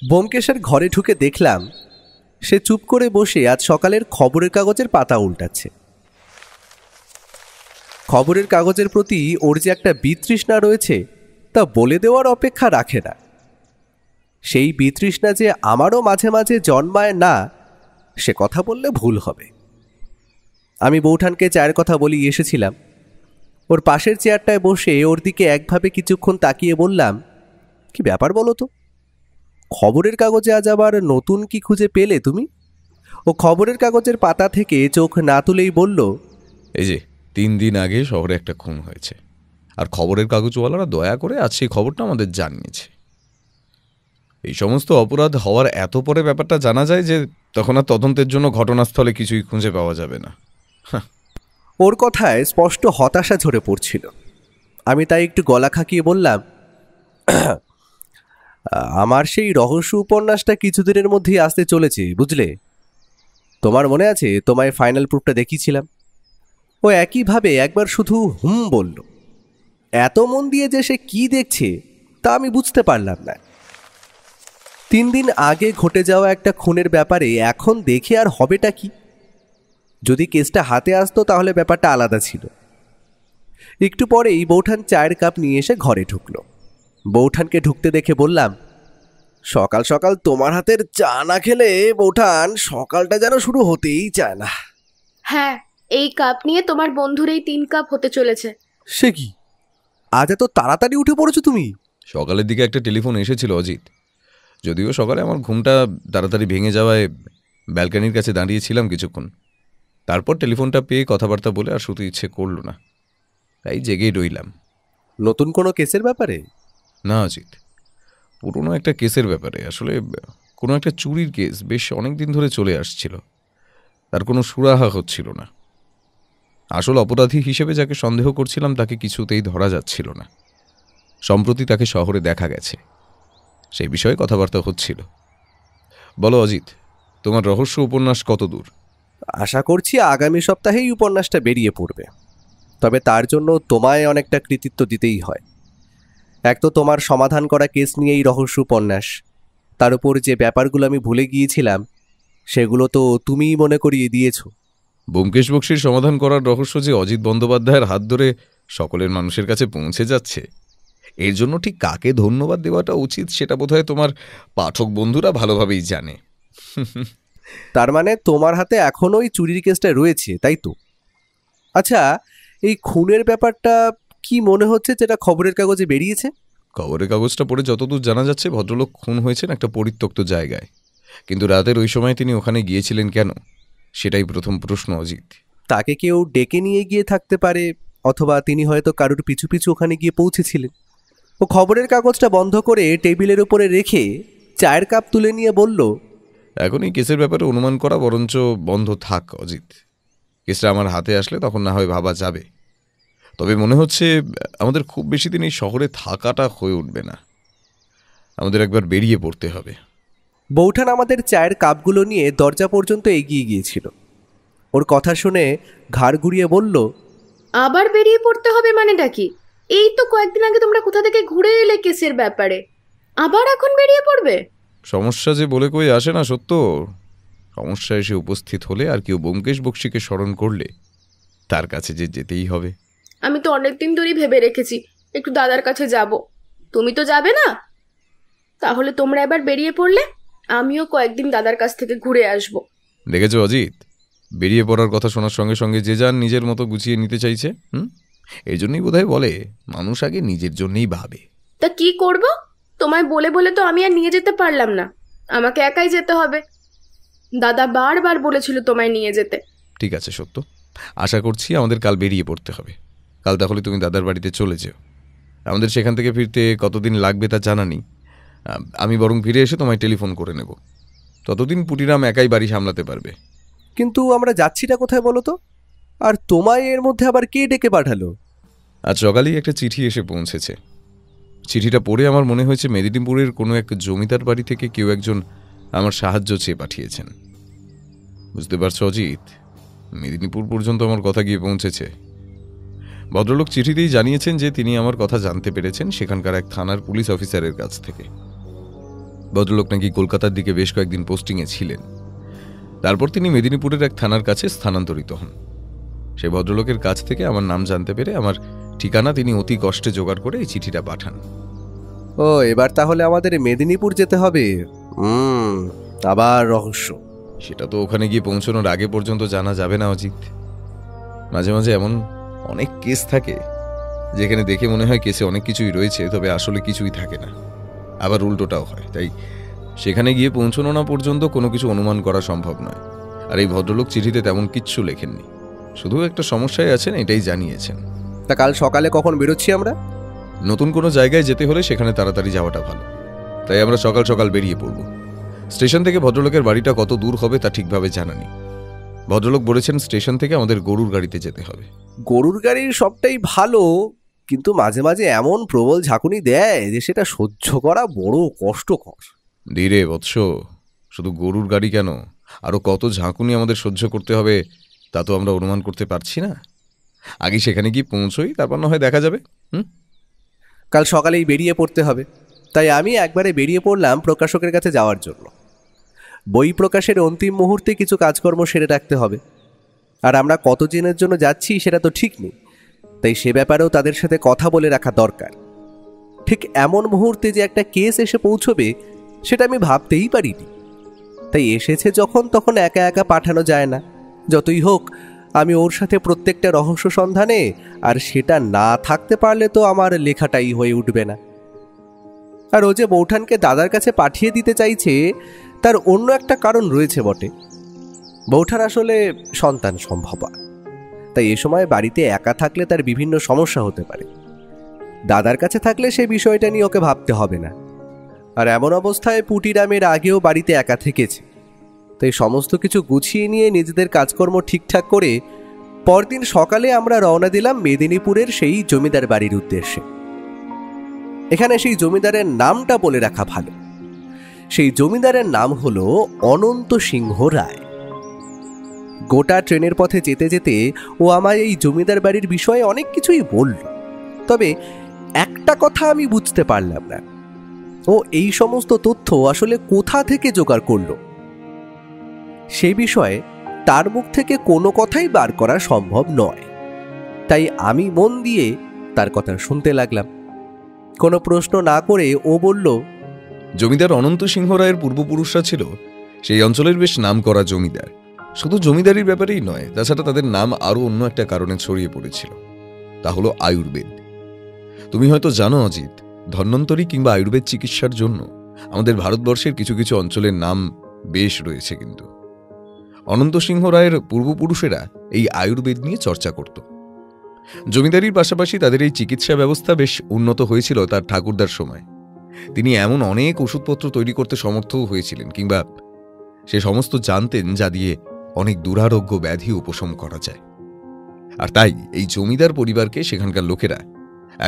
ব্যোমকেশের ঘরে ঢুকে দেখলাম সে চুপ করে বসে আজ সকালের খবরের কাগজের পাতা উল্টাচ্ছে। খবরের কাগজের প্রতি ওর যে একটা বিতৃষ্ণা রয়েছে তা বলে দেওয়ার অপেক্ষা রাখে না। সেই বিতৃষ্ণা যে আমারও মাঝে মাঝে জন্মায় না, সে কথা বললে ভুল হবে। আমি বৌঠানকে চায়ের কথা বলি এসেছিলাম। ওর পাশের চেয়ারটায় বসে ওর দিকে একভাবে কিছুক্ষণ তাকিয়ে বললাম, কি ব্যাপার বলো তো, খবরের কাগজে আজ আবার নতুন কি খুঁজে পেলে তুমি? ও খবরের কাগজের পাতা থেকে চোখ না তুলেই বলল, এই যে 3 দিন আগে শহরে একটা খুন হয়েছে, আর খবরের কাগজওয়ালারা দয়া করে আজ সেই খবরটা আমাদের জানিয়েছে। এই সমস্ত অপরাধ হওয়ার এত পরে ব্যাপারটা জানা যায় যে তখন আর তদন্তের জন্য ঘটনাস্থলে কিছুই খুঁজে পাওয়া যাবে না। ওর কথায় স্পষ্ট হতাশা ঝরে পড়ছিল। আমি তাই একটু গলা খাকিয়ে বললাম, আমার সেই রহস্য উপন্যাসটা কিছুদিনের মধ্যেই আসতে চলেছে, বুঝলে। তোমার মনে আছে তোমায় ফাইনাল প্রুফটা দেখিয়েছিলাম? ও একইভাবে একবার শুধু বলল। এত মন দিয়ে যে সে কি দেখছে তা আমি বুঝতে পারলাম না। 3 দিন আগে ঘটে যাওয়া একটা খুনের ব্যাপারে এখন দেখে আর হবেটা কি? যদি কেসটা হাতে আসতো তাহলে ব্যাপারটা আলাদা ছিল। একটু পরেই বৌঠান চায়ের কাপ নিয়ে এসে ঘরে ঢুকলো। বৌঠানকে ঢুকতে দেখে বললাম, সকাল সকাল তোমার হাতের চা না খেলে বৌঠান সকালটা যেন শুরু হতেই চায় না। হ্যাঁ, এই কাপ নিয়ে তোমার বন্ধুর এই 3 কাপ হতে চলেছে। সে কি, আজ এত তাড়াতাড়ি উঠে পড়েছো তুমি? সকালের দিকে একটা টেলিফোন এসেছিল অজিত। যদিও সকালে আমার ঘুমটা তাড়াতাড়ি ভেঙে যাওয়ায় ব্যালকানির কাছে দাঁড়িয়েছিলাম কিছুক্ষণ। তারপর টেলিফোনটা পেয়ে কথাবার্তা বলে আর শুতে ইচ্ছে করল না, তাই জেগেই রইলাম। নতুন কোনো কেসের ব্যাপারে? না অজিত, পুরনো একটা কেসের ব্যাপারে। আসলে কোনো একটা চুরির কেস বেশ অনেক দিন ধরে চলে আসছিল, তার কোনো সুরাহা হচ্ছিল না। আসল অপরাধী হিসেবে যাকে সন্দেহ করছিলাম তাকে কিছুতেই ধরা যাচ্ছিল না। সম্প্রতি তাকে শহরে দেখা গেছে, সেই বিষয়ে কথাবার্তা হচ্ছিল। বলো অজিত, তোমার রহস্য উপন্যাস কত দূর? আশা করছি আগামী সপ্তাহেই উপন্যাসটা বেরিয়ে পড়বে। তবে তার জন্য তোমায় অনেকটা কৃতিত্ব দিতেই হয়। এক তো তোমার সমাধান করা কেস নিয়েই রহস্য উপন্যাস, তার উপর যে ব্যাপারগুলো আমি ভুলে গিয়েছিলাম সেগুলো তো তুমিই মনে করিয়ে দিয়েছো। ব্যোমকেশ বক্সীর সমাধান করার রহস্য যে অজিত বন্দ্যোপাধ্যায়ের হাত ধরে সকলের মানুষের কাছে পৌঁছে যাচ্ছে, এর জন্য ঠিক কাকে ধন্যবাদ দেওয়াটা উচিত সেটা বোধহয় তোমার পাঠক বন্ধুরা ভালোভাবেই জানে। তার মানে তোমার হাতে এখনও ওই চুরির কেসটা রয়েছে, তাই তো? আচ্ছা, এই খুনের ব্যাপারটা কি মনে হচ্ছে যেটা খবরের কাগজে বেরিয়েছে? খবরের কাগজটা পড়ে যতদূর জানা যাচ্ছে ভদ্রলোক খুন হয়েছেন একটা পরিত্যক্ত জায়গায়, কিন্তু রাতের ওই সময় তিনি ওখানে গিয়েছিলেন কেন, সেটাই প্রথম প্রশ্ন অজিত। তাকে কেউ ডেকে নিয়ে গিয়ে থাকতে পারে, অথবা তিনি হয়তো কারোর পিছু পিছু ওখানে গিয়ে পৌঁছেছিলেন। ও খবরের কাগজটা বন্ধ করে টেবিলের উপরে রেখে চায়ের কাপ তুলে নিয়ে বলল, এখন এই কেসের ব্যাপারে অনুমান করা বরঞ্চ বন্ধ থাক অজিত। কেসটা আমার হাতে আসলে তখন না হয় ভাবা যাবে। তবে মনে হচ্ছে আমাদের খুব বেশি দিন এই শহরে থাকাটা হয়ে উঠবে না, আমাদের একবার বেরিয়ে পড়তে হবে। বৌঠান আমাদের চায়ের কাপগুলো নিয়ে দরজা পর্যন্ত এগিয়ে গিয়েছিল। ওর কথা শুনে ঘাড় ঘুরিয়ে বলল, আবার বেরিয়ে পড়তে হবে মানেটা কি? এই তো কয়েকদিন আগে তোমরা কোথা থেকে ঘুরে এলে কেসের ব্যাপারে, আবার এখন বেরিয়ে পড়বে? সমস্যা যে বলে কই আসে না সত্য। সমস্যা এসে উপস্থিত হলে আর কেউ ব্যোমকেশ বক্সীকে স্মরণ করলে তার কাছে যে যেতেই হবে। আমি তো অনেকদিন ধরেই ভেবে রেখেছি একটু দাদার কাছে যাব। তুমি তো যাবে না, তাহলে তোমরা এবার বেরিয়ে পড়লে আমিও কয়েকদিন দাদার কাছ থেকে ঘুরে আসব। দেখেছো অজিত, বেরিয়ে পড়ার কথা শোনার সঙ্গে সঙ্গে যে যার নিজের মতো গুছিয়ে নিতে চাইছে। এই জন্যই বোধহয় বলে মানুষ আগে নিজের জন্যই ভাবে। তা কি করব? তোমায় বলে বলে তো আমি আর নিয়ে যেতে পারলাম না, আমাকে একাই যেতে হবে। দাদা বারবার বলেছিল তোমায় নিয়ে যেতে। ঠিক আছে সত্য, আশা করছি আমাদের কাল বেরিয়ে পড়তে হবে। কাল তাহলে তুমি দাদার বাড়িতে চলে যেও। আমাদের সেখান থেকে ফিরতে কতদিন লাগবে তা জানা নেই। আমি বরং ফিরে এসে তোমায় টেলিফোন করে নেব। ততদিন পুটিরাম একাই বাড়ি সামলাতে পারবে। কিন্তু আমরা যাচ্ছিটা কোথায় বলো তো? আর তোমায় এর মধ্যে আবার কে ডেকে পাঠালো? আজ সকালেই একটা চিঠি এসে পৌঁছেছে। চিঠিটা পড়ে আমার মনে হয়েছে মেদিনীপুরের কোনো এক জমিদার বাড়ি থেকে কেউ একজন আমার সাহায্য চেয়ে পাঠিয়েছেন। বুঝতে পারছো অজিত, মেদিনীপুর পর্যন্ত আমার কথা গিয়ে পৌঁছেছে। ভদ্রলোক চিঠিতেই জানিয়েছেন যে তিনি আমার কথা জানতে পেরেছেন সেখানকার এক থানার পুলিশ অফিসারের কাছ থেকে। ভদ্রলোক নাকি কলকাতার দিকে বেশ কয়েকদিন পোস্টিংয়ে ছিলেন। তারপর তিনি মেদিনীপুরের এক থানার কাছে স্থানান্তরিত হন। সেই ভদ্রলোকের কাছ থেকে আমার নাম জানতে পেরে আমার ঠিকানা তিনি অতি কষ্টে জোগাড় করে এই চিঠিটা পাঠান। ও, এবার তাহলে আমাদের মেদিনীপুর যেতে হবে। আবার রহস্য। সেটা তো ওখানে গিয়ে পৌঁছানোর আগে পর্যন্ত জানা যাবে না অজিত। মাঝে মাঝে এমন অনেক কেস থাকে যেখানে দেখে মনে হয় কেসে অনেক কিছুই রয়েছে, তবে আসলে কিছুই থাকে না। আবার উল্টোটাও হয়। তাই সেখানে গিয়ে পৌঁছানো না পর্যন্ত কোনো কিছু অনুমান করা সম্ভব নয়। আর এই ভদ্রলোক চিঠিতে তেমন কিচ্ছু লেখেননি, শুধু একটা সমস্যায় আছেন এটাই জানিয়েছেন। তা কাল সকালে কখন বেরোচ্ছি আমরা? নতুন কোনো জায়গায় যেতে হলে সেখানে তাড়াতাড়ি যাওয়াটা ভালো, তাই আমরা সকাল সকাল বেরিয়ে পড়ব। স্টেশন থেকে ভদ্রলোকের বাড়িটা কত দূর হবে তা ঠিকভাবে জানা নেই। ভদ্রলোক বলেছেন স্টেশন থেকে আমাদের গরুর গাড়িতে যেতে হবে। গরুর গাড়ির সবটাই ভালো, কিন্তু মাঝে মাঝে এমন প্রবল ঝাঁকুনি দেয় যে সেটা সহ্য করা বড় কষ্টকর। ধীরে বৎস, শুধু গরুর গাড়ি কেন, আরও কত ঝাঁকুনি আমাদের সহ্য করতে হবে তা তো আমরা অনুমান করতে পারছি না। আগে সেখানে গিয়ে পৌঁছোই, তারপর না হয় দেখা যাবে। কাল সকালেই বেরিয়ে পড়তে হবে, তাই আমি একবারে বেরিয়ে পড়লাম প্রকাশকের কাছে যাওয়ার জন্য। বই প্রকাশের অন্তিম মুহূর্তে কিছু কাজকর্ম সেরে রাখতে হবে, আর আমরা কত দিনের জন্য যাচ্ছি সেটা তো ঠিক নেই, তাই সে ব্যাপারেও তাদের সাথে কথা বলে রাখা দরকার। ঠিক এমন মুহূর্তে যে একটা কেস এসে পৌঁছবে সেটা আমি ভাবতেই পারিনি। তাই এসেছে যখন তখন একা একা পাঠানো যায় না। যতই হোক আমি ওর সাথে প্রত্যেকটা রহস্য সন্ধানে, আর সেটা না থাকতে পারলে তো আমার লেখাটাই হয়ে উঠবে না। আর ও যে বৌঠানকে দাদার কাছে পাঠিয়ে দিতে চাইছে তার অন্য একটা কারণ রয়েছে বটে। বৌঠান আসলে সন্তান সম্ভবা, তাই এ সময় বাড়িতে একা থাকলে তার বিভিন্ন সমস্যা হতে পারে। দাদার কাছে থাকলে সে বিষয়টা নিয়ে ওকে ভাবতে হবে না। আর এমন অবস্থায় পুটিরামের আগেও বাড়িতে একা থেকেছে, তাই সমস্ত কিছু গুছিয়ে নিয়ে নিজেদের কাজকর্ম ঠিকঠাক করে পরদিন সকালে আমরা রওনা দিলাম মেদিনীপুরের সেই জমিদার বাড়ির উদ্দেশ্যে। এখানে সেই জমিদারের নামটা বলে রাখা ভালো। সেই জমিদারের নাম হলো অনন্ত সিংহ রায়। গোটা ট্রেনের পথে যেতে যেতে ও আমায় এই জমিদার বাড়ির বিষয়ে অনেক কিছুই বলল, তবে একটা কথা আমি বুঝতে পারলাম না, ও এই সমস্ত তথ্য আসলে কোথা থেকে জোগাড় করলো। সে বিষয়ে তার মুখ থেকে কোনো কথাই বার করা সম্ভব নয়। তাই আমি মন দিয়ে তার কথা শুনতে লাগলাম। কোনো প্রশ্ন না করে ও বলল, জমিদার অনন্ত সিংহ রায়ের পূর্বপুরুষরা ছিল সেই অঞ্চলের বেশ নাম করা জমিদার। শুধু জমিদারির ব্যাপারেই নয়, তাছাড়া তাদের নাম আরও অন্য একটা কারণে ছড়িয়ে পড়েছিল, তা হলো আয়ুর্বেদ। তুমি হয়তো জানো অজিত, ধন্বন্তরী কিংবা আয়ুর্বেদ চিকিৎসার জন্য আমাদের ভারতবর্ষের কিছু কিছু অঞ্চলের নাম বেশ রয়েছে। কিন্তু অনন্ত সিংহ রায়ের পূর্বপুরুষেরা এই আয়ুর্বেদ নিয়ে চর্চা করত। জমিদারির পাশাপাশি তাদের এই চিকিৎসা ব্যবস্থা বেশ উন্নত হয়েছিল তার ঠাকুরদার সময়। তিনি এমন অনেক ওষুধপত্র তৈরি করতে সমর্থও হয়েছিলেন, কিংবা সে সমস্ত জানতেন যা দিয়ে অনেক দুরারোগ্য ব্যাধি উপশম করা যায়। আর তাই এই জমিদার পরিবারকে সেখানকার লোকেরা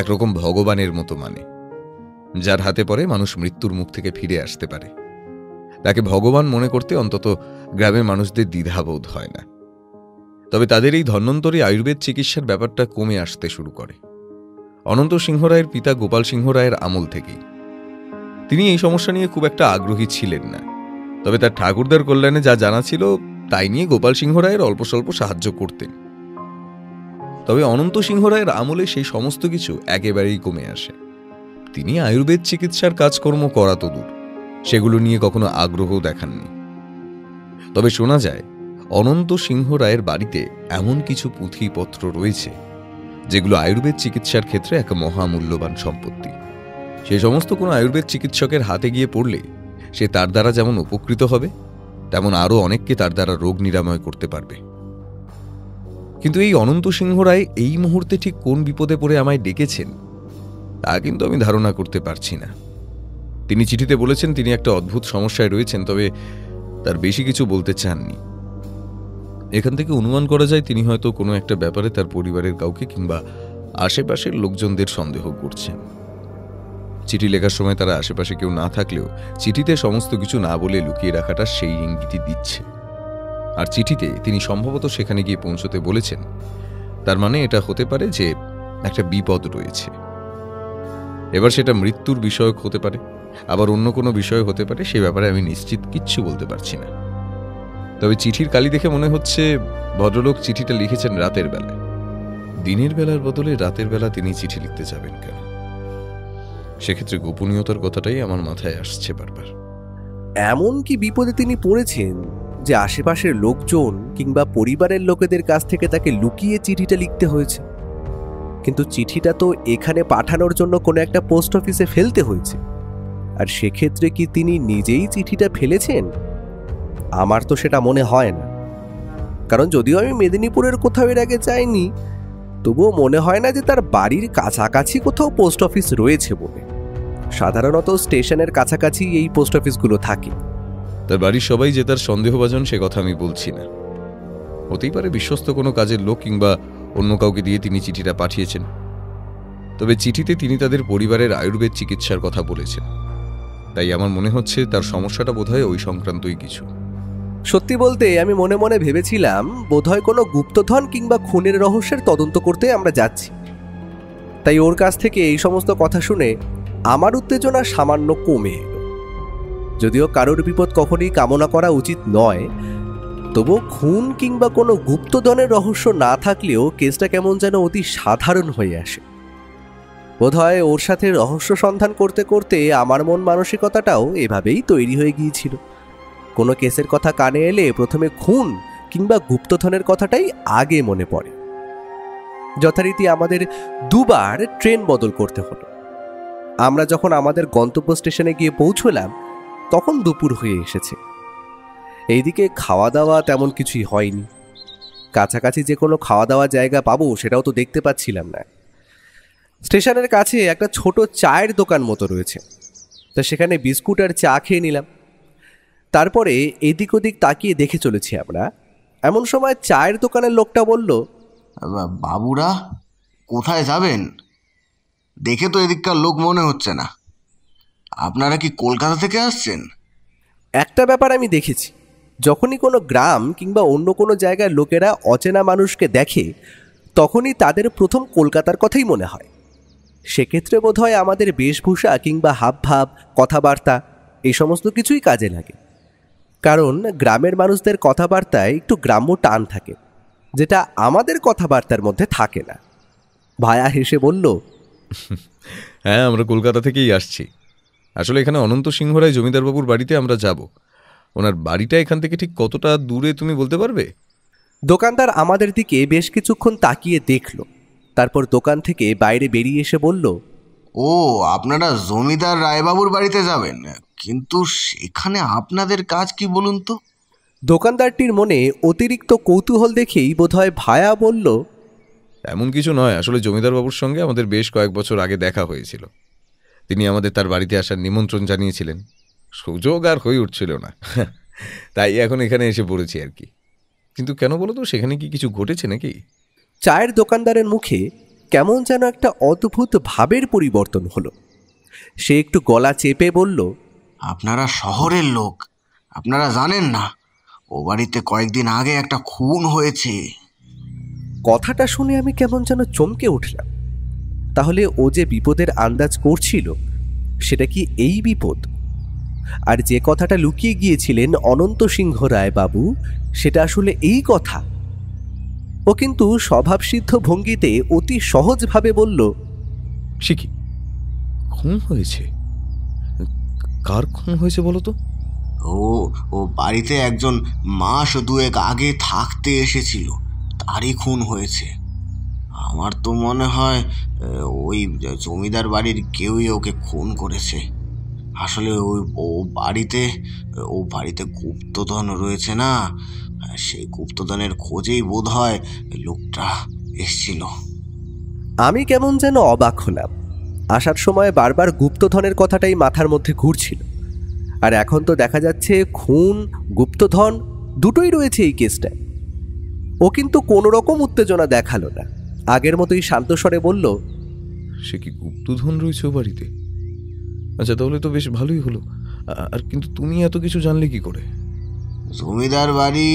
একরকম ভগবানের মতো মানে। যার হাতে পড়ে মানুষ মৃত্যুর মুখ থেকে ফিরে আসতে পারে, তাকে ভগবান মনে করতে অন্তত গ্রামের মানুষদের দ্বিধাবোধ হয় না। তবে তাদের এই ধন্বন্তরী আয়ুর্বেদ চিকিৎসার ব্যাপারটা কমে আসতে শুরু করে অনন্ত সিংহ রায়ের পিতা গোপাল সিংহ রায়ের আমল থেকেই। তিনি এই সমস্যা নিয়ে খুব একটা আগ্রহী ছিলেন না, তবে তার ঠাকুরদার কল্যাণে যা জানা ছিল তাই নিয়ে গোপাল সিংহ রায়ের অল্প স্বল্প সাহায্য করতেন। তবে অনন্ত সিংহ রায়ের আমলে সেই সমস্ত কিছু একেবারেই কমে আসে। তিনি আয়ুর্বেদ চিকিৎসার কাজকর্ম করা তো দূর, সেগুলো নিয়ে কখনো আগ্রহ দেখাননি। তবে শোনা যায় অনন্ত সিংহ রায়ের বাড়িতে এমন কিছু পুঁথিপত্র রয়েছে যেগুলো আয়ুর্বেদ চিকিৎসার ক্ষেত্রে এক মহামূল্যবান সম্পত্তি। সে সমস্ত কোনো আয়ুর্বেদ চিকিৎসকের হাতে গিয়ে পড়লে সে তার দ্বারা যেমন উপকৃত হবে, তেমন আরও অনেককে তার দ্বারা রোগ নিরাময় করতে পারবে। কিন্তু এই অনন্ত সিংহ রায় এই মুহূর্তে ঠিক কোন বিপদে পড়ে আমায় ডেকেছেন তা কিন্তু আমি ধারণা করতে পারছি না। তিনি চিঠিতে বলেছেন তিনি একটা অদ্ভুত সমস্যায় রয়েছেন, তবে তার বেশি কিছু বলতে চাননি। এখান থেকে অনুমান করা যায় তিনি হয়তো কোনো একটা ব্যাপারে তার পরিবারের কাউকে কিংবা আশেপাশের লোকজনদের সন্দেহ করছেন। চিঠি লেখার সময় তারা আশেপাশে কেউ না থাকলেও চিঠিতে সমস্ত কিছু না বলে লুকিয়ে রাখাটা সেই ইঙ্গিতই দিচ্ছে। আর চিঠিতে তিনি সম্ভবত সেখানে গিয়ে পৌঁছতে বলেছেন, তার মানে এটা হতে পারে যে একটা বিপদ রয়েছে। এবার সেটা মৃত্যুর বিষয়ক হতে পারে, আবার অন্য কোনো বিষয় হতে পারে, সে ব্যাপারে আমি নিশ্চিত কিচ্ছু বলতে পারছি না। তবে চিঠির কালি দেখে মনে হচ্ছে ভদ্রলোক চিঠিটা লিখেছেন রাতের বেলায়। দিনের বেলার বদলে রাতের বেলা তিনি চিঠি লিখতে যাবেন কেন? সেক্ষেত্রে গোপনীয়তার কথাটাই আমার মাথায় আসছে বারবার। এমন কি বিপদে তিনি পড়েছেন যে আশেপাশের লোকজন কিংবা পরিবারের লোকেদের কাছ থেকে তাকে লুকিয়ে চিঠিটা লিখতে হয়েছে? কিন্তু চিঠিটা তো এখানে পাঠানোর জন্য কোনো একটা পোস্ট অফিসে ফেলতে হয়েছে, আর সেক্ষেত্রে কি তিনি নিজেই চিঠিটা ফেলেছেন? আমার তো সেটা মনে হয় না, কারণ যদিও আমি মেদিনীপুরের কোথাও এর আগে যাইনি, তবুও মনে হয় না যে তার বাড়ির কাছাকাছি কোথাও পোস্ট অফিস রয়েছে বলে। সাধারণত স্টেশনের কাছাকাছি এই পোস্ট অফিসগুলো থাকে। তার বাড়ির সবাই যে তার সন্দেহভাজন সে কথা আমি বলছি না। হতেই পারে বিশ্বস্ত কোনো কাজের লোক কিংবা অন্য কাউকে দিয়ে তিনি চিঠিটা পাঠিয়েছেন। তবে চিঠিতে তিনি তাদের পরিবারের আয়ুর্বেদ চিকিৎসার কথা বলেছেন, তাই আমার মনে হচ্ছে তার সমস্যাটা বোধহয় ওই সংক্রান্তই কিছু। সত্যি বলতে আমি মনে মনে ভেবেছিলাম বোধহয় কোনো গুপ্তধন কিংবা খুনের রহস্যের তদন্ত করতে আমরা যাচ্ছি। তাই ওর কাছ থেকে এই সমস্ত কথা শুনে আমার উত্তেজনা সামান্য কমে এলো। যদিও কারোর বিপদ কখনই কামনা করা উচিত নয়, তবু খুন কিংবা কোনো গুপ্তধনের রহস্য না থাকলেও কেসটা কেমন যেন অতি সাধারণ হয়ে আসে। বোধহয় ওর সাথে রহস্য সন্ধান করতে করতে আমার মন মানসিকতাটাও এভাবেই তৈরি হয়ে গিয়েছিল। কোনো কেসের কথা কানে এলে প্রথমে খুন কিংবা গুপ্তধনের কথাটাই আগে মনে পড়ে। যথারীতি আমাদের দুবার ট্রেন বদল করতে হলো। আমরা যখন আমাদের গন্তব্য স্টেশনে গিয়ে পৌঁছলাম তখন দুপুর হয়ে এসেছে। এইদিকে খাওয়া দাওয়া তেমন কিছুই হয়নি। কাছাকাছি যে কোনো খাওয়া দাওয়া জায়গা পাবো সেটাও তো দেখতে পাচ্ছিলাম না। স্টেশনের কাছে একটা ছোট চায়ের দোকান মতো রয়েছে, তো সেখানে বিস্কুট আর চা খেয়ে নিলাম। তারপরে এদিক ওদিক তাকিয়ে দেখে চলেছি আমরা। এমন সময় চায়ের দোকানের লোকটা বলল, বাবুরা কোথায় যাবেন? দেখে তো এদিককার লোক মনে হচ্ছে না। আপনারা কি কলকাতা থেকে আসছেন? একটা ব্যাপার আমি দেখেছি, যখনই কোনো গ্রাম কিংবা অন্য কোনো জায়গায় লোকেরা অচেনা মানুষকে দেখে তখনই তাদের প্রথম কলকাতার কথাই মনে হয়। সেক্ষেত্রে বোধহয় আমাদের বেশভূষা কিংবা হাবভাব, কথাবার্তা এই সমস্ত কিছুই কাজে লাগে। কারণ গ্রামের মানুষদের কথাবার্তায় একটু গ্রাম্য টান থাকে, যেটা আমাদের কথাবার্তার মধ্যে থাকে না। ভায়া হেসে বলল, হ্যাঁ, আমরা কলকাতা থেকেই আসছি। আসলে এখানে অনন্ত সিংহ রায় জমিদারবাবুর বাড়িতে আমরা যাব। ওনার বাড়িটা এখান থেকে ঠিক কতটা দূরে তুমি বলতে পারবে? দোকানদার আমাদের দিকে বেশ কিছুক্ষণ তাকিয়ে দেখল, তারপর দোকান থেকে বাইরে বেরিয়ে এসে বলল, ও, আপনারা জমিদার রায়বাবুর বাড়িতে যাবেন, কিন্তু সেখানে আপনাদের কাজ কি বলুন তো? দোকানদারটির মনে অতিরিক্ত কৌতূহল দেখেই বোধহয় ভায়া বলল, এমন কিছু নয়, আসলে জমিদারবাবুর সঙ্গে আমাদের বেশ কয়েক বছর আগে দেখা হয়েছিল। তিনি আমাদের তার বাড়িতে আসার নিমন্ত্রণ জানিয়েছিলেন, সুযোগ আর হয়ে উঠছিল না, তাই এখন এখানে এসে পড়েছি আর কি। কিন্তু কেন বলো তো, সেখানে কি কিছু ঘটেছে নাকি? চায়ের দোকানদারের মুখে কেমন যেন একটা অদ্ভুত ভাবের পরিবর্তন হলো। সে একটু গলা চেপে বলল, আপনারা শহরের লোক, আপনারা জানেন না ও বাড়িতে কয়েকদিন আগে একটা খুন হয়েছে। কথাটা শুনে আমি কেমন যেন চমকে উঠলাম। তাহলে ও যে বিপদের আন্দাজ করছিল সেটা কি এই বিপদ? আর যে কথাটা লুকিয়ে গিয়েছিলেন অনন্ত সিংহ রায় বাবু, সেটা আসলে এই কথা। ও কিন্তু স্বভাবসিদ্ধ ভঙ্গিতে অতি সহজভাবে বলল, সে কি খুন হয়েছে? কার খুন হয়েছে বলো তো? ও ও বাড়িতে একজন মাস দুয়েক আগে থাকতে এসেছিল, তারই খুন হয়েছে। আমার তো মনে হয় ওই জমিদার বাড়ির কেউই ওকে খুন করেছে। আসলে ও বাড়িতে গুপ্তধন রয়েছে না, সেই গুপ্তধনের খোঁজেই বোধ হয় লোকটা এসছিল। আমি কেমন যেন অবাক হলাম। আসার সময় বারবার গুপ্তধনের কথাটাই মাথার মধ্যে ঘুরছিল, আর এখন তো দেখা যাচ্ছে খুন, গুপ্তধন দুটোই রয়েছে এই কেসটায়। ও কিন্তু কোনো রকম উত্তেজনা দেখালো না, আগের মতোই শান্তস্বরে বলল, সে কি গুপ্তধন রয়েছে ও বাড়িতে? আচ্ছা, তাহলে তো বেশ ভালোই হলো। আর কিন্তু তুমি এত কিছু জানলে কি করে? জমিদার বাড়ি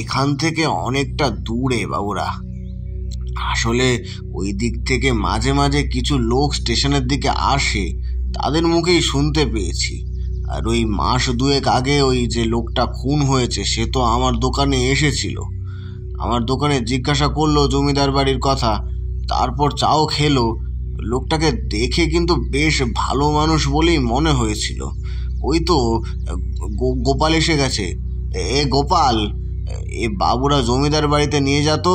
এখান থেকে অনেকটা দূরে বাবুরা। আসলে ওই দিক থেকে মাঝে মাঝে কিছু লোক স্টেশনের দিকে আসে, তাদের মুখেই শুনতে পেয়েছি। আর ওই মাস দুয়েক আগে ওই যে লোকটা খুন হয়েছে সে তো আমার দোকানে এসেছিল, আমার দোকানে জিজ্ঞাসা করলো জমিদার বাড়ির কথা, তারপর চাও খেলো। লোকটাকে দেখে কিন্তু বেশ ভালো মানুষ বলেই মনে হয়েছিল। ওই তো গোপাল এসে গেছে। এ গোপাল, এ বাবুরা জমিদার বাড়িতে নিয়ে যা তো।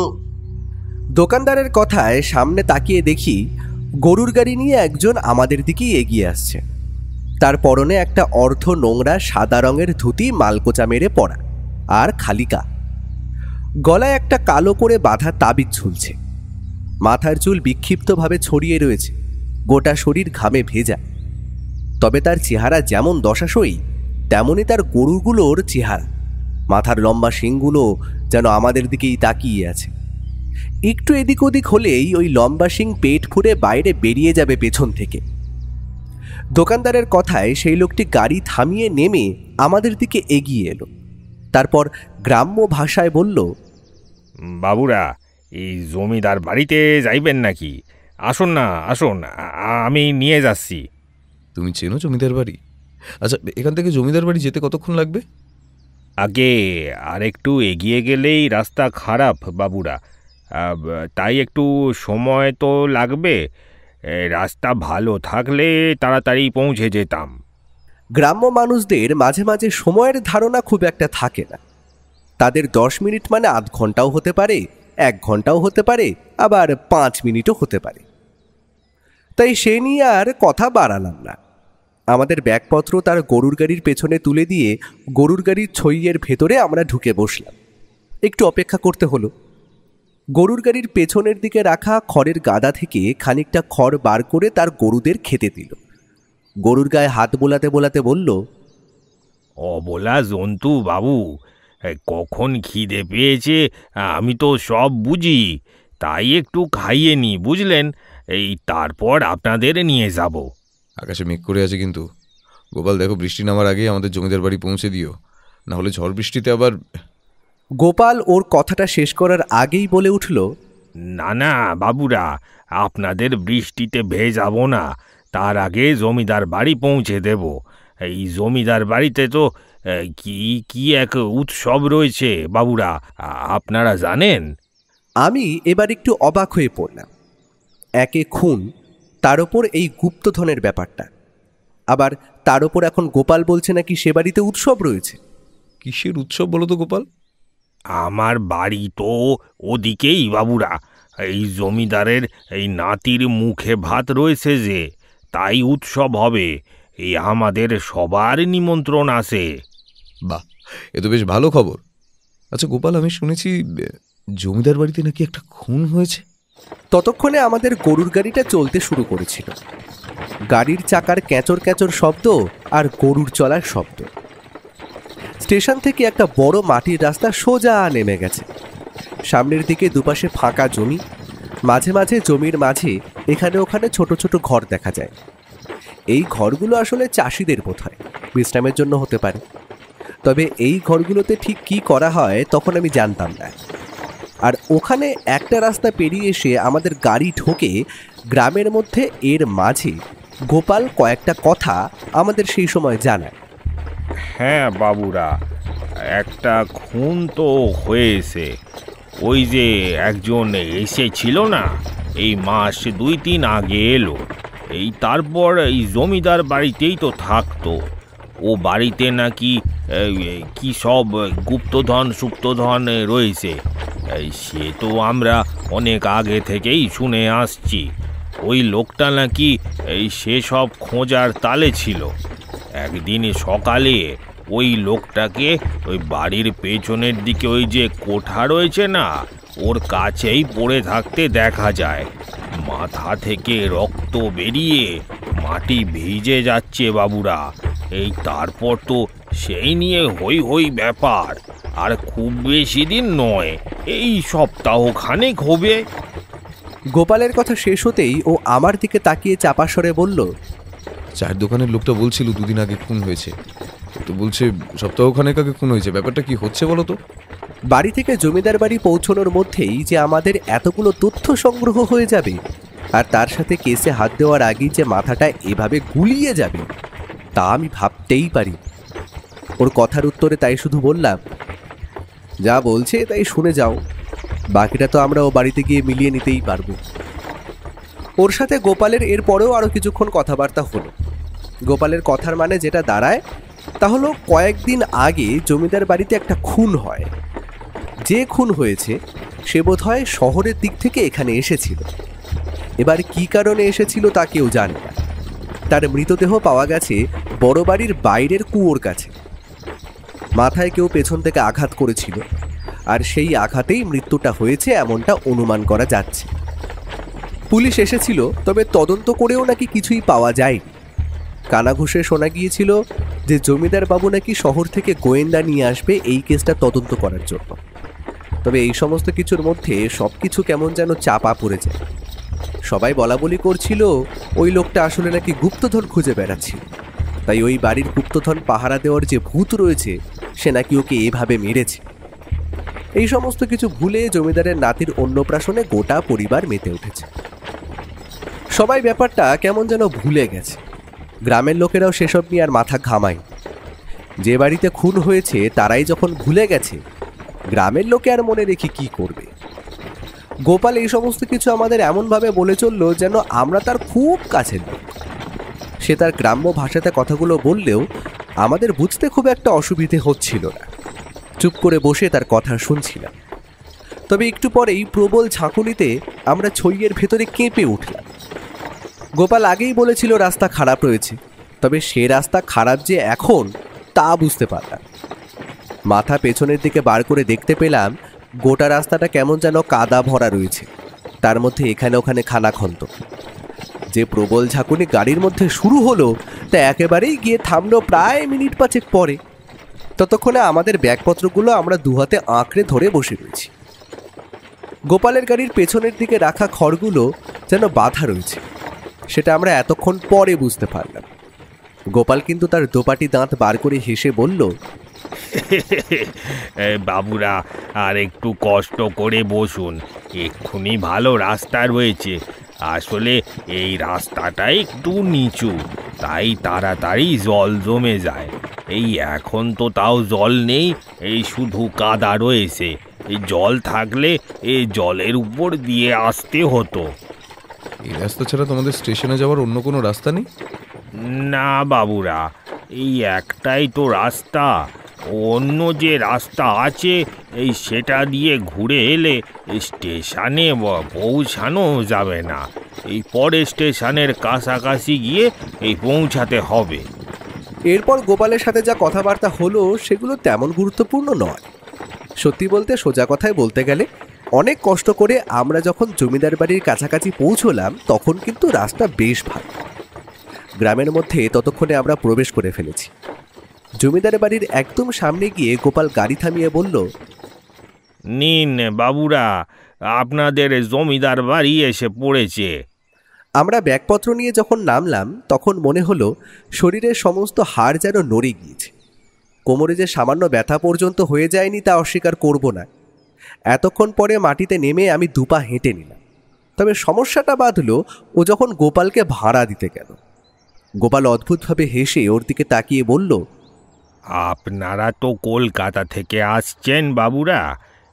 দোকানদারের কথায় সামনে তাকিয়ে দেখি গরুর গাড়ি নিয়ে একজন আমাদের দিকেই এগিয়ে আসছে। তার পরনে একটা অর্ধ নোংরা সাদা রঙের ধুতি মালকোচা মেরে পরা আর খালিকা, গলায় একটা কালো করে বাঁধা তাবিজ ঝুলছে। মাথার চুল বিক্ষিপ্তভাবে ছড়িয়ে রয়েছে, গোটা শরীর ঘামে ভেজা। তবে তার চেহারা যেমন দশাসই তেমনই তার গরুগুলোর চেহারা। মাথার লম্বা শিংগুলো যেন আমাদের দিকেই তাকিয়ে আছে। একটু এদিক ওদিক হলেই ওই লম্বা শিং পেট ফুঁড়ে বাইরে বেরিয়ে যাবে পেছন থেকে। দোকানদারের কথায় সেই লোকটি গাড়ি থামিয়ে নেমে আমাদের দিকে এগিয়ে এলো। তারপর গ্রাম্য ভাষায় বলল, বাবুরা, এই জমিদার বাড়িতে যাইবেন নাকি? আসুন না, আসুন, আমি নিয়ে যাচ্ছি। তুমি চেনো জমিদার বাড়ি? আচ্ছা, এখান থেকে জমিদার বাড়ি যেতে কতক্ষণ লাগবে? আগে আর একটু এগিয়ে গেলেই রাস্তা খারাপ বাবুরা, তাই একটু সময় তো লাগবে। রাস্তা ভালো থাকলে তাড়াতাড়ি পৌঁছে যেতাম। গ্রাম্য মানুষদের মাঝে মাঝে সময়ের ধারণা খুব একটা থাকে না। তাদের 10 মিনিট মানে আধ ঘন্টাও হতে পারে, 1 ঘন্টাও হতে পারে, আবার 5 মিনিটও হতে পারে। তাই সে নিয়ে আর কথা বাড়ালাম না। আমাদের ব্যাগপত্র তার গরুর গাড়ির পেছনে তুলে দিয়ে গরুর গাড়ির ছইয়ের ভেতরে আমরা ঢুকে বসলাম। একটু অপেক্ষা করতে হলো। গরুর গাড়ির পেছনের দিকে রাখা খড়ের গাদা থেকে খানিকটা খড় বার করে তার গরুদের খেতে দিল। গরুর গায়ে হাত বোলাতে বোলাতে বলল, অবলা জন্তু বাবু, কখন খিদে পেয়েছে আমি তো সব বুঝি, তাই একটু খাইয়ে নি, বুঝলেন? তারপর আপনাদের নিয়ে যাব। আকাশে মেঘ করে আছে কিন্তু। গোপাল, দেখো, বৃষ্টি নামার আগেই আমাদের জমিদার বাড়ি পৌঁছে দিও, না হলে ঝড় বৃষ্টিতে আবার। গোপাল ওর কথাটা শেষ করার আগেই বলে উঠল, না না বাবুরা, আপনাদের বৃষ্টিতে ভেজাবো না, তার আগে জমিদার বাড়ি পৌঁছে দেব। এই জমিদার বাড়িতে তো কি কি এক উৎসব রয়েছে বাবুরা, আপনারা জানেন? আমি এবার একটু অবাক হয়ে পড়লাম। একে খুন, তার ওপর এই গুপ্তধনের ব্যাপারটা, আবার তার ওপর এখন গোপাল বলছে নাকি সে বাড়িতে উৎসব রয়েছে। কিসের উৎসব বলো তো গোপাল? আমার বাড়ি তো ওদিকেই বাবুরা। এই জমিদারের এই নাতির মুখে ভাত রয়েছে যে, তাই উৎসব হবে। এই আমাদের সবার নিমন্ত্রণ আছে। বাহ, এ তো বেশ ভালো খবর। আচ্ছা গোপাল, আমি শুনেছি জমিদার বাড়িতে নাকি একটা খুন হয়েছে। ততক্ষণে আমাদের গরুর গাড়িটা চলতে শুরু করেছিল। গাড়ির চাকার ক্যাঁচর ক্যাঁচর শব্দ আর গরুর চলার শব্দ। স্টেশন থেকে একটা বড় মাটির রাস্তা সোজা নেমে গেছে। সামনের দিকে দুপাশে ফাঁকা জমি, মাঝে মাঝে জমির মাঝে এখানে ওখানে ছোট ছোট ঘর দেখা যায়। এই ঘরগুলো আসলে চাষিদের বোধহয় বিশ্রামের জন্য হতে পারে। তবে এই ঘরগুলোতে ঠিক কি করা হয় তখন আমি জানতাম না। আর ওখানে একটা রাস্তা পেরিয়ে এসে আমাদের গাড়ি ঢোকে গ্রামের মধ্যে। এর মাঝে গোপাল কয়েকটা কথা আমাদের সেই সময় জানায়। হ্যাঁ বাবুরা, একটা খুন তো হয়েছে। ওই যে একজন এসেছিল না, এই মাস 2-3 আগে এলো। তারপর এই জমিদার বাড়িতেই তো থাকতো। ও বাড়িতে নাকি কি সব গুপ্তধন সুপ্তধন রয়েছে, সে তো আমরা অনেক আগে থেকেই শুনে আসছি। ওই লোকটা নাকি সেসব খোঁজার তালে ছিল। একদিন সকালে ওই লোকটাকে ওই বাড়ির পেছনের দিকে ওই যে কোঠা রয়েছে না, ওর কাছেই পড়ে থাকতে দেখা যায়। মাথা থেকে রক্ত বেরিয়ে মাটি ভিজে যাচ্ছে বাবুরা। তারপর তো সেই নিয়ে হই হই ব্যাপার। আর খুব বেশি দিন নয়, এই সপ্তাহখানেক হবে। গোপালের কথা শেষ হতেই ও আমার দিকে তাকিয়ে চাপা স্বরে বলল, চায়ের দোকানের লোকটা বলছিল 2 দিন আগে খুন হয়েছে, তো বলছে সপ্তাহখানেক আগে খুন হয়েছে। ব্যাপারটা কি হচ্ছে বলো তো? বাড়ি থেকে জমিদার বাড়ি পৌঁছানোর মধ্যেই যে আমাদের এতগুলো তথ্য সংগ্রহ হয়ে যাবে, আর তার সাথে কেসে হাত দেওয়ার আগেই যে মাথাটা এভাবে গুলিয়ে যাবে, তা আমি ভাবতেই পারি। ওর কথার উত্তরে তাই শুধু বললাম, যা বলছে তাই শুনে যাও, বাকিটা তো আমরা ও বাড়িতে গিয়ে মিলিয়ে নিতেই পারবো। ওর সাথে গোপালের এর পরেও আরও কিছুক্ষণ কথাবার্তা হলো। গোপালের কথার মানে যেটা দাঁড়ায় তা হলো, কয়েকদিন আগে জমিদার বাড়িতে একটা খুন হয়। যে খুন হয়েছে সে বোধহয় শহরের দিক থেকে এখানে এসেছিল। এবার কি কারণে এসেছিল তা কেউ জানে না। তার মৃতদেহ পাওয়া গেছে বড় বাড়ির বাইরের কুয়োর কাছে। মাথায় কেউ পেছন থেকে আঘাত করেছিল, আর সেই আঘাতেই মৃত্যুটা হয়েছে এমনটা অনুমান করা যাচ্ছে। পুলিশ এসেছিল, তবে তদন্ত করেও নাকি কিছুই পাওয়া যায়নি। কানাঘুষে শোনা গিয়েছিল যে জমিদার বাবু নাকি শহর থেকে গোয়েন্দা নিয়ে আসবে এই কেসটা তদন্ত করার জন্য। তবে এই সমস্ত কিছুর মধ্যে সব কিছু কেমন যেন চাপা পড়ে যায়। সবাই বলা বলি করছিল ওই লোকটা আসলে নাকি গুপ্তধন খুঁজে বেড়াচ্ছিল, তাই ওই বাড়ির গুপ্তধন পাহারা দেওয়ার যে ভূত রয়েছে সে নাকি ওকে এভাবে মেরেছে। এই সমস্ত কিছু ভুলে জমিদারের নাতির অন্নপ্রাশনে গোটা পরিবার মেতে উঠেছে। সবাই ব্যাপারটা কেমন যেন ভুলে গেছে। গ্রামের লোকেরাও সেসব নিয়ে আর মাথা ঘামায়। যে বাড়িতে খুন হয়েছে তারাই যখন ভুলে গেছে, গ্রামের লোকে আর মনে রেখে কি করবে? গোপাল এই সমস্ত কিছু আমাদের এমনভাবে বলে চলল যেন আমরা তার খুব কাছের লোক। সে তার গ্রাম্য ভাষাতে কথাগুলো বললেও আমাদের বুঝতে খুব একটা অসুবিধে হচ্ছিল না। চুপ করে বসে তার কথা শুনছিলাম। তবে একটু পরেই প্রবল ঝাঁকুনিতে আমরা ছইয়ের ভেতরে কেঁপে উঠলাম। গোপাল আগেই বলেছিল রাস্তা খারাপ রয়েছে, তবে সে রাস্তা খারাপ যে এখন তা বুঝতে পারলাম। মাথা পেছনের দিকে বার করে দেখতে পেলাম গোটা রাস্তাটা কেমন যেন কাদা ভরা রয়েছে, তার মধ্যে এখানে ওখানে খানাখন্দ। যে প্রবল ঝাঁকুনি গাড়ির মধ্যে শুরু হলো তা একেবারেই গিয়ে থামলো প্রায় মিনিট 5 পরে। ততক্ষণে আমাদের ব্যাগপত্রগুলো আমরা দুহাতে আঁকড়ে ধরে বসে রয়েছি। গোপালের গাড়ির পেছনের দিকে রাখা খড়গুলো যেন বাঁধা রয়েছে, সেটা আমরা এতক্ষণ পরে বুঝতে পারলাম। গোপাল কিন্তু তার দোপাটি দাঁত বার করে হেসে বলল, বাবুরা আর একটু কষ্ট করে বসুন, এক্ষুনি ভালো রাস্তা রয়েছে। আসলে এই রাস্তাটা একটু নিচু, তাই তাড়াতাড়ি জল জমে যায়। এই এখন তো তাও জল নেই, এই শুধু কাদা রয়েছে। এই জল থাকলে এই জলের উপর দিয়ে আসতে হতো। এই রাস্তা ছাড়া তোমাদের স্টেশনে যাওয়ার অন্য কোনো রাস্তা নেই? না বাবুরা, এই একটাই তো রাস্তা। অন্য যে রাস্তা আছে এই সেটা দিয়ে ঘুরে এলে স্টেশনে পৌঁছানো যাবে না। এই পরে স্টেশনের কাছাকাছি গিয়ে এই পৌঁছাতে হবে। এরপর গোপালের সাথে যা কথাবার্তা হলো সেগুলো তেমন গুরুত্বপূর্ণ নয়। সত্যি বলতে, সোজা কথায় বলতে গেলে, অনেক কষ্ট করে আমরা যখন জমিদার বাড়ির কাছাকাছি পৌঁছলাম তখন কিন্তু রাস্তা বেশ ভালো। গ্রামের মধ্যে ততক্ষণে আমরা প্রবেশ করে ফেলেছি। জমিদার বাড়ির একদম সামনে গিয়ে গোপাল গাড়ি থামিয়ে বলল, নিন বাবুরা, আপনাদের জমিদার বাড়ি এসে পড়েছে। আমরা ব্যাগপত্র নিয়ে যখন নামলাম তখন মনে হলো শরীরের সমস্ত হাড় যেন নড়ে গিয়েছে। কোমরে যে সামান্য ব্যথা পর্যন্ত হয়ে যায়নি তা অস্বীকার করব না। এতক্ষণ পরে মাটিতে নেমে আমি দুপা হেঁটে নিলাম। তবে সমস্যাটা বাঁধল ও যখন গোপালকে ভাড়া দিতে গেল। গোপাল অদ্ভুতভাবে হেসে ওর দিকে তাকিয়ে বলল, আপনারা তো কলকাতা থেকে আসছেন বাবুরা।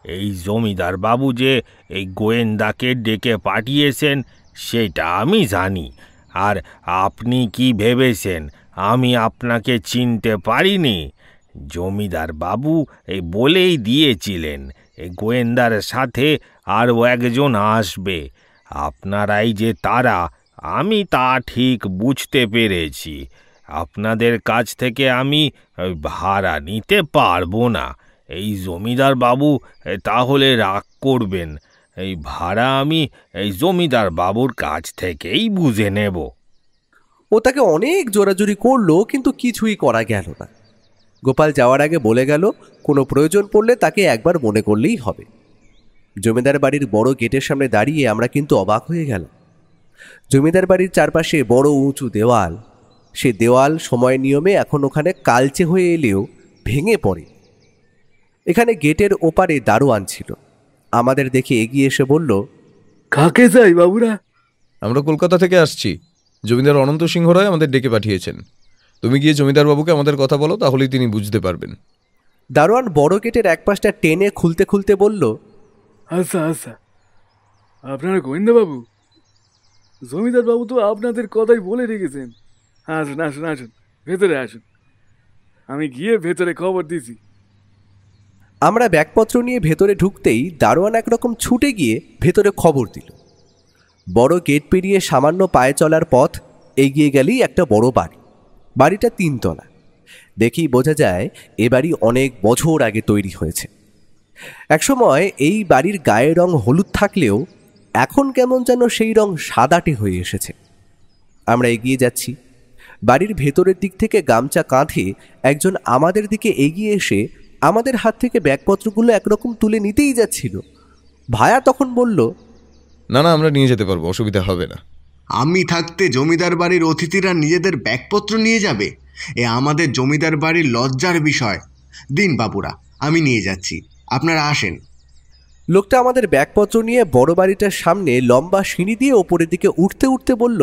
এই জমিদার বাবু যে এই গোয়েন্দাকে ডেকে পাঠিয়েছেন সেটা আমি জানি। আর আপনি কি ভেবেছেন আমি আপনাকে চিনতে পারিনি? জমিদার বাবু এই বলেই দিয়েছিলেন এই গোয়েন্দার সাথে আরও একজন আসবে। আপনারাই যে তারা আমি তা ঠিক বুঝতে পেরেছি। আপনাদের কাছ থেকে আমি ভাড়া নিতে পারবো না। এই জমিদার বাবু তাহলে রাগ করবেন। এই ভাড়া আমি এই জমিদার বাবুর কাছ থেকেই বুঝে নেব। ও তাকে অনেক জোরাজুরি করলো, কিন্তু কিছুই করা গেল না। গোপাল যাওয়ার আগে বলে গেল কোনো প্রয়োজন পড়লে তাকে একবার মনে করলেই হবে। জমিদার বাড়ির বড় গেটের সামনে দাঁড়িয়ে আমরা কিন্তু অবাক হয়ে গেল। জমিদার বাড়ির চারপাশে বড় উঁচু দেওয়াল। সে দেওয়াল সময় নিয়মে এখন ওখানে কালচে হয়ে এলেও ভেঙে পড়ে। এখানে গেটের ওপারে দারোয়ান ছিল। আমাদের দেখে এগিয়ে এসে বলল, কাকে চাই বাবুরা? আমরা কলকাতা থেকে আসছি। জমিদার অনন্ত সিংহ রায় আমাদের ডেকে পাঠিয়েছেন। তুমি গিয়ে জমিদার বাবুকে আমাদের কথা বলো, তাহলেই তিনি বুঝতে পারবেন। দারোয়ান বড় গেটের এক পাশটা টেনে খুলতে খুলতে বলল, আচ্ছা আচ্ছা, আপনারা গোয়েন্দা বাবু? জমিদার বাবু তো আপনাদের কথাই বলে রেখেছেন। আসুন আসুন আসুন, ভেতরে আসুন, আমি গিয়ে ভেতরে খবর দিছি। আমরা ব্যাগপত্র নিয়ে ভেতরে ঢুকতেই দারোয়ান একরকম ছুটে গিয়ে ভেতরে খবর দিল। বড় গেট পেরিয়ে সামান্য পায়ে চলার পথ এগিয়ে গেলেই একটা বড় বাড়ি। বাড়িটা 3 তলা। দেখেই বোঝা যায় এ বাড়ি অনেক বছর আগে তৈরি হয়েছে। একসময় এই বাড়ির গায়ে রং হলুদ থাকলেও এখন কেমন যেন সেই রং সাদাটে হয়ে এসেছে। আমরা এগিয়ে যাচ্ছি। বাড়ির ভেতরের দিক থেকে গামছা কাঁধে একজন আমাদের দিকে এগিয়ে এসে আমাদের হাত থেকে ব্যাগপত্রগুলো একরকম তুলে নিতেই যাচ্ছিল। ভায়া তখন বলল, না না, আমরা নিয়ে যেতে পারবো, অসুবিধা হবে না। আমি থাকতে জমিদার বাড়ির অতিথিরা নিজেদের ব্যাগপত্র নিয়ে যাবে? এ আমাদের জমিদার বাড়ির লজ্জার বিষয়। দিন বাবুরা, আমি নিয়ে যাচ্ছি, আপনারা আসেন। লোকটা আমাদের ব্যাগপত্র নিয়ে বড় বাড়িটার সামনে লম্বা সিঁড়ি দিয়ে ওপরের দিকে উঠতে উঠতে বলল,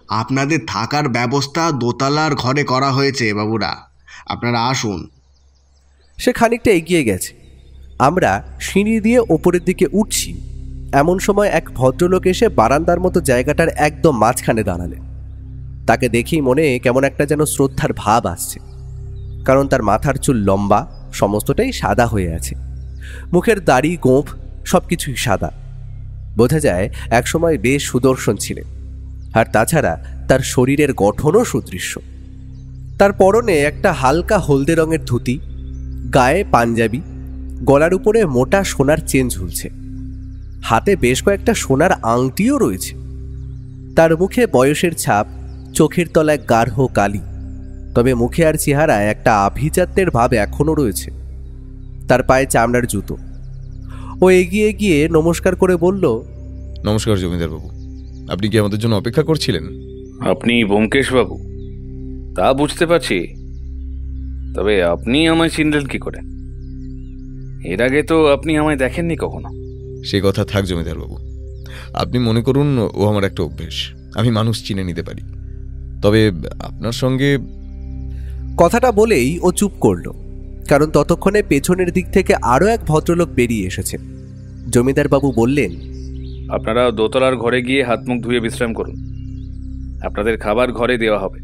আপনাদের থাকার ব্যবস্থা দোতলার ঘরে করা হয়েছে বাবুরা, আপনারা আসুন। সে খানিকটা এগিয়ে গেছে। আমরা সিঁড়ি দিয়ে ওপরের দিকে উঠছি। এমন সময় এক ভদ্রলোক এসে বারান্দার মতো জায়গাটার একদম মাঝখানে দাঁড়ালেন। তাকে দেখেই মনে কেমন একটা যেন শ্রদ্ধার ভাব আসছে, কারণ তার মাথার চুল লম্বা, সমস্তটাই সাদা হয়ে আছে। মুখের দাড়ি গোঁফ সব কিছুই সাদা। বোঝা যায় একসময় বেশ সুদর্শন ছিলেন। আর তাছাড়া তার শরীরের গঠনও সুদৃশ্য। তার পরনে একটা হালকা হলদে রঙের ধুতি, গায়ে পাঞ্জাবি, গলার উপরে মোটা সোনার চেন ঝুলছে, হাতে বেশ কয়েকটা সোনার আংটিও রয়েছে। তার মুখে বয়সের ছাপ, চোখের তলায় গাঢ় কালি, তবে মুখে আর চেহারায় একটা আভিজাত্যের ভাব এখনও রয়েছে। তার পায়ে চামড়ার জুতো। ও এগিয়ে গিয়ে নমস্কার করে বলল, নমস্কার জমিদার বাবু, আপনি কি আমাদের জন্য অপেক্ষা করছিলেন? আপনি ব্যোমকেশ বাবু, তা বুঝতে পারছি, তবে আপনি আমায় চিনলেন কি করে? এর আগে তো আপনি আমায় দেখেননি কখনো। সে কথা থাক জমিদার বাবু, আপনি মনে করুন ও আমার একটা অভ্যেস, আমি মানুষ চিনে নিতে পারি। তবে আপনার সঙ্গে... কথাটা বলেই ও চুপ করল, কারণ ততক্ষণে পেছনের দিক থেকে আরও এক ভদ্রলোক বেরিয়ে এসেছে। জমিদার বাবু বললেন, আপনারা দোতলার ঘরে গিয়ে হাত মুখ ধুয়ে বিশ্রাম করুন, আপনাদের খাবার ঘরে দেওয়া হবে।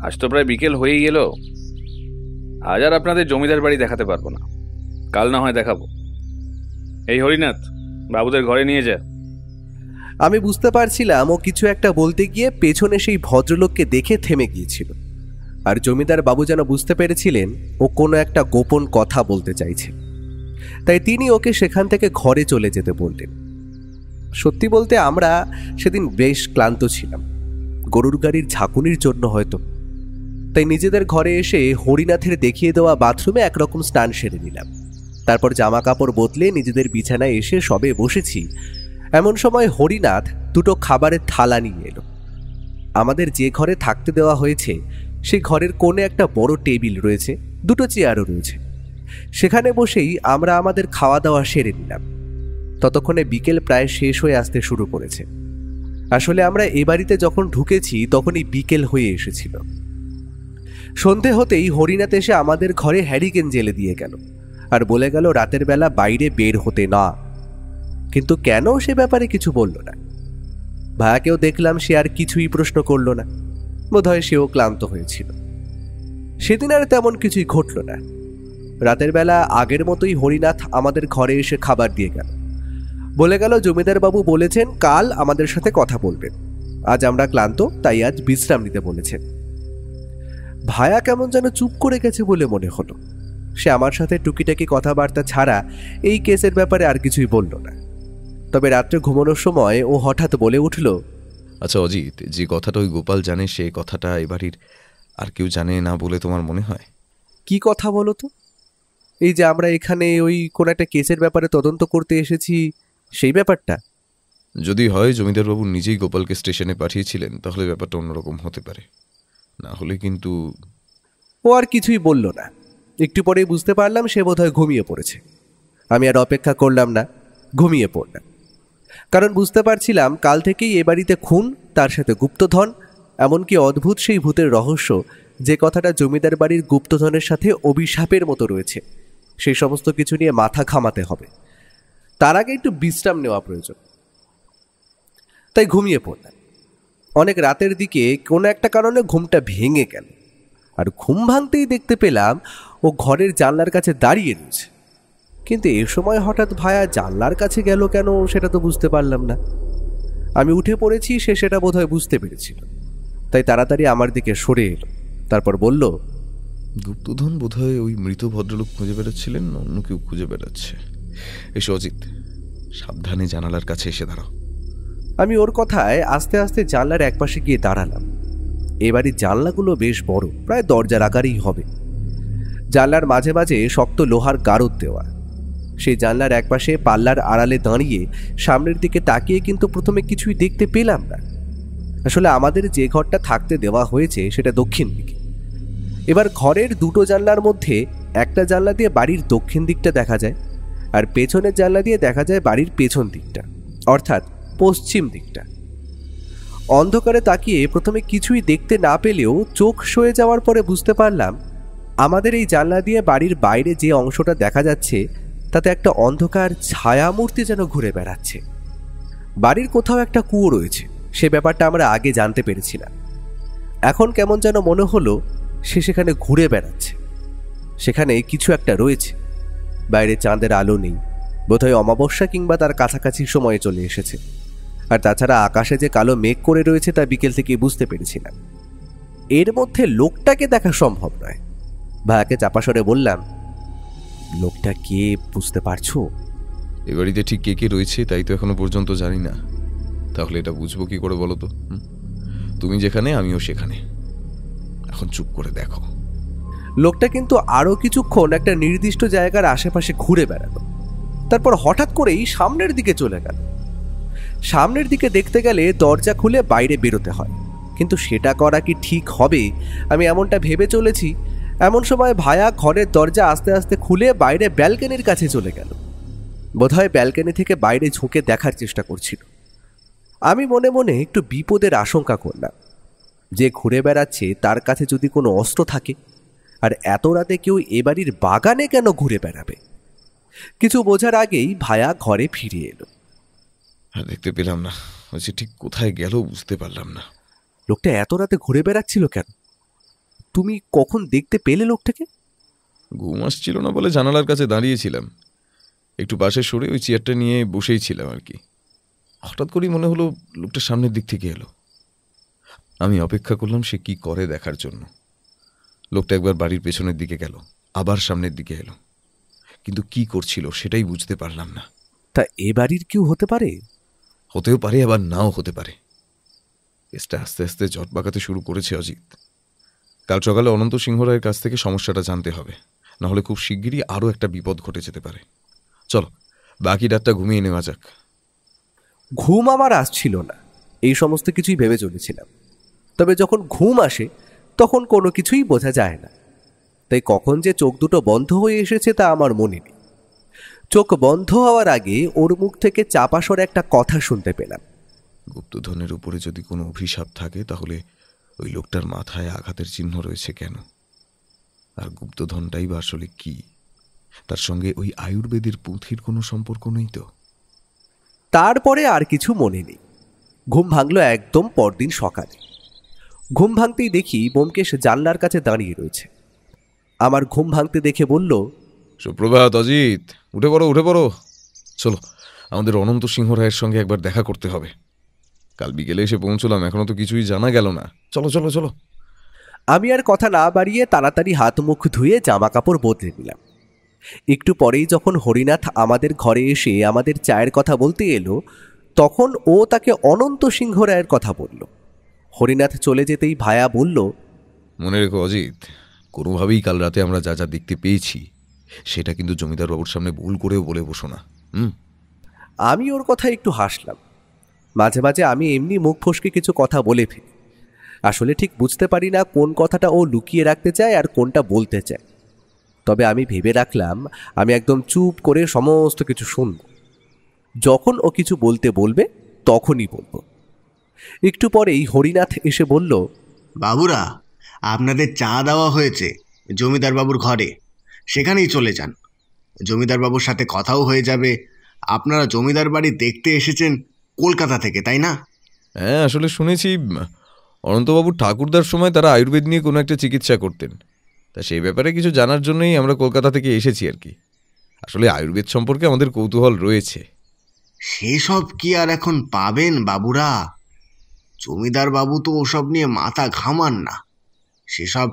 আজ তো প্রায় বিকেল হয়েই গেল, আজ আর আপনাদের জমিদার বাড়ি দেখাতে পারবো না, কাল না হয় দেখাবো। এই হরিনাথ, বাবুদের ঘরে নিয়ে যা। আমি বুঝতে পারছিলাম ও কিছু একটা বলতে গিয়ে পেছনে সেই ভদ্রলোককে দেখে থেমে গিয়েছিল। আর জমিদার বাবু যেন বুঝতে পেরেছিলেন ও কোনো একটা গোপন কথা বলতে চাইছে, তাই তিনি ওকে সেখান থেকে ঘরে চলে যেতে বললেন। সত্যি বলতে আমরা সেদিন বেশ ক্লান্ত ছিলাম, গরুর গাড়ির ঝাঁকুনির জন্য হয়তো। তাই নিজেদের ঘরে এসে হরিনাথের দেখিয়ে দেওয়া বাথরুমে একরকম স্নান সেরে নিলাম। তারপর জামা কাপড় বদলে নিজেদের বিছানায় এসে সবে বসেছি, এমন সময় হরিনাথ দুটো খাবারের থালা নিয়ে এলো। আমাদের যে ঘরে থাকতে দেওয়া হয়েছে সেই ঘরের কোণে একটা বড় টেবিল রয়েছে, দুটো চেয়ারও রয়েছে। সেখানে বসেই আমরা আমাদের খাওয়া দাওয়া সেরে নিলাম। ততক্ষণে বিকেল প্রায় শেষ হয়ে আসতে শুরু করেছে। আসলে আমরা এ বাড়িতে যখন ঢুকেছি তখনই বিকেল হয়ে এসেছিল। সন্ধে হতেই হরিনাথ এসে আমাদের ঘরে হ্যারিকেন জেলে দিয়ে গেল আর বলে গেল রাতের বেলা বাইরে বের হতে না। কিন্তু কেন সে ব্যাপারে কিছু বলল না। ভায়াকেও দেখলাম সে আর কিছুই প্রশ্ন করল না, বোধহয় সেও ক্লান্ত হয়েছিল। সেদিন আর তেমন কিছুই ঘটল না। রাতের বেলা আগের মতোই হরিনাথ আমাদের ঘরে এসে খাবার দিয়ে গেল। বলে গেল জমিদার বাবু বলেছেন কাল আমাদের সাথে কথা বলবেন, আজ আমরা ক্লান্ত তাই আজ বিশ্রাম নিতে বলেছেন। ভায়া কেমন যেন চুপ করে গেছে বলে মনে হলো। সে আমার সাথে টুকিটাকি কথাবার্তা ছাড়া এই কেসের ব্যাপারে আর কিছুই বলল না। তবে রাত্রে ঘুমানোর সময় ও হঠাৎ বলে উঠল, আচ্ছা অজিত, যে কথাটা ওই গোপাল জানে সে কথাটা এ বাড়ির আর কেউ জানে না বলে তোমার মনে হয়? কি কথা বলো তো? এই যে আমরা এখানে ওই কোন একটা কেসের ব্যাপারে তদন্ত করতে এসেছি, সেই ব্যাপারটা? যদি হয় জমিদারবাবু নিজেই গোপালকে স্টেশনে পাঠিয়েছিলেন তাহলে ব্যাপারটা অন্যরকম হতে পারে, না হলে কিন্তু... ও আর কিছুই বলল না। একটু পরেই বুঝতে পারলাম সে বোধহয় ঘুমিয়ে পড়েছে। আমি আর অপেক্ষা করলাম না, ঘুমিয়ে পড়লাম। কারণ বুঝতে পারছিলাম কাল থেকেই এ বাড়িতে খুন, তার সাথে গুপ্তধন, এমনকি অদ্ভুত সেই ভূতের রহস্য, যে কথাটা জমিদার বাড়ির গুপ্তধনের সাথে অভিশাপের মতো রয়েছে, সেই সমস্ত কিছু নিয়ে মাথা ঘামাতে হবে। তার আগে একটু বিশ্রাম নেওয়া প্রয়োজন। তাই ঘুমিয়ে পড়লাম। অনেক রাতের দিকে কোনো একটা কারণে ঘুমটা ভেঙে গেল, আর ঘুম ভাঙতেই দেখতে পেলাম ও ঘরের জানলার কাছে দাঁড়িয়ে রয়েছে। কিন্তু এ সময় হঠাৎ ভায়া জানলার কাছে গেল কেন সেটা তো বুঝতে পারলাম না। আমি উঠে পড়েছি, সে সেটা বোধহয় বুঝতে পেরেছিল, তাই তাড়াতাড়ি আমার দিকে সরে এলো। তারপর বলল, গুপ্তধন বোধহয় ওই মৃত ভদ্রলোক খুঁজে বেড়াচ্ছিলেন, অন্য কেউ খুঁজে বেড়াচ্ছে। এসো অজিত, সাবধানে জানালার কাছে এসে দাঁড়াও। আমি ওর কথায় আস্তে আস্তে জানলার একপাশে গিয়ে দাঁড়ালাম। এবারই জানলাগুলো বেশ বড়, প্রায় দরজার আকারেই হবে। জানলার মাঝে মাঝে শক্ত লোহার গারদ দেওয়া। সেই জানলার একপাশে পাল্লার আড়ালে দাঁড়িয়ে সামনের দিকে তাকিয়ে কিন্তু প্রথমে কিছুই দেখতে পেলাম না। আসলে আমাদের যে ঘরটা থাকতে দেওয়া হয়েছে সেটা দক্ষিণ দিকে। এবার ঘরের দুটো জানলার মধ্যে একটা জানলা দিয়ে বাড়ির দক্ষিণ দিকটা দেখা যায়, আর পেছনের জানলা দিয়ে দেখা যায় বাড়ির পেছন দিকটা, অর্থাৎ পশ্চিম দিকটা। অন্ধকারে তাকিয়ে প্রথমে কিছুই দেখতে না পেলেও চোখ সয়ে যাওয়ার পরে বুঝতে পারলাম আমাদের এই জানলা দিয়ে বাড়ির বাইরে যে অংশটা দেখা যাচ্ছে তাতে একটা অন্ধকার ছায়ামূর্তি যেন ঘুরে বেড়াচ্ছে। বাড়ির কোথাও একটা কুয়ো রয়েছে, সে ব্যাপারটা আমরা আগে জানতে পেরেছিলাম। এখন কেমন যেন মনে হলো সে সেখানে ঘুরে বেড়াচ্ছে, সেখানে কিছু একটা রয়েছে। বাইরে চাঁদের আলো নেই, বোধহয় অমাবস্যা কিংবা তার কাছাকাছি সময়ে চলে এসেছে। আর তাছাড়া আকাশে যে কালো মেঘ করে রয়েছে তা বিকেল থেকে বুঝতে পেরেছিলাম। এর মধ্যে লোকটাকে দেখা সম্ভব নয়। ভাইয়াকে চাপাসরে বললাম, লোকটা কে বুঝতে পারছো? এ বাড়িতে ঠিক কে কে রয়েছে তাই তো এখনো পর্যন্ত জানি না। তাহলে এটা বুঝবো কি করে বলো তো? তুমি যেখানে আমিও সেখানে। এখন চুপ করে দেখো। লোকটা কিন্তু আরো কিছুক্ষণ একটা নির্দিষ্ট জায়গার আশেপাশে ঘুরে বেড়ালো, তারপর হঠাৎ করেই সামনের দিকে চলে গেল। সামনের দিকে দেখতে গেলে দরজা খুলে বাইরে বেরোতে হয়, কিন্তু সেটা করা কি ঠিক হবে আমি এমনটা ভেবে চলেছি, এমন সময় ভায়া ঘরের দরজা আস্তে আস্তে খুলে বাইরে ব্যালকনির কাছে চলে গেল। বোধহয় ব্যালকনি থেকে বাইরে ঝুঁকে দেখার চেষ্টা করছিল। আমি মনে মনে একটু বিপদের আশঙ্কা করলাম, যে ঘুরে বেড়াচ্ছে তার কাছে যদি কোনো অস্ত্র থাকে, আর এত রাতে কেউ এ বাড়ির বাগানে কেন ঘুরে বেড়াবে? কিছু বোঝার আগেই ভায়া ঘরে ফিরে এলো। দেখতে পেলাম না, ঠিক কোথায় গেল বুঝতে পারলাম না। লোকটা এত রাতে ঘুরে বেড়াচ্ছিল কেন? তুমি কখন দেখতে পেলে লোকটাকে? ঘুম আসছিল না বলে জানালার কাছে দাঁড়িয়েছিলাম, একটু পাশে সরে ওই চেয়ারটা নিয়ে বসেই ছিলাম আর কি। হঠাৎ করেই মনে হলো লোকটা সামনের দিক থেকে এলো। আমি অপেক্ষা করলাম সে কি করে দেখার জন্য। লোকটা একবার বাড়ির পেছনের দিকে গেল, আবার সামনের দিকে এলো, কিন্তু কি করছিল সেটাই বুঝতে পারলাম না। তা এ বাড়ির কেউ হতে পারে? হতেও পারে, আবার নাও হতে পারে। কেসটা আস্তে আস্তে জট পাকাতে শুরু করেছে অজিত। কাল সকালে অনন্ত সিংহ রায়ের কাছ থেকে সমস্যাটা জানতে হবে, নাহলে খুব শিগগিরই আরও একটা বিপদ ঘটে যেতে পারে। চলো বাকি রাতটা ঘুমিয়ে নেওয়া যাক। ঘুম আমার আসছিল না, এই সমস্ত কিছুই ভেবে চলেছিলাম। তবে যখন ঘুম আসে তখন কোনো কিছুই বোঝা যায় না, তাই কখন যে চোখ দুটো বন্ধ হয়ে এসেছে তা আমার মনে নেই। চোখ বন্ধ হওয়ার আগে ওর মুখ থেকে চাপাসরে একটা কথা শুনতে পেলাম। গুপ্তধনের উপরে যদি কোনো অভিশাপ থাকে তাহলে ওই লোকটার মাথায় আঘাতের চিহ্ন রয়েছে কেন? আর গুপ্তধনটাই বা আসলে কি? তার সঙ্গে ওই আয়ুর্বেদের পুঁথির কোনো সম্পর্ক নেই তো? তারপরে আর কিছু মনে নেই। ঘুম ভাঙলো একদম পরদিন সকালে। ঘুম ভাঙতেই দেখি ব্যোমকেশ জানলার কাছে দাঁড়িয়ে রয়েছে। আমার ঘুম ভাঙতে দেখে বলল, সুপ্রভাত অজিত, উঠে পড়ো উঠে পড়ো। চলো আমাদের অনন্ত সিংহ রায়ের সঙ্গে একবার দেখা করতে হবে। কাল বিকেলে এসে পৌঁছলাম, এখনো তো কিছুই জানা গেল না। চলো চলো চলো। আমি আর কথা না বাড়িয়ে তাড়াতাড়ি হাত মুখ ধুয়ে জামা কাপড় বদলে নিলাম। একটু পরেই যখন হরিনাথ আমাদের ঘরে এসে আমাদের চায়ের কথা বলতে এলো, তখন ও তাকে অনন্ত সিংহ রায়ের কথা বলল। হরিনাথ চলে যেতেই ভায়া বলল, মনে রেখো অজিত, কোনোভাবেই কাল রাতে আমরা যা যা দেখতে পেয়েছি সেটা কিন্তু জমিদার বাবুর সামনে ভুল করেও বলে বসো না। আমি ওর কথা একটু হাসলাম। মাঝে মাঝে আমি এমনি মুখ ফসকে কিছু কথা বলে ফেলি। আসলে ঠিক বুঝতে পারি না কোন কথাটা ও লুকিয়ে রাখতে চায় আর কোনটা বলতে চায়। তবে আমি ভেবে রাখলাম আমি একদম চুপ করে সমস্ত কিছু শুনব। যখন ও কিছু বলতে বলবে তখনই বলবো। একটু পরেই হরিনাথ এসে বলল, বাবুরা, আপনাদের চা দেওয়া হয়েছে জমিদার বাবুর ঘরে, সেখানেই চলে যান। জমিদার বাবুর সাথে কথাও হয়ে যাবে। আপনারা জমিদার বাড়ি দেখতে এসেছেন কলকাতা থেকে, তাই না? হ্যাঁ, আসলে শুনেছি অনন্তবাবুর ঠাকুরদার সময় তারা আয়ুর্বেদ নিয়ে কোনো একটা চিকিৎসা করতেন। তা সেই ব্যাপারে কিছু জানার জন্যই আমরা কলকাতা থেকে এসেছি আর কি। আসলে আয়ুর্বেদ সম্পর্কে আমাদের কৌতূহল রয়েছে। সেসব কি আর এখন পাবেন বাবুরা? জমিদার বাবু তো ওসব নিয়ে মাথা ঘামান না। সেসব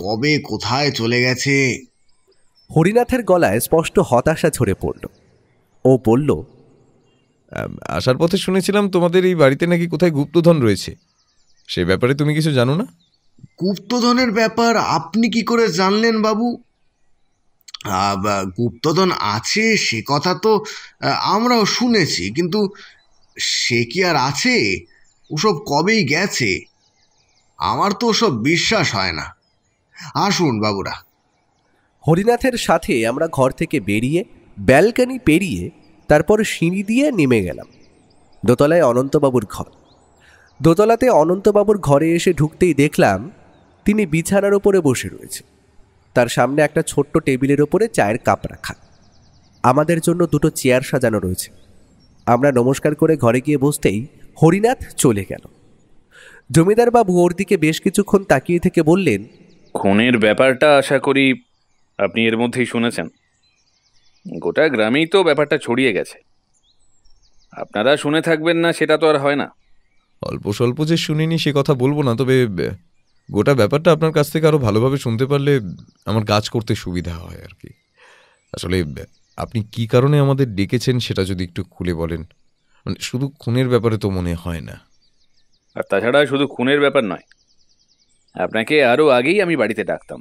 কবে কোথায় চলে গেছে। হরিনাথের গলায় স্পষ্ট হতাশা ঝরে পড়ল। ও বলল, আসার পথে শুনেছিলাম তোমাদের এই বাড়িতে নাকি কোথায় গুপ্তধন রয়েছে। সে ব্যাপারে তুমি কিছু জানো না? গুপ্তধনের ব্যাপার আপনি কি করে জানলেন বাবু? গুপ্তধন আছে সে কথা তো আমরাও শুনেছি, কিন্তু সে কি আর আছে? ওসব কবেই গেছে। আমার তো ওসব বিশ্বাস হয় না। আসুন বাবুরা। হরিনাথের সাথে আমরা ঘর থেকে বেরিয়ে ব্যালকনি পেরিয়ে তারপর সিঁড়ি দিয়ে নেমে গেলাম। দোতলায় অনন্তবাবুর ঘর। দোতলাতে অনন্তবাবুর ঘরে এসে ঢুকতেই দেখলাম তিনি বিছানার ওপরে বসে রয়েছে। তার সামনে একটা ছোট্ট টেবিলের ওপরে চায়ের কাপ রাখা। আমাদের জন্য দুটো চেয়ার সাজানো রয়েছে। আমরা নমস্কার করে ঘরে গিয়ে বসতেই হরিনাথ চলে গেল। জমিদার বাবু ওর দিকে বেশ কিছুক্ষণ তাকিয়ে থেকে বললেন, খুনের ব্যাপারটা আশা করি আপনি এর মধ্যেই শুনেছেন। গোটা গ্রামেই তো ব্যাপারটা ছড়িয়ে গেছে। আপনারা শুনে থাকবেন না সেটা তো আর হয় না। অল্প স্বল্প যে শুনিনি সে কথা বলবো না, তবে গোটা ব্যাপারটা আপনার কাছ থেকে আরো ভালোভাবে শুনতে পারলে আমার কাজ করতে সুবিধা হয় আর কি। আসলে আপনি কি কারণে আমাদের ডেকেছেন সেটা যদি একটু খুলে বলেন। মানে শুধু খুনের ব্যাপারে তো মনে হয় না। আর তাছাড়া শুধু খুনের ব্যাপার নয়, আপনাকে আরও আগেই আমি বাড়িতে ডাকতাম,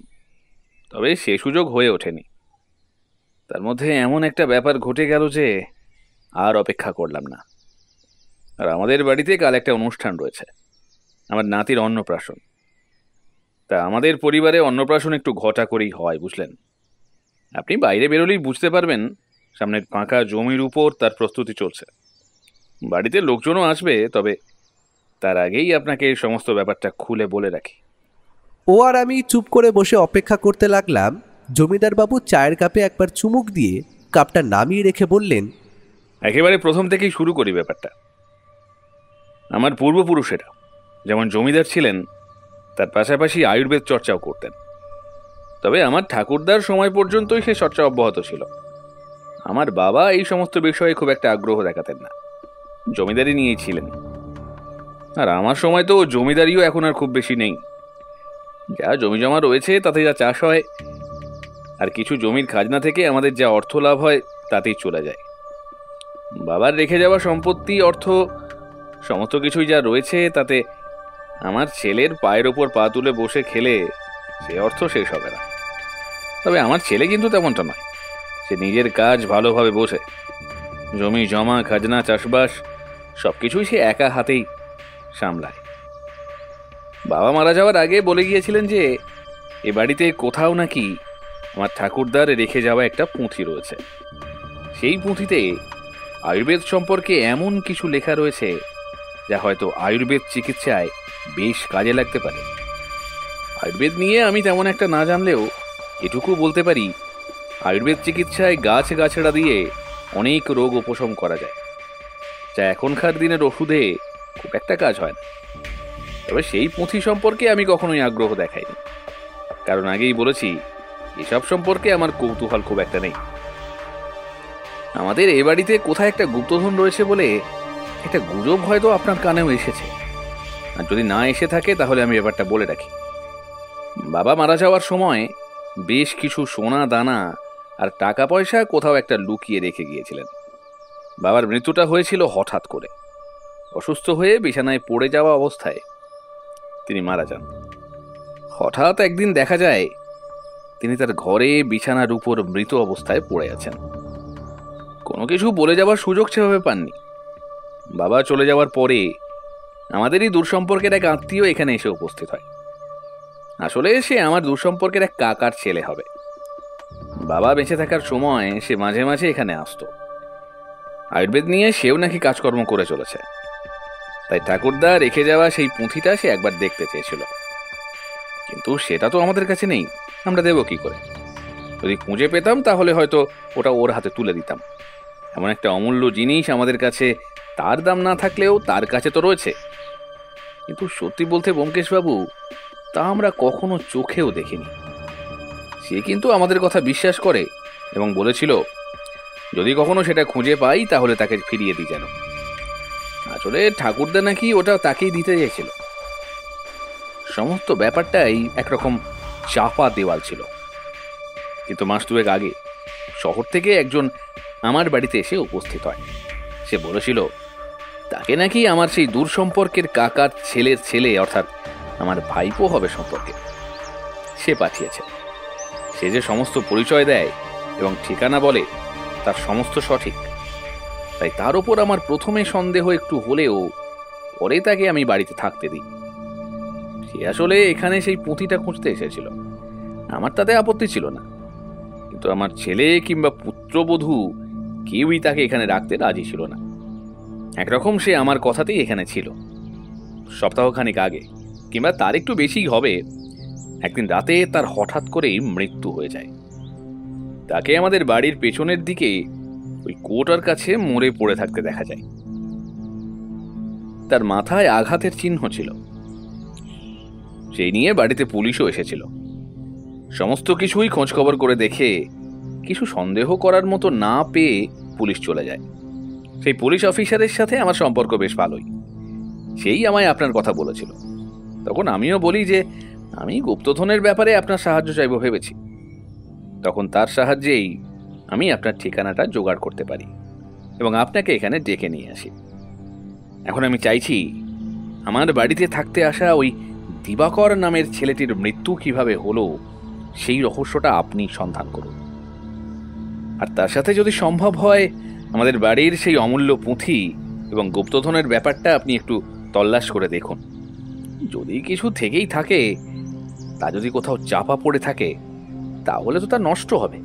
তবে সে সুযোগ হয়ে ওঠেনি। তার মধ্যে এমন একটা ব্যাপার ঘটে গেল যে আর অপেক্ষা করলাম না। আর আমাদের বাড়িতে কাল একটা অনুষ্ঠান রয়েছে, আমার নাতির অন্নপ্রাশন। তা আমাদের পরিবারে অন্নপ্রাশন একটু ঘটা করেই হয়, বুঝলেন। আপনি বাইরে বেরোলেই বুঝতে পারবেন সামনের ফাঁকা জমির উপর তার প্রস্তুতি চলছে। বাড়িতে লোকজনও আসবে, তবে তার আগেই আপনাকে এই সমস্ত ব্যাপারটা খুলে বলে রাখি। ও আর আমি চুপ করে বসে অপেক্ষা করতে লাগলাম। জমিদার বাবু চায়ের কাপে একবার চুমুক দিয়ে কাপটা নামিয়ে রেখে বললেন, একেবারে প্রথম থেকেই শুরু করি ব্যাপারটা। আমার পূর্বপুরুষেরা যেমন জমিদার ছিলেন, তার পাশাপাশি আয়ুর্বেদ চর্চাও করতেন। তবে আমার ঠাকুরদার সময় পর্যন্তই সে চর্চা অব্যাহত ছিল। আমার বাবা এই সমস্ত বিষয়ে খুব একটা আগ্রহ দেখাতেন না, জমিদারি নিয়েই ছিলেন। আর আমার সময় তো জমিদারিও এখন আর খুব বেশি নেই। যা জমি জমা রয়েছে তাতে যা চাষ হয়, আর কিছু জমির খাজনা থেকে আমাদের যা অর্থ লাভ হয় তাতেই চলে যায়। বাবার রেখে যাওয়া সম্পত্তি, অর্থ, সমস্ত কিছুই যা রয়েছে তাতে আমার ছেলের পায়ের ওপর পা তুলে বসে খেলে সে অর্থ শেষ হবে না। তবে আমার ছেলে কিন্তু তেমনটা নয়। সে নিজের কাজ ভালোভাবে বসে জমি জমা, খাজনা, চাষবাস সবকিছুই সে একা হাতেই সামলায়। বাবা মারা যাওয়ার আগে বলে গিয়েছিলেন যে এ বাড়িতে কোথাও নাকি আমার ঠাকুরদার রেখে যাওয়া একটা পুঁথি রয়েছে। সেই পুঁথিতে আয়ুর্বেদ সম্পর্কে এমন কিছু লেখা রয়েছে যা হয়তো আয়ুর্বেদ চিকিৎসায় বেশ কাজে লাগতে পারে। আয়ুর্বেদ নিয়ে আমি তেমন একটা না জানলেও এটুকু বলতে পারি, আয়ুর্বেদ চিকিৎসায় গাছ গাছড়া দিয়ে অনেক রোগ উপশম করা যায়, যা এখনকার দিনের ওষুধে খুব একটা কাজ হয় না। তবে সেই পুঁথি সম্পর্কে আমি কখনোই আগ্রহ দেখাইনি, কারণ আগেই বলেছি এসব সম্পর্কে আমার কৌতূহল খুব একটা নেই। আমাদের এ বাড়িতে কোথায় একটা গুপ্তধন রয়েছে বলে একটা গুজব হয়তো আপনার কানেও এসেছে, আর যদি না এসে থাকে তাহলে আমি ব্যাপারটা বলে রাখি। বাবা মারা যাওয়ার সময় বেশ কিছু সোনা দানা আর টাকা পয়সা কোথাও একটা লুকিয়ে রেখে গিয়েছিলেন। বাবার মৃত্যুটা হয়েছিল হঠাৎ করে। অসুস্থ হয়ে বিছানায় পড়ে যাওয়া অবস্থায় তিনি মারা যান। হঠাৎ একদিন দেখা যায় তিনি তার ঘরে বিছানার উপর মৃত অবস্থায় পড়ে আছেন। কোনো কিছু বলে যাওয়ার সুযোগ সেভাবে পাননি। বাবা চলে যাওয়ার পরে আমাদেরই দূরসম্পর্কের এক আত্মীয় এখানে এসে উপস্থিত হয়। আসলে সে আমার দূরসম্পর্কের এক কাকার ছেলে হবে। বাবা বেঁচে থাকার সময় সে মাঝে মাঝে এখানে আসতো। আয়ুর্বেদ নিয়ে সেও নাকি কাজকর্ম করে চলেছে। তাই ঠাকুরদা রেখে যাওয়া সেই পুঁথিটা সে একবার দেখতে চেয়েছিল, কিন্তু সেটা তো আমাদের কাছে নেই, আমরা দেবো কি করে? যদি খুঁজে পেতাম তাহলে হয়তো ওটা ওর হাতে তুলে দিতাম। এমন একটা অমূল্য জিনিস আমাদের কাছে, তার দাম না থাকলেও তার কাছে তো রয়েছে। কিন্তু সত্যি বলতে ব্যোমকেশবাবু, তা আমরা কখনো চোখেও দেখিনি। সে কিন্তু আমাদের কথা বিশ্বাস করে এবং বলেছিল যদি কখনো সেটা খুঁজে পাই তাহলে তাকে ফিরিয়ে দিই যেন। আসলে ঠাকুরদা নাকি ওটা তাকেই দিতে চেয়েছিল। সমস্ত ব্যাপারটাই একরকম চাপা দেওয়াল ছিল। কিন্তু মাস দুয়েক আগে শহর থেকে একজন আমার বাড়িতে এসে উপস্থিত হয়। সে বলেছিল তাকে নাকি আমার সেই দূর সম্পর্কের কাকার ছেলের ছেলে, অর্থাৎ আমার ভাইপো হবে সম্পর্কে, সে পাঠিয়েছে। সে যে সমস্ত পরিচয় দেয় এবং ঠিকানা বলে তার সমস্ত সঠিক। তাই তার উপর আমার প্রথমে সন্দেহ একটু হলেও পরে তাকে আমি বাড়িতে থাকতে দিই। সে আসলে এখানে সেই পুঁথিটা খুঁজতে এসেছিল, আমার তাতে আপত্তি ছিল না। কিন্তু আমার ছেলে কিংবা পুত্রবধূ কেউই তাকে এখানে রাখতে রাজি ছিল না। একরকম সে আমার কথাতেই এখানে ছিল। সপ্তাহখানিক আগে কিংবা তার একটু বেশি হবে, একদিন রাতে তার হঠাৎ করেই মৃত্যু হয়ে যায়। তাকে আমাদের বাড়ির পেছনের দিকে ওই কোটার কাছে মরে পড়ে থাকতে দেখা যায়। তার মাথায় আঘাতের চিহ্ন ছিল। সেই নিয়ে বাড়িতে পুলিশও এসেছিল। সমস্ত কিছুই খোঁজখবর করে দেখে কিছু সন্দেহ করার মতো না পেয়ে পুলিশ চলে যায়। সেই পুলিশ অফিসারের সাথে আমার সম্পর্ক বেশ ভালোই। সেই আমায় আপনার কথা বলেছিল। তখন আমিও বলি যে আমি গুপ্তধনের ব্যাপারে আপনার সাহায্য চাইব ভেবেছি। তখন তার সাহায্যেই আমি আপনার ঠিকানাটা জোগাড় করতে পারি এবং আপনাকে এখানে ডেকে নিয়ে আসি। এখন আমি চাইছি আমার বাড়িতে থাকতে আসা ওই দিবাকর নামের ছেলেটির মৃত্যু কিভাবে হলো সেই রহস্যটা আপনি সন্ধান করুন। আর তার সাথে যদি সম্ভব হয় আমাদের বাড়ির সেই অমূল্য পুঁথি এবং গুপ্তধনের ব্যাপারটা আপনি একটু তল্লাশ করে দেখুন। যদি কিছু থেকেই থাকে, তা যদি কোথাও চাপা পড়ে থাকে তাহলে তো তা নষ্ট হবে।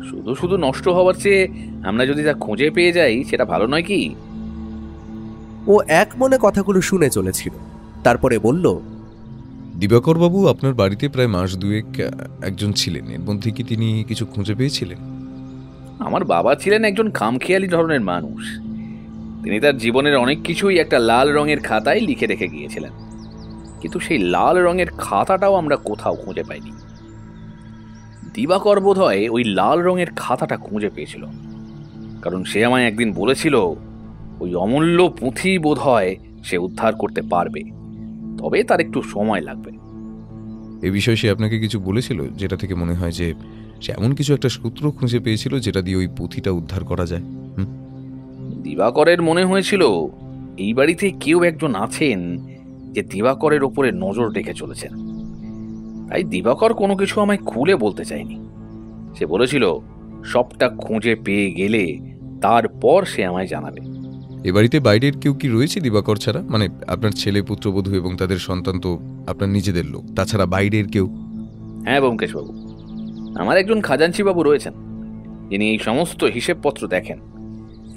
শুধু শুধু নষ্ট হওয়ার চেয়ে আমরা যদি তা খুঁজে পেয়ে যাই সেটা ভালো নয় কি? ও এক মনে কথাগুলো শুনে চলেছিল। তারপরে বলল, দিবাকরবাবু আপনার বাড়িতে প্রায় মাস দুয়েক একজন ছিলেন, এর মধ্যে কি তিনি কিছু খুঁজে পেয়েছিলেন? আমার বাবা ছিলেন একজন খামখেয়ালি ধরনের মানুষ। তিনি তার জীবনের অনেক কিছুই একটা লাল রঙের খাতায় লিখে রেখে গিয়েছিলেন, কিন্তু সেই লাল রঙের খাতাটাও আমরা কোথাও খুঁজে পাইনি। দিবাকর বোধহয় ওই লাল রঙের খাতাটা খুঁজে পেয়েছিল, কারণ সে আমায় একদিন বলেছিল ওই অমূল্য পুঁথি বোধহয় সে উদ্ধার করতে পারবে, তবে তার একটু সময় লাগবে। এ বিষয়ে সে আপনাকে কিছু বলেছিল যেটা থেকে মনে হয় যে সে এমন কিছু একটা সূত্র খুঁজে পেয়েছিল যেটা দিয়ে ওই পুঁথিটা উদ্ধার করা যায়? দিবাকরের মনে হয়েছিল এই বাড়িতে কেউ একজন আছেন যে দিবাকরের ওপরে নজর রেখে চলেছেন। তাই দিবাকর কোনো কিছু আমায় খুলে বলতে চায়নি। সে বলেছিল সবটা খুঁজে পেয়ে গেলে তারপর সে আমায় জানাবে। এ বাড়িতে বাইরের কেউ কি রয়েছে দিবাকর ছাড়া? মানে আপনার ছেলে, পুত্রবধূ এবং তাদের সন্তান তো আপনার নিজেদের লোক, তাছাড়া বাইরের কেউ? হ্যাঁ ব্যোমকেশবাবু, আমার একজন খাজাঞ্চি বাবু রয়েছেন, যিনি এই সমস্ত হিসেবপত্র দেখেন।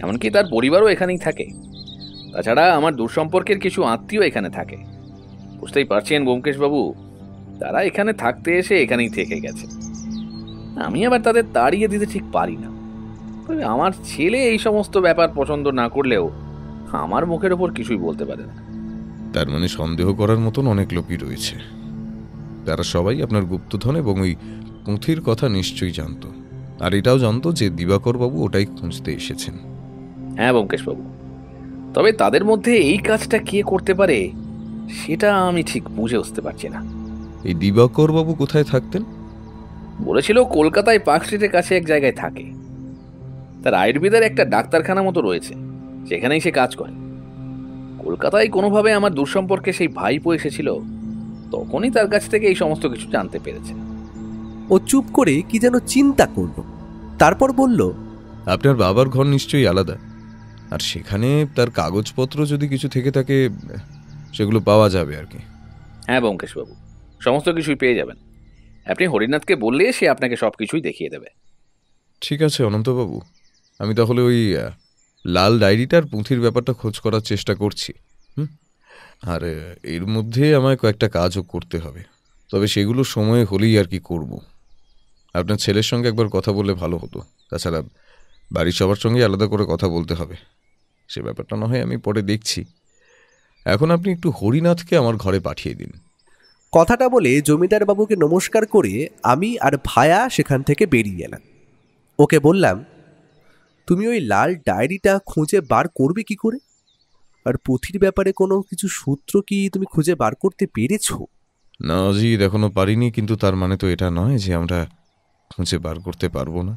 এমনকি তার পরিবারও এখানেই থাকে। তাছাড়া আমার দূরসম্পর্কের কিছু আত্মীয় এখানে থাকে। বুঝতেই পারছেন ব্যোমকেশবাবু, তারা এখানে থাকতে এসে এখানেই থেকে গেছে। আমি আবার তাদের তাড়িয়ে দিতে ঠিক পারি না। তবে আমার ছেলে এই সমস্ত ব্যাপার পছন্দ না করলেও আমার মুখের ওপর কিছুই বলতে পারে না। তার মানে সন্দেহ করার মতন অনেক লোকই রয়েছে। তারা সবাই আপনার গুপ্তধন এবং ওই পুঁথির কথা নিশ্চয়ই জানতো, আর এটাও জানতো যে দিবাকরবাবু ওটাই খুঁজতে এসেছেন। হ্যাঁ ব্যোমকেশবাবু, তবে তাদের মধ্যে এই কাজটা কে করতে পারে সেটা আমি ঠিক বুঝে উঠতে পারছি না। এই দিবাকরবাবু কোথায় থাকতেন? বলেছিল কলকাতায় পার্ক স্ট্রিটের কাছে এক জায়গায় থাকে। তার আয়ুর্বেদের একটা ডাক্তারখানা মতো রয়েছে, সেখানেই সে কাজ করে। কলকাতায় কোনোভাবে আমার দূরসম্পর্কে সেই ভাইপো এসেছিল, তখনই তার কাছ থেকে এই সমস্ত কিছু জানতে পেরেছে। ও চুপ করে কি যেন চিন্তা করল, তারপর বলল, আপনার বাবার ঘর নিশ্চয়ই আলাদা, আর সেখানে তার কাগজপত্র যদি কিছু থেকে থাকে সেগুলো পাওয়া যাবে আর কি। হ্যাঁ ব্যোমকেশবাবু, সমস্ত কিছুই পেয়ে যাবেন। আপনি হরিনাথকে বললে সে আপনাকে সব কিছুই দেখিয়ে দেবে। ঠিক আছে অনন্তবাবু, আমি তাহলে ওই লাল ডায়েরিটার পুঁথির ব্যাপারটা খোঁজ করার চেষ্টা করছি। আর এর মধ্যে আমায় কয়েকটা কাজও করতে হবে, তবে সেগুলো সময় হলেই আর কি করব। আপনার ছেলের সঙ্গে একবার কথা বললে ভালো হতো। তাছাড়া বাড়ির সবার সঙ্গে আলাদা করে কথা বলতে হবে, সে ব্যাপারটা না হয় আমি পরে দেখছি। এখন আপনি একটু হরিনাথকে আমার ঘরে পাঠিয়ে দিন। কথাটা বলে জমিদার বাবুকে নমস্কার করে আমি আর ভায়া সেখান থেকে বেরিয়ে এলাম। ওকে বললাম, তুমি ওই লাল ডায়েরিটা খুঁজে বার করবে কি করে? আর পুঁথির ব্যাপারে কোনো কিছু সূত্র কি তুমি খুঁজে বার করতে পেরেছো? না অজিত, এখনো পারিনি, কিন্তু তার মানে তো এটা নয় যে আমরা খুঁজে বার করতে পারবো না।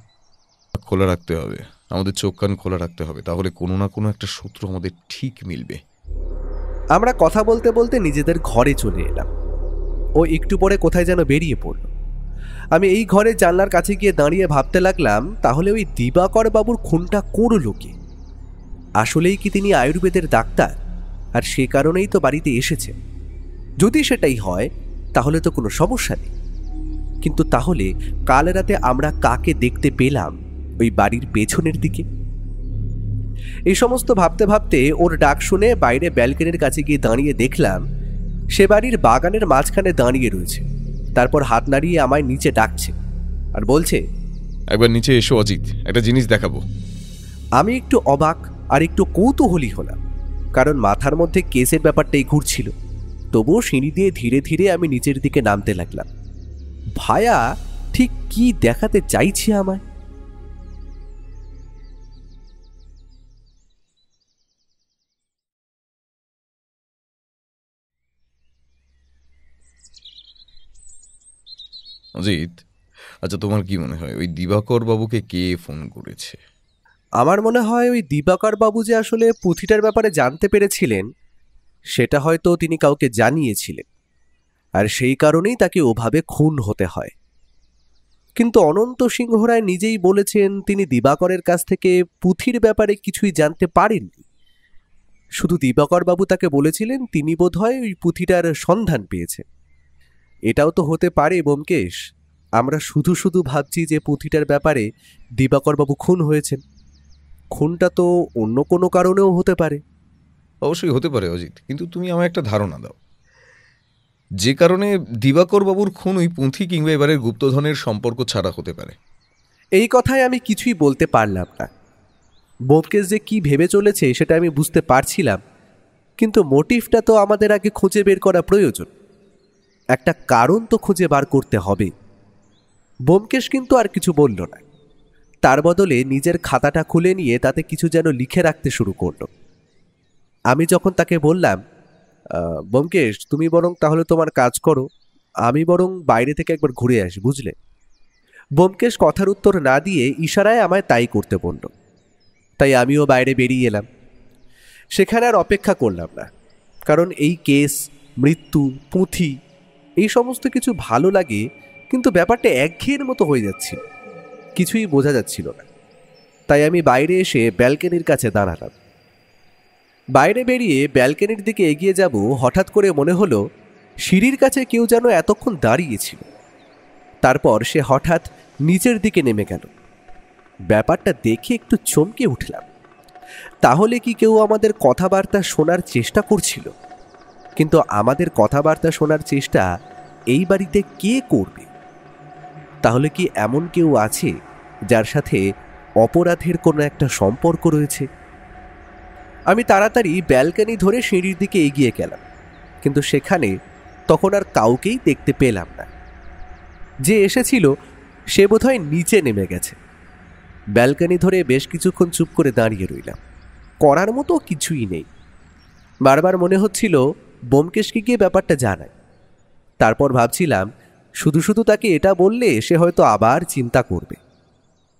খোলা রাখতে হবে, আমাদের চোখ কান খোলা রাখতে হবে, তাহলে কোনো না কোনো একটা সূত্র আমাদের ঠিক মিলবে। আমরা কথা বলতে বলতে নিজেদের ঘরে চলে এলাম। ও একটু পরে কোথায় যেন বেরিয়ে পড়ল। আমি এই ঘরে জানলার কাছে গিয়ে দাঁড়িয়ে ভাবতে লাগলাম, তাহলে ওই দিবাকর বাবুর খুনটা করলো কে? আসলেই কি তিনি আয়ুর্বেদের ডাক্তার, আর সে কারণেই তো বাড়িতে এসেছে? যদি সেটাই হয় তাহলে তো কোনো সমস্যা নেই। কিন্তু তাহলে কাল রাতে আমরা কাকে দেখতে পেলাম ওই বাড়ির পেছনের দিকে? এই সমস্ত ভাবতে ভাবতে ওর ডাক শুনে বাইরে ব্যালকনির কাছে গিয়ে দাঁড়িয়ে দেখলাম সে বাড়ির বাগানের মাঝখানে দাঁড়িয়ে রয়েছে। তারপর হাত নাড়িয়ে আমায় নিচে ডাকছে আর বলছে, একবার নিচে এসো অজিত, একটা জিনিস দেখাবো। আমি একটু অবাক আর একটু কৌতূহলী হলাম, কারণ মাথার মধ্যে কেসের ব্যাপারটাই ঘুরছিল। তবুও সিঁড়ি দিয়ে ধীরে ধীরে আমি নিচের দিকে নামতে লাগলাম। ভায়া ঠিক কি দেখাতে চাইছে আমায়? অজিত, আচ্ছা তোমার কি মনে হয় ওই দিবাকর বাবুকে কে ফোন করেছে? আমার মনে হয় ওই দিবাকর বাবু যে আসলে পুঁথিটার ব্যাপারে জানতে পেরেছিলেন, সেটা হয়তো তিনি কাউকে জানিয়েছিলেন, আর সেই কারণেই তাকে ওভাবে খুন হতে হয়। কিন্তু অনন্ত সিংহ রায় নিজেই বলেছেন তিনি দিবাকরের কাছ থেকে পুঁথির ব্যাপারে কিছুই জানতে পারেননি। শুধু দিবাকর বাবু তাকে বলেছিলেন তিনি বোধহয় ওই পুঁথিটার সন্ধান পেয়েছেন। এটাও তো হতে পারে ব্যোমকেশ, আমরা শুধু শুধু ভাবছি যে পুঁথিটার ব্যাপারে দিবাকর বাবু খুন হয়েছেন। খুনটা তো অন্য কোনো কারণেও হতে পারে। অবশ্যই হতে পারে অজিত, কিন্তু তুমি আমায় একটা ধারণা দাও, যে কারণে দিবাকর বাবুর খুন ওই পুঁথি কিংবা এবারের গুপ্তধনের সম্পর্ক ছাড়া হতে পারে। এই কথায় আমি কিছুই বলতে পারলাম না। ব্যোমকেশ যে কি ভেবে চলেছে সেটা আমি বুঝতে পারছিলাম, কিন্তু মোটিভটা তো আমাদের আগে খুঁজে বের করা প্রয়োজন। একটা কারণ তো খুঁজে বার করতে হবে। ব্যোমকেশ কিন্তু আর কিছু বলল না, তার বদলে নিজের খাতাটা খুলে নিয়ে তাতে কিছু যেন লিখে রাখতে শুরু করল। আমি যখন তাকে বললাম, ব্যোমকেশ তুমি বরং তাহলে তোমার কাজ করো, আমি বরং বাইরে থেকে একবার ঘুরে আসি, বুঝলে? ব্যোমকেশ কথার উত্তর না দিয়ে ইশারায় আমায় তাই করতে বলল। তাই আমিও বাইরে বেরিয়ে এলাম। সেখানে আর অপেক্ষা করলাম না, কারণ এই কেস, মৃত্যু, পুঁথি এই সমস্ত কিছু ভালো লাগে, কিন্তু ব্যাপারটা একঘেয়ের মতো হয়ে যাচ্ছিল, কিছুই বোঝা যাচ্ছিল না। তাই আমি বাইরে এসে ব্যালকনির কাছে দাঁড়ালাম। বাইরে বেরিয়ে ব্যালকনির দিকে এগিয়ে যাব, হঠাৎ করে মনে হলো সিঁড়ির কাছে কেউ যেন এতক্ষণ দাঁড়িয়েছিল। তারপর সে হঠাৎ নিচের দিকে নেমে গেল। ব্যাপারটা দেখে একটু চমকে উঠলাম। তাহলে কি কেউ আমাদের কথাবার্তা শোনার চেষ্টা করছিল? কিন্তু আমাদের কথাবার্তা শোনার চেষ্টা এই বাড়িতে কে করবে? তাহলে কি এমন কেউ আছে যার সাথে অপরাধের কোনো একটা সম্পর্ক রয়েছে? আমি তাড়াতাড়ি ব্যালকনি ধরে সিঁড়ির দিকে এগিয়ে গেলাম, কিন্তু সেখানে তখন আর কাউকেই দেখতে পেলাম না। যে এসেছিল সে বোধহয় নিচে নেমে গেছে। ব্যালকনি ধরে বেশ কিছুক্ষণ চুপ করে দাঁড়িয়ে রইলাম, করার মতো কিছুই নেই। বারবার মনে হচ্ছিল ব্যোমকেশকে গিয়ে ব্যাপারটা জানায়। তারপর ভাবছিলাম শুধু শুধু তাকে এটা বললে সে হয়তো আবার চিন্তা করবে।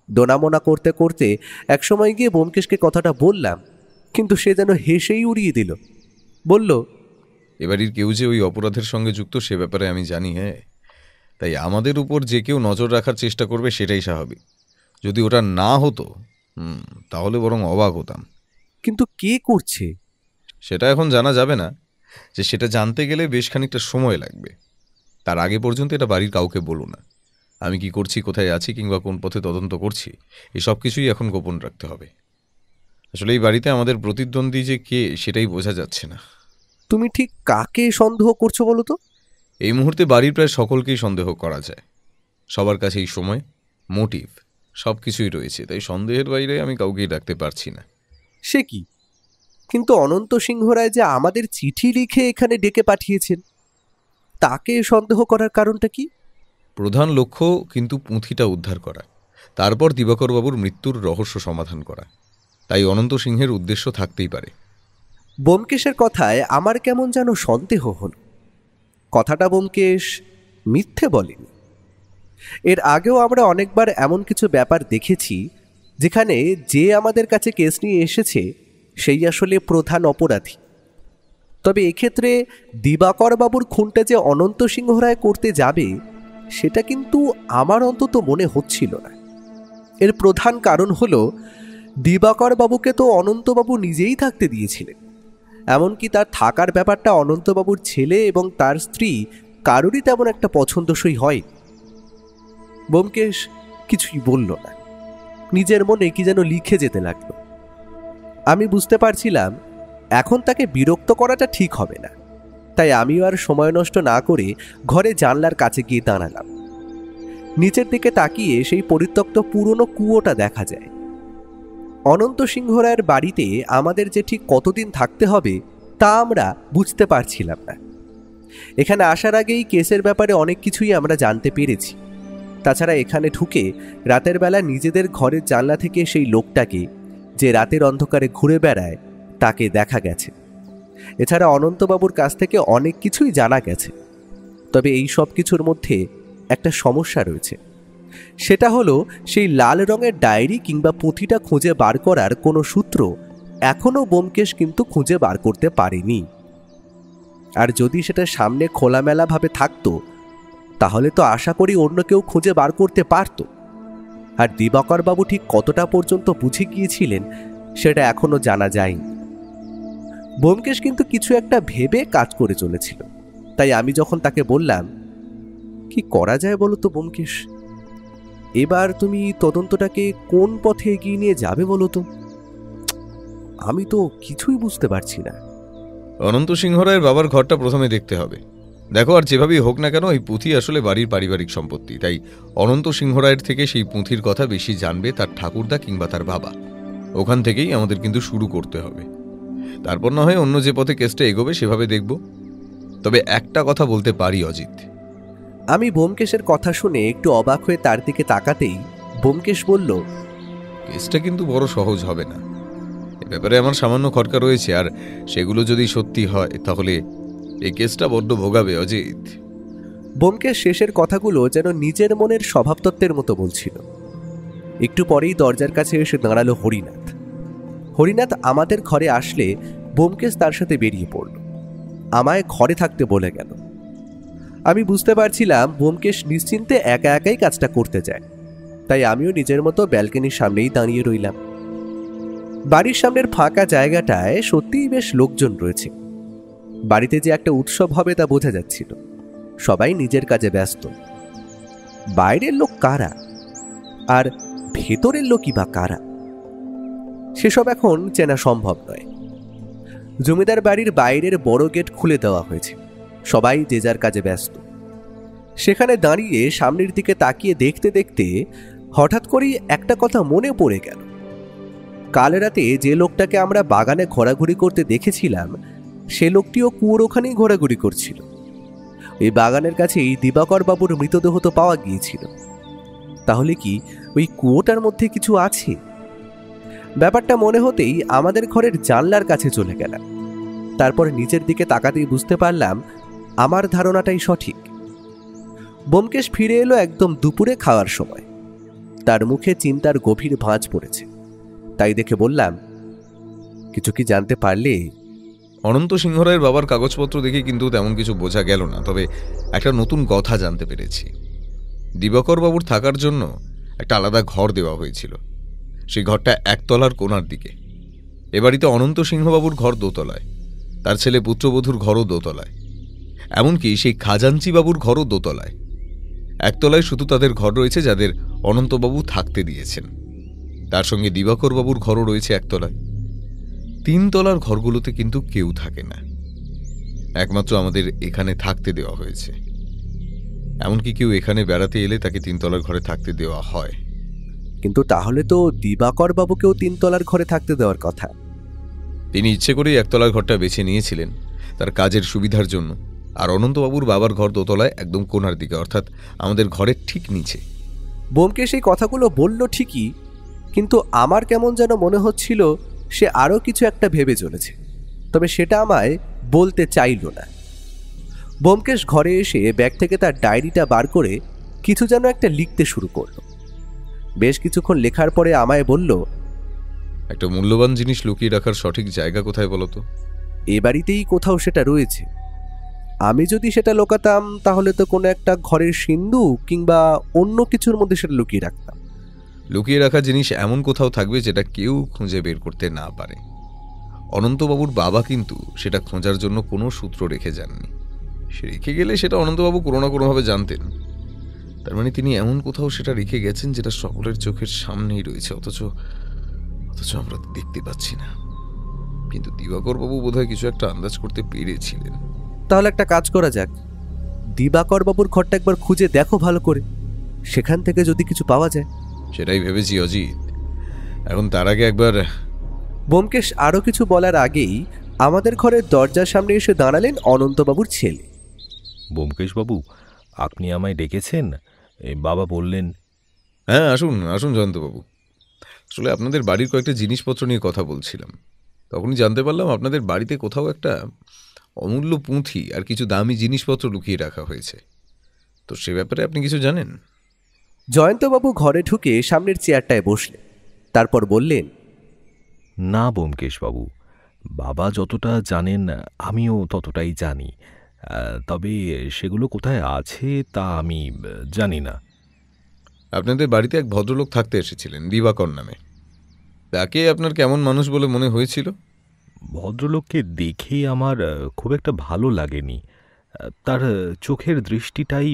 দোনামোনা করতে করতে একসময় গিয়ে ব্যোমকেশকে কথাটা বললাম, কিন্তু সে যেন হেসেই উড়িয়ে দিল। বলল, এবাড়ির কেউ যে ওই অপরাধের সঙ্গে যুক্ত সে ব্যাপারে আমি জানি, হ্যাঁ, তাই আমাদের উপর যে কেউ নজর রাখার চেষ্টা করবে সেটাই স্বাভাবিক। যদি ওটা না হতো তাহলে বরং অবাক হতাম। কিন্তু কে করছে সেটা এখন জানা যাবে না, যে সেটা জানতে গেলে বেশ খানিকটা সময় লাগবে। তার আগে পর্যন্ত এটা বাড়ির কাউকে বলো না। আমি কি করছি, কোথায় আছি, কিংবা কোন পথে তদন্ত করছি, এই সব কিছুই এখন গোপন রাখতে হবে। আসলে এই বাড়িতে আমাদের প্রতিদ্বন্দ্বী যে কে সেটাই বোঝা যাচ্ছে না। তুমি ঠিক কাকে সন্দেহ করছো বলো তো? এই মুহূর্তে বাড়ির প্রায় সকলকেই সন্দেহ করা যায়। সবার কাছে এই সময় মোটিভ সব কিছুই রয়েছে, তাই সন্দেহের বাইরে আমি কাউকেই রাখতে পারছি না। সে কি? কিন্তু অনন্ত সিংহ রায় যে আমাদের চিঠি লিখে এখানে ডেকে পাঠিয়েছেন, তাকে সন্দেহ করার কারণটা কি? প্রধান লক্ষ্য কিন্তু পুঁথিটা উদ্ধার করা, তারপর দিবাকরবাবুর মৃত্যুর রহস্য সমাধান করা। তাই অনন্ত সিংহের উদ্দেশ্য থাকতেই পারে। ব্যোমকেশের কথায় আমার কেমন যেন সন্দেহ হল। কথাটা ব্যোমকেশ মিথ্যে বলেনি। এর আগেও আমরা অনেকবার এমন কিছু ব্যাপার দেখেছি যেখানে যে আমাদের কাছে কেস নিয়ে এসেছে সেই আসলে প্রধান অপরাধী। তবে এক্ষেত্রে দিবাকর বাবুর খুনটা যে অনন্ত সিংহ রায় করতে যাবে সেটা কিন্তু আমার অন্তত মনে হচ্ছিল না। এর প্রধান কারণ হলো দিবাকর বাবুকে তো অনন্তবাবু নিজেই থাকতে দিয়েছিলেন। এমনকি তার থাকার ব্যাপারটা অনন্তবাবুর ছেলে এবং তার স্ত্রী কারোরই তেমন একটা পছন্দসই হয়। ব্যোমকেশ কিছুই বলল না, নিজের মনে কি যেন লিখে যেতে লাগলো। আমি বুঝতে পারছিলাম এখন তাকে বিরক্ত করাটা ঠিক হবে না, তাই আমিও আর সময় নষ্ট না করে ঘরে জানলার কাছে গিয়ে দাঁড়ালাম। নিচের দিকে তাকিয়ে সেই পরিত্যক্ত পুরনো কুয়োটা দেখা যায়। অনন্ত সিংহ রায়ের বাড়িতে আমাদের যে ঠিক কতদিন থাকতে হবে তা আমরা বুঝতে পারছিলাম না। এখানে আসার আগেই কেসের ব্যাপারে অনেক কিছুই আমরা জানতে পেরেছি। তাছাড়া এখানে ঢুকে রাতের বেলা নিজেদের ঘরের জানলা থেকে সেই লোকটাকে, যে রাতের অন্ধকারে ঘুরে বেড়ায়, তাকে দেখা গেছে। এছাড়া অনন্তবাবুর কাছ থেকে অনেক কিছুই জানা গেছে। তবে এই সব কিছুর মধ্যে একটা সমস্যা রয়েছে। সেটা হলো সেই লাল রঙের ডায়েরি কিংবা পুঁথিটা খুঁজে বার করার কোনো সূত্র এখনও ব্যোমকেশ কিন্তু খুঁজে বার করতে পারেনি। আর যদি সেটা সামনে খোলামেলাভাবে থাকতো তাহলে তো আশা করি অন্য কেউ খুঁজে বার করতে পারত। আর দিবাকর বাবু ঠিক কতটা পর্যন্ত বুঝে গিয়েছিলেন সেটা এখনো জানা যায়নি। ব্যোমকেশ কিন্তু কিছু একটা ভেবে কাজ করে চলেছিল। তাই আমি যখন তাকে বললাম, কি করা যায় বলো তো ব্যোমকেশ, এবার তুমি তদন্তটাকে কোন পথে এগিয়ে নিয়ে যাবে বলো তো? আমি তো কিছুই বুঝতে পারছি না। অনন্ত সিংহ রায়ের বাবার ঘরটা প্রথমে দেখতে হবে। দেখো, আর যেভাবেই হোক না কেন এই পুঁথি আসলে বাড়ির পারিবারিক সম্পত্তি, তাই অনন্ত সিংহ রায়ের থেকে সেই পুঁথির কথা বেশি জানবে তার ঠাকুরদা কিংবা তার বাবা। ওখান থেকেই আমাদের কিন্তু শুরু করতে হবে। তারপর না হয় অন্য যে পথে কেসটা এগোবে সেভাবে দেখব। তবে একটা কথা বলতে পারি অজিত। আমি ব্যোমকেশের কথা শুনে একটু অবাক হয়ে তার দিকে তাকাতেই ব্যোমকেশ বলল, কেসটা কিন্তু বড় সহজ হবে না। এ ব্যাপারে আমার সামান্য খটকা রয়েছে, আর সেগুলো যদি সত্যি হয় তাহলে এই কেসটা বড্ড ভোগাবে অজিত। ব্যোমকেশ শেষের কথাগুলো যেন নিজের মনের স্বভাবতত্ত্বের মতো বলছিল। একটু পরেই দরজার কাছে এসে দাঁড়ালো হরিনাথ। হরিনাথ আমাদের ঘরে আসলে ব্যোমকেশ তার সাথে বেরিয়ে পড়ল, আমায় ঘরে থাকতে বলে গেল। আমি বুঝতে পারছিলাম ব্যোমকেশ নিশ্চিন্তে একা একাই কাজটা করতে যায়, তাই আমিও নিজের মতো ব্যালকনির সামনেই দাঁড়িয়ে রইলাম। বাড়ির সামনের ফাঁকা জায়গাটায় সত্যিই বেশ লোকজন রয়েছে। বাড়িতে যে একটা উৎসব হবে তা বোঝা যাচ্ছিল। সবাই নিজের কাজে ব্যস্ত। বাইরের লোক কারা আর ভেতরের লোকই বা কারা সেসব এখন চেনা সম্ভব নয়। জমিদার বাড়ির বাইরের বড় গেট খুলে দেওয়া হয়েছে, সবাই যে যার কাজে ব্যস্ত। সেখানে দাঁড়িয়ে সামনের দিকে তাকিয়ে দেখতে দেখতে হঠাৎ করেই একটা কথা মনে পড়ে গেল। কাল রাতে যে লোকটাকে আমরা বাগানে ঘোরাঘুরি করতে দেখেছিলাম সে লোকটিও কুয়োর ওখানেই ঘোরাঘুরি করছিল। ওই বাগানের কাছেই দিবাকর বাবুর মৃতদেহ তো পাওয়া গিয়েছিল। তাহলে কি ওই কুয়োটার মধ্যে কিছু আছে? ব্যাপারটা মনে হতেই আমাদের ঘরের জানলার কাছে চলে গেলাম। তারপর নিচের দিকে তাকাতেই বুঝতে পারলাম আমার ধারণাটাই সঠিক। ব্যোমকেশ ফিরে এলো একদম দুপুরে খাওয়ার সময়। তার মুখে চিন্তার গভীর ভাঁজ পড়েছে। তাই দেখে বললাম, কিছু কি জানতে পারলে? অনন্ত সিংহ রায়ের বাবার কাগজপত্র দেখে কিন্তু তেমন কিছু বোঝা গেল না, তবে একটা নতুন কথা জানতে পেরেছি। দিবাকর বাবুর থাকার জন্য একটা আলাদা ঘর দেওয়া হয়েছিল। সেই ঘরটা একতলার কোণার দিকে। এ বাড়িতে অনন্ত সিংহবাবুর ঘর দোতলায়, তার ছেলে পুত্রবধূর ঘরও দোতলায়, এমনকি সেই খাজাঞ্চি বাবুর ঘরও দোতলায়। একতলায় শুধু তাদের ঘর রয়েছে যাদের অনন্তবাবু থাকতে দিয়েছেন, তার সঙ্গে দিবাকরবাবুর ঘরও রয়েছে একতলায়। 3 তলার ঘরগুলোতে কিন্তু কেউ থাকে না, একমাত্র আমাদের এখানে থাকতে দেওয়া হয়েছে। এমনকি কেউ এখানে বেড়াতে এলে তাকে 3 তলার ঘরে থাকতে দেওয়া হয়। কিন্তু তাহলে তো দিবাকর বাবুকেও 3 তলার ঘরে থাকতে দেওয়ার কথা। তিনি ইচ্ছে করেই একতলার ঘরটা বেছে নিয়েছিলেন তার কাজের সুবিধার জন্য, আর অনন্তবাবুর বাবার ঘর দোতলায় একদম কোণার দিকে, অর্থাৎ আমাদের ঘরের ঠিক নিচে। ব্যোমকেশ এই কথাগুলো বলল ঠিকই, কিন্তু আমার কেমন যেন মনে হচ্ছিল সে আরও কিছু একটা ভেবে চলেছে, তবে সেটা আমায় বলতে চাইল না। ব্যোমকেশ ঘরে এসে ব্যাগ থেকে তার ডায়েরিটা বার করে কিছু যেন একটা লিখতে শুরু করলো। বেশ কিছুক্ষণ লেখার পরে আমায় বলল, একটা মূল্যবান জিনিস লুকিয়ে রাখার সঠিক জায়গা কোথায় বলো তো? এ বাড়িতেই কোথাও সেটা রয়েছে। আমি যদি সেটা লুকাতাম তাহলে তো কোনো একটা ঘরের সিন্ধু কিংবা অন্য কিছুর মধ্যে সেটা লুকিয়ে রাখতাম। লুকিয়ে রাখা জিনিস এমন কোথাও থাকবে যেটা কেউ খুঁজে বের করতে না পারে। অনন্তবাবুর বাবা কিন্তু সেটা খোঁজার জন্য কোনো সূত্র রেখে যাননি। সে রেখে গেলে সেটা অনন্তবাবু কোনো না কোনোভাবে জানতেন। তার মানে তিনি এমন কোথাও সেটা রেখে গেছেন যেটা সকলের চোখের সামনেই রয়েছে, অথচ আমরা দেখতে পাচ্ছি না। কিন্তু দিবাকরবাবু বোধহয় কিছু একটা আন্দাজ করতে পেরেছিলেন। তাহলে একটা কাজ করা যাক, দিবাকর বাবুর ঘরটা একবার খুঁজে দেখো ভালো করে, সেখান থেকে যদি কিছু পাওয়া যায়। সেটাই ভেবেছি অজিত। এখন তার আগে একবার। ব্যোমকেশ আরও কিছু বলার আগেই আমাদের ঘরের দরজার সামনে এসে দাঁড়ালেন অনন্তবাবুর ছেলে। ব্যোমকেশবাবু, আপনি আমায় ডেকেছেন? বাবা বললেন। হ্যাঁ, আসুন আসুন জয়ন্তবাবু। আসলে আপনাদের বাড়ির কয়েকটা জিনিসপত্র নিয়ে কথা বলছিলাম, তখনই জানতে পারলাম আপনাদের বাড়িতে কোথাও একটা অমূল্য পুঁথি আর কিছু দামি জিনিসপত্র লুকিয়ে রাখা হয়েছে। তো সে ব্যাপারে আপনি কিছু জানেন? জয়ন্তবাবু ঘরে ঢুকে সামনের চেয়ারটায় বসলেন, তারপর বললেন, না ব্যোমকেশবাবু, বাবা যতটা জানেন আমিও ততটাই জানি, তবে সেগুলো কোথায় আছে তা আমি জানি না। আপনাদের বাড়িতে এক ভদ্রলোক থাকতে এসেছিলেন দিবাকর নামে, তাকে আপনার কেমন মানুষ বলে মনে হয়েছিল? ভদ্রলোককে দেখে আমার খুব একটা ভালো লাগেনি। তার চোখের দৃষ্টিটাই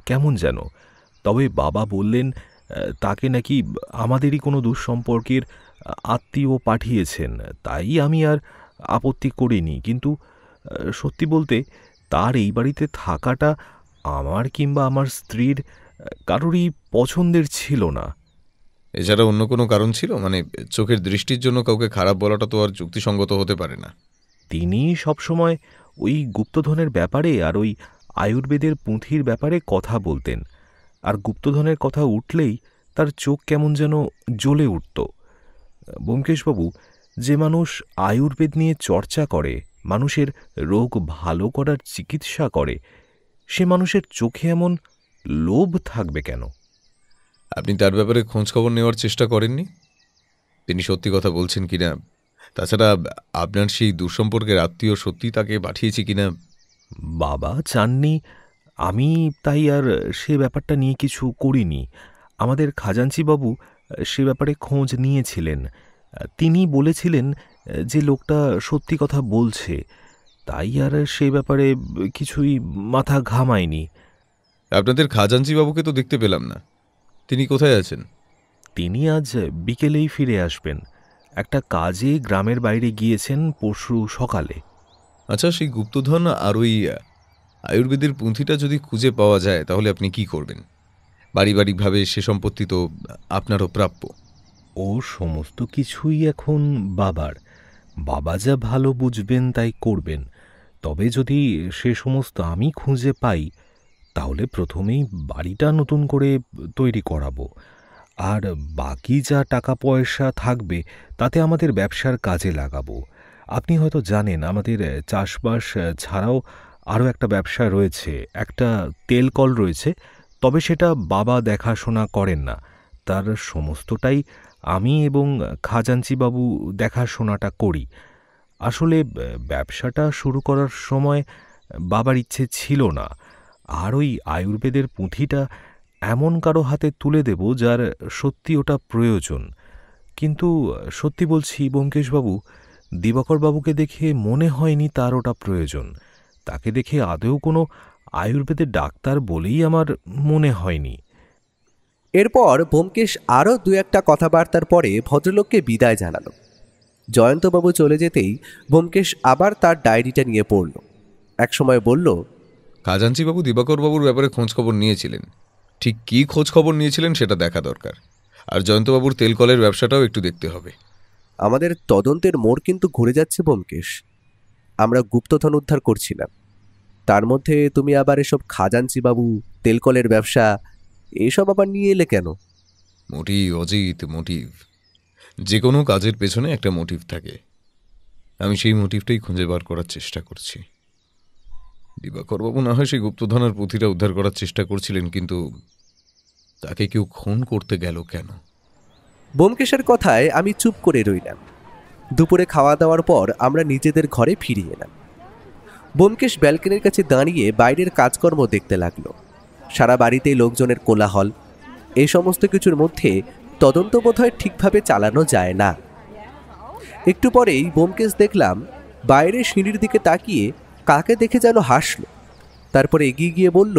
কেমন যেন। তবে বাবা বললেন তাকে নাকি আমাদেরই কোনো দুঃসম্পর্কের আত্মীয় পাঠিয়েছেন, তাই আমি আর আপত্তি করিনি। কিন্তু সত্যি বলতে তার এই বাড়িতে থাকাটা আমার কিংবা আমার স্ত্রীর কারোরই পছন্দের ছিল না। এছাড়া অন্য কোনো কারণ ছিল? মানে চোখের দৃষ্টির জন্য কাউকে খারাপ বলাটা তো আর যুক্তিসঙ্গত হতে পারে না। তিনি সবসময় ওই গুপ্তধনের ব্যাপারে আর ওই আয়ুর্বেদের পুঁথির ব্যাপারে কথা বলতেন, আর গুপ্তধনের কথা উঠলেই তার চোখ কেমন যেন জ্বলে উঠত। ব্যোমকেশবাবু, যে মানুষ আয়ুর্বেদ নিয়ে চর্চা করে, মানুষের রোগ ভালো করার চিকিৎসা করে, সে মানুষের চোখে এমন লোভ থাকবে কেন? আপনি তার ব্যাপারে খোঁজখবর নেওয়ার চেষ্টা করেননি? তিনি সত্যি কথা বলছেন কিনা, তাছাড়া আপনার সেই দুঃসম্পর্কের আত্মীয় সত্যি তাকে পাঠিয়েছে কিনা? বাবা চাননি, আমি তাই আর সে ব্যাপারটা নিয়ে কিছু করিনি। আমাদের খাজাঞ্চিবাবু সে ব্যাপারে খোঁজ নিয়েছিলেন। তিনি বলেছিলেন যে লোকটা সত্যি কথা বলছে, তাই আর সে ব্যাপারে কিছুই মাথা ঘামায়নি। আপনাদের খাজাঞ্চিবাবুকে তো দেখতে পেলাম না, তিনি কোথায় আছেন? তিনি আজ বিকেলেই ফিরে আসবেন। একটা কাজে গ্রামের বাইরে গিয়েছেন পরশু সকালে। আচ্ছা, সেই গুপ্তধন আর ওই আয়ুর্বেদের পুঁথিটা যদি খুঁজে পাওয়া যায় তাহলে আপনি কি করবেন? পারিবারিকভাবে সে সম্পত্তি তো আপনারও প্রাপ্য। ও সমস্ত কিছুই এখন বাবার। বাবা যা ভালো বুঝবেন তাই করবেন। তবে যদি সে সমস্ত আমি খুঁজে পাই তাহলে প্রথমেই বাড়িটা নতুন করে তৈরি করাবো, আর বাকি যা টাকা পয়সা থাকবে তাতে আমাদের ব্যবসার কাজে লাগাবো। আপনি হয়তো জানেন আমাদের চাষবাস ছাড়াও আরও একটা ব্যবসা রয়েছে, একটা তেল কল রয়েছে, তবে সেটা বাবা দেখাশোনা করেন না, তার সমস্তটাই আমি এবং খাজাঞ্চিবাবু দেখাশোনাটা করি। আসলে ব্যবসাটা শুরু করার সময় বাবার ইচ্ছে ছিল না, আর ওই আয়ুর্বেদের পুঁথিটা এমন কারো হাতে তুলে দেব যার সত্যি ওটা প্রয়োজন। কিন্তু সত্যি বলছি ব্যোমকেশবাবু, দিবাকরবাবুকে দেখে মনে হয়নি তার ওটা প্রয়োজন। তাকে দেখে আদৌ কোনো আয়ুর্বেদের ডাক্তার বলেই আমার মনে হয়নি। এরপর ব্যোমকেশ আরও দু একটা কথাবার্তার পরে ভদ্রলোককে বিদায় জানালো। জয়ন্তবাবু চলে যেতেই ব্যোমকেশ আবার তার ডায়েরিটা নিয়ে পড়ল। একসময় বলল, খাজাঞ্চিবাবু দিবাকরবাবুর ব্যাপারে খোঁজখবর নিয়েছিলেন। ঠিক কী খোঁজখবর নিয়েছিলেন সেটা দেখা দরকার। আর জয়ন্তবাবুর তেলকলের ব্যবসাটাও একটু দেখতে হবে। আমাদের তদন্তের মোড় কিন্তু ঘুরে যাচ্ছে ব্যোমকেশ। আমরা গুপ্তধন উদ্ধার করছিলাম, তার মধ্যে তুমি আবার এসব খাজাঞ্চিবাবু, তেলকলের ব্যবসা এসব আবার নিয়ে এলে কেন? Motive Ajit, motive. যে কোনো কাজের পেছনে একটা মোটিভ থাকে। আমি সেই মোটিভটাই খুঁজে বার করার চেষ্টা করছি। দিবাকরবাবু না হয় সেই গুপ্তধনের পুঁথিটা উদ্ধার করার চেষ্টা করছিলেন, কিন্তু তাকে কেউ খুন করতে গেল কেন? ব্যোমকেশের কথায় আমি চুপ করে রইলাম। দুপুরে খাওয়া দাওয়ার পর আমরা নিজেদের ঘরে ফিরে এলাম। ব্যোমকেশ ব্যালকনির কাছে দাঁড়িয়ে বাইরের কাজকর্ম দেখতে লাগলো। সারা বাড়িতেই লোকজনের কোলাহল। এই সমস্ত কিছুর মধ্যে তদন্ত বোধহয় ঠিকভাবে চালানো যায় না। একটু পরেই ব্যোমকেশ দেখলাম বাইরে সিঁড়ির দিকে তাকিয়ে কাকে দেখে যেন হাসল। তারপরে এগিয়ে গিয়ে বলল,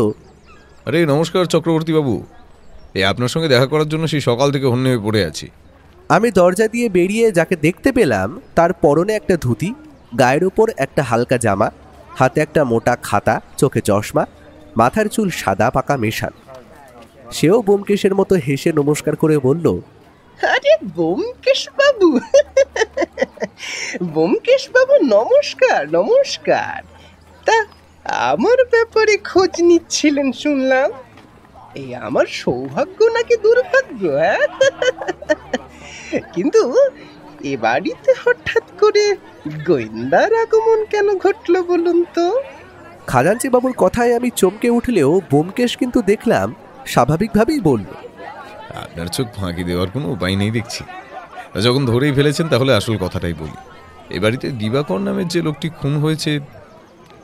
আরে নমস্কার চক্রবর্তীবাবু, আপনার সঙ্গে দেখা করার জন্য সেই সকাল থেকে হন্যে হয়ে পড়ে আছি। আমি দরজা দিয়ে বেরিয়ে যাকে দেখতে পেলাম তার পরনে একটা ধুতি, গায়ের ওপর একটা হালকা জামা, হাতে একটা মোটা খাতা, চোখে চশমা, মাথার চুল সাদা পাকা মেশান। সেও ব্যোমকেশের মতো হেসে নমস্কার করে বলল, আরে ব্যোমকেশ বাবু, ব্যোমকেশ বাবু নমস্কার নমস্কার। তা আমার ব্যাপারে খোঁজ নিচ্ছিলেন শুনলাম। এই আমার সৌভাগ্য নাকি দুর্ভাগ্য? হ্যাঁ, কিন্তু এ বাড়িতে হঠাৎ করে গোয়েন্দার আগমন কেন ঘটলো বলুন তো? খাজাঞ্চি বাবুর কথায় আমি চমকে উঠলেও ব্যোমকেশ কিন্তু দেখলাম স্বাভাবিকভাবেই বলল, আপনার চোখ ফাঁকি দেওয়ার কোনো উপায় নেই দেখছি। যখন ধরেই ফেলেছেন তাহলে আসল কথাটাই বলি। এ বাড়িতে দিবাকর নামের যে লোকটি খুন হয়েছে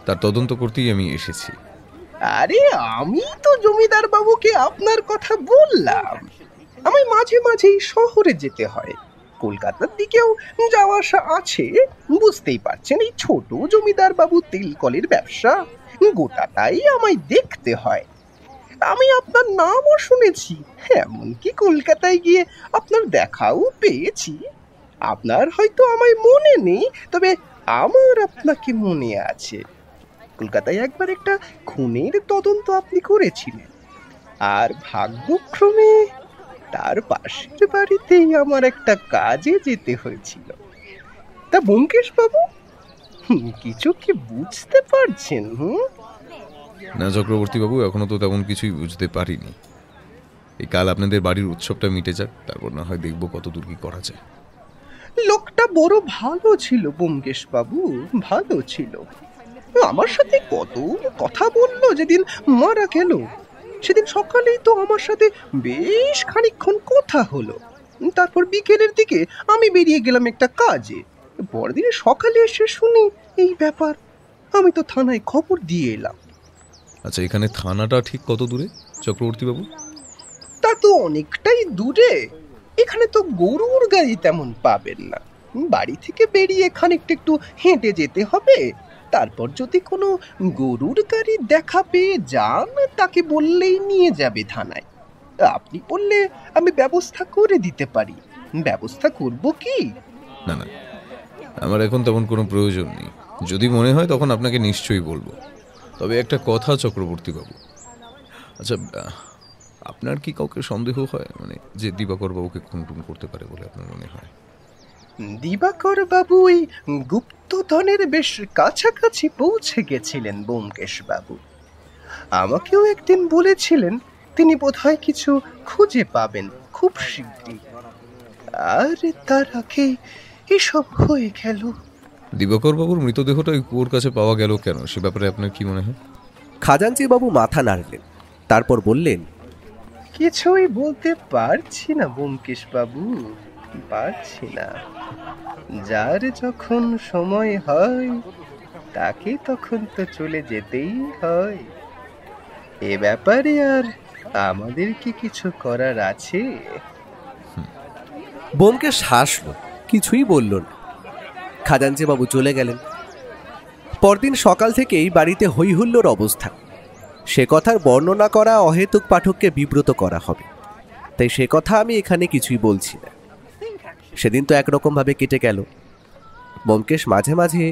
তার তদন্ত করতেই আমি এসেছি। আরে আমি তো জমিদার বাবুকে আপনার কথা বললাম। আমায় মাঝে মাঝেই শহরে যেতে হয়, কলকাতার দিকেও যাওয়া আসা আছে। বুঝতেই পারছেন, এই ছোট জমিদার বাবু তেলকলের ব্যবসা গোটাটাই আমায় দেখতে হয়। আমি আপনার নামও শুনেছি, এমনকি কলকাতায় গিয়ে আপনার দেখাও পেয়েছি। আপনার হয়তো আমায় মনে নেই, তবে আমার আপনাকে মনে আছে। কলকাতায় একবার একটা খুনের তদন্ত আপনি করেছিলেন, আর ভাগ্যক্রমে তার পাশের বাড়িতেই আমার একটা কাজে যেতে হয়েছিল। তা ব্যোমকেশ বাবু, কিছু কি বুঝতে পারছেন? না চক্রবর্তীবাবু, এখনো তো তেমন কিছুই বুঝতে পারিনি। এই কাল আপনাদের বাড়ির উৎসবটা মিটে যাক, তারপর না হয় দেখবো কত দূর কি করা যায়। লোকটা বড় ভালো ছিল ব্যোমকেশ বাবু, ভালো ছিল। আমার সাথে কত কথা বললো যেদিন মারা গেল। সেদিন সকালেই তো আমার সাথে বেশ খানিকক্ষণ কথা হলো। তারপর বিকেলের দিকে আমি বেরিয়ে গেলাম একটা কাজে। পরদিন সকালে এসে শুনি এই ব্যাপার। আমি তো থানায় খবর দিয়ে এলাম। আচ্ছা, এখানে থানাটা ঠিক কত দূরে চক্রবর্তীবাবু? তা তো অনেকটাই দূরে। এখানে তো গরুর গাড়ি তেমন পাবেন না। বাড়ি থেকে বেরিয়ে খানিকটা একটু হেঁটে যেতে হবে। তারপর যদি কোনো গরুর গাড়ি দেখা পেয়ে যান, তাকে বললেই নিয়ে যাবে থানায়। আপনি বললে আমি ব্যবস্থা করে দিতে পারি। ব্যবস্থা করব কি? না না, আমার এখন তেমন কোনো প্রয়োজন নেই। যদি মনে হয় তখন আপনাকে নিশ্চয়ই বলবো। তবে একটা কথা চক্রবর্তীবাবু, আচ্ছা আপনার কি কাউকে সন্দেহ হয়, মানে যে দিবাকর বাবুকে খুন টুন করতে পারে বলে আপনার মনে হয়? দিবাকর বাবু ওই গুপ্তধনের বেশ কাছাকাছি পৌঁছে গেছিলেন ব্যোমকেশ বাবু। আমাকেও একদিন বলেছিলেন তিনি বোধহয় কিছু খুঁজে পাবেন খুব শীঘ্রই। আর তার আগে এসব হয়ে গেল। দিবাকর বাবুর মৃতদেহটা ওই কুয়োর কাছে পাওয়া গেল কেন, সে ব্যাপারে আপনার কি মনে হয়? খাজাঞ্চি বাবু মাথা নাড়লেন, তারপর বললেন, কিছুই বলতে পারছি না ব্যোমকেশ বাবু, পারছি না। যার যখন সময় হয় তাকে তখন তো চলে যেতেই হয়। এ ব্যাপারে আর আমাদের কি কিছু করার আছে? ব্যোমকেশ হাসল, কিছুই বলল না। খাজাঞ্চি বাবু চলে গেলেন। পরদিন সকাল থেকেই বাড়িতে হইহুল্লোর অবস্থা। সে কথার বর্ণনা করা অহেতুক পাঠককে বিব্রত করা হবে, তাই সে কথা আমি এখানে কিছুই বলছি না। সেদিন তো একরকমভাবে কেটে গেল। ব্যোমকেশ মাঝে মাঝে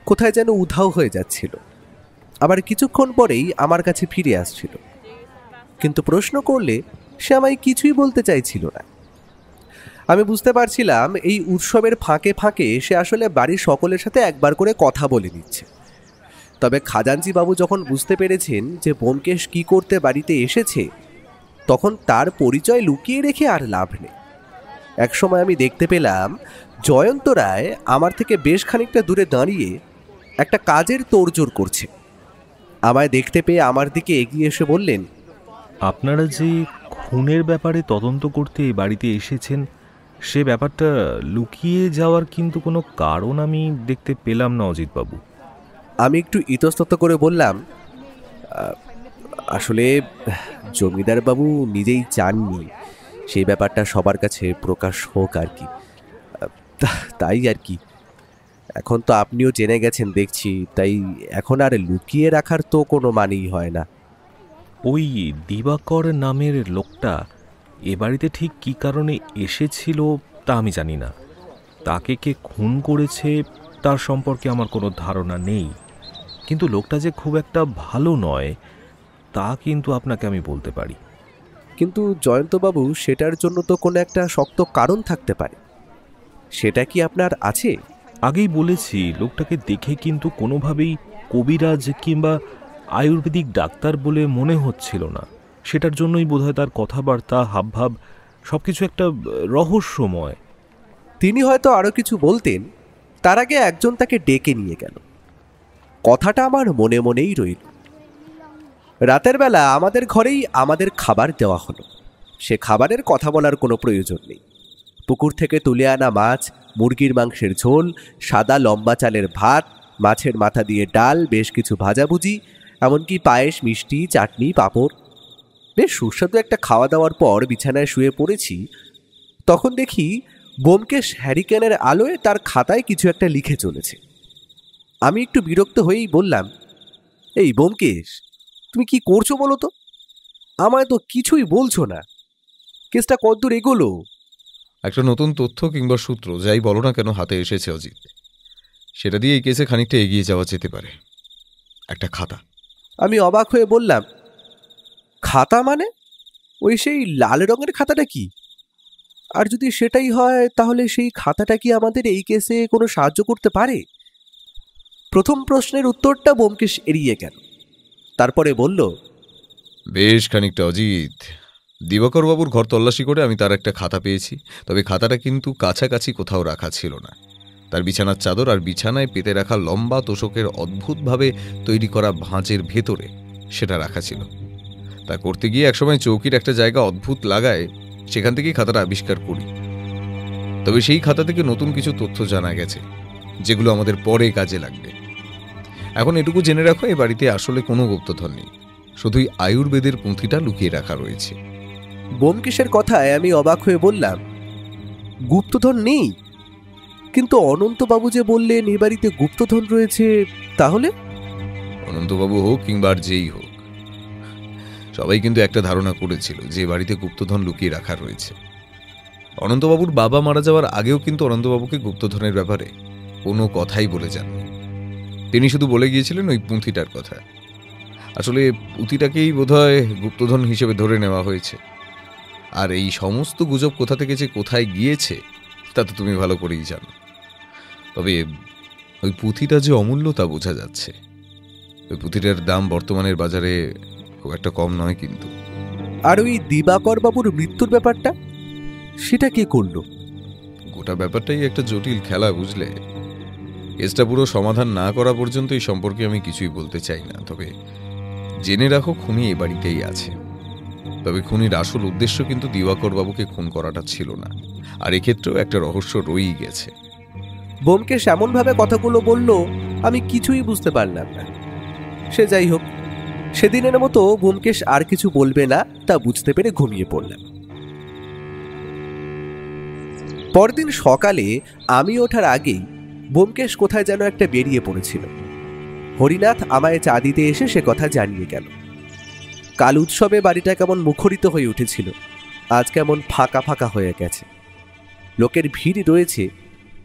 কোথায় যেন উধাও হয়ে যাচ্ছিল, আবার কিছুক্ষণ পরেই আমার কাছে ফিরে আসছিল, কিন্তু প্রশ্ন করলে সে আমায় কিছুই বলতে চাইছিল না। আমি বুঝতে পারছিলাম এই উৎসবের ফাঁকে ফাঁকে সে আসলে বাড়ির সকলের সাথে একবার করে কথা বলে নিচ্ছে। তবে খাজাঞ্চি বাবু যখন বুঝতে পেরেছেন যে ব্যোমকেশ কি করতে বাড়িতে এসেছে, তখন তার পরিচয় লুকিয়ে রেখে আর লাভ নেই। একসময় আমি দেখতে পেলাম জয়ন্ত রায় আমার থেকে বেশ খানিকটা দূরে দাঁড়িয়ে একটা কাজের তোড়জোড় করছে। আমায় দেখতে পেয়ে আমার দিকে এগিয়ে এসে বললেন, আপনারা যে খুনের ব্যাপারে তদন্ত করতে এই বাড়িতে এসেছেন, সে ব্যাপারটা লুকিয়ে যাওয়ার কিন্তু কোনো কারণ আমি দেখতে পেলাম না অজিতবাবু। আমি একটু ইতস্তত করে বললাম, আসলে জমিদার বাবু নিজেই চাননি সেই ব্যাপারটা সবার কাছে প্রকাশ হোক আর কি, তাই আর কি। এখন তো আপনিও জেনে গেছেন দেখছি, তাই এখন আর লুকিয়ে রাখার তো কোনো মানেই হয় না। ওই দিবাকর নামের লোকটা এ বাড়িতে ঠিক কী কারণে এসেছিল তা আমি জানি না। তাকে কে খুন করেছে তার সম্পর্কে আমার কোনো ধারণা নেই, কিন্তু লোকটা যে খুব একটা ভালো নয় তা কিন্তু আপনাকে আমি বলতে পারি। কিন্তু জয়ন্তবাবু, সেটার জন্য তো কোনো একটা শক্ত কারণ থাকতে পারে, সেটা কি আপনার আছে? আগেই বলেছি, লোকটাকে দেখে কিন্তু কোনোভাবেই কবিরাজ কিংবা আয়ুর্বেদিক ডাক্তার বলে মনে হচ্ছিল না। সেটার জন্যই বোধহয় তার কথাবার্তা, হাবভাব সব কিছু একটা রহস্যময়। তিনি হয়তো আরও কিছু বলতেন, তার আগে একজন তাকে ডেকে নিয়ে গেল। কথাটা আমার মনে মনেই রইল। রাতের বেলা আমাদের ঘরেই আমাদের খাবার দেওয়া হলো। সে খাবারের কথা বলার কোনো প্রয়োজন নেই। পুকুর থেকে তুলে আনা মাছ, মুরগির মাংসের ঝোল, সাদা লম্বা চালের ভাত, মাছের মাথা দিয়ে ডাল, বেশ কিছু ভাজাভুজি, এমনকি পায়েস, মিষ্টি, চাটনি, পাঁপড়। বেশ সুস্বাদু একটা খাওয়া দাওয়ার পর বিছানায় শুয়ে পড়েছি, তখন দেখি ব্যোমকেশ হ্যারিকেনের আলোয় তার খাতায় কিছু একটা লিখে চলেছে। আমি একটু বিরক্ত হয়েই বললাম, এই ব্যোমকেশ, তুমি কি করছো বলো তো? আমায় তো কিছুই বলছো না। কেসটা কতদূর এগোলো? একটা নতুন তথ্য কিংবা সূত্র যাই বলো না কেন হাতে এসেছে অজিত, সেটা দিয়ে এই কেসে খানিকটা এগিয়ে যাওয়া যেতে পারে। একটা খাতা। আমি অবাক হয়ে বললাম, খাতা মানে? ওই সেই লাল রঙের খাতাটা কি? আর যদি সেটাই হয়, তাহলে সেই খাতাটা কি আমাদের এই কেসে কোনো সাহায্য করতে পারে? প্রথম প্রশ্নের উত্তরটা ব্যোমকেশ এড়িয়ে গেল। তারপরে বলল, বেশ খানিকটা অজিত। দিবাকরবাবুর ঘর তল্লাশি করে আমি তার একটা খাতা পেয়েছি, তবে খাতাটা কিন্তু কাছাকাছি কোথাও রাখা ছিল না। তার বিছানার চাদর আর বিছানায় পেতে রাখা লম্বা তোষকের অদ্ভুতভাবে তৈরি করা ভাঁজের ভেতরে সেটা রাখা ছিল। তা করতে গিয়ে একসময় চৌকির একটা জায়গা অদ্ভুত লাগায় সেখান থেকেই খাতাটা আবিষ্কার করি। তবে সেই খাতা থেকে নতুন কিছু তথ্য জানা গেছে, যেগুলো আমাদের পরে কাজে লাগবে। এখন এটুকু জেনে রাখো, এ বাড়িতে আসলে কোনো গুপ্তধন নেই, শুধুই আয়ুর্বেদের পুঁথিটা লুকিয়ে রাখা রয়েছে। ব্যোমকেশের কথায় আমি অবাক হয়ে বললাম, গুপ্তধন নেই? কিন্তু অনন্তবাবু যে বললেন এ বাড়িতে গুপ্তধন রয়েছে, তাহলে? অনন্তবাবু হোক কিংবা আর যেই হোক, সবাই কিন্তু একটা ধারণা করেছিল যে বাড়িতে গুপ্তধন লুকিয়ে রাখা রয়েছে। অনন্তবাবুর বাবা মারা যাওয়ার আগেও কিন্তু অনন্তবাবুকে গুপ্তধনের ব্যাপারে কোনো কথাই বলে যাননি। তিনি শুধু বলে গিয়েছিলেন ওই পুঁথিটার কথা। আসলে পুঁথিটাকেই বোধহয় গুপ্তধন হিসেবে ধরে নেওয়া হয়েছে। আর এই সমস্ত গুজব কোথা থেকে যে কোথায় গিয়েছে তা তো তুমি ভালো করেই জানো। তবে ওই পুঁথিটা যে অমূল্য তা বোঝা যাচ্ছে। ওই পুঁথিটার দাম বর্তমানের বাজারে খুব একটা কম নয় কিন্তু। আর ওই দিবাকর বাবুর মৃত্যুর ব্যাপারটা, সেটা কে করলো? গোটা ব্যাপারটাই একটা জটিল খেলা, বুঝলে। কেসটা পুরো সমাধান না করা পর্যন্ত এই সম্পর্কে আমি কিছুই বলতে চাই না। তবে জেনে রাখো, খুনি এ বাড়িতেই আছে। তবে খুনির আসল উদ্দেশ্য কিন্তু দিবাকর বাবুকে খুন করাটা ছিল না, আর এক্ষেত্রেও একটা রহস্য রয়েই গেছে। ব্যোমকেশ এমনভাবে কথাগুলো বলল, আমি কিছুই বুঝতে পারলাম না। সে যাই হোক, সেদিনের মতো ব্যোমকেশ আর কিছু বলবে না তা বুঝতে পেরে ঘুমিয়ে পড়লাম। পরদিন সকালে আমি ওঠার আগেই ব্যোমকেশ কোথায় যেন একটা বেরিয়ে পড়েছিল। হরিনাথ আমায় চা দিতে এসে সে কথা জানিয়ে গেল। কাল উৎসবে বাড়িটা কেমন মুখরিত হয়ে উঠেছিল, আজ কেমন ফাঁকা ফাঁকা হয়ে গেছে। লোকের ভিড় রয়েছে,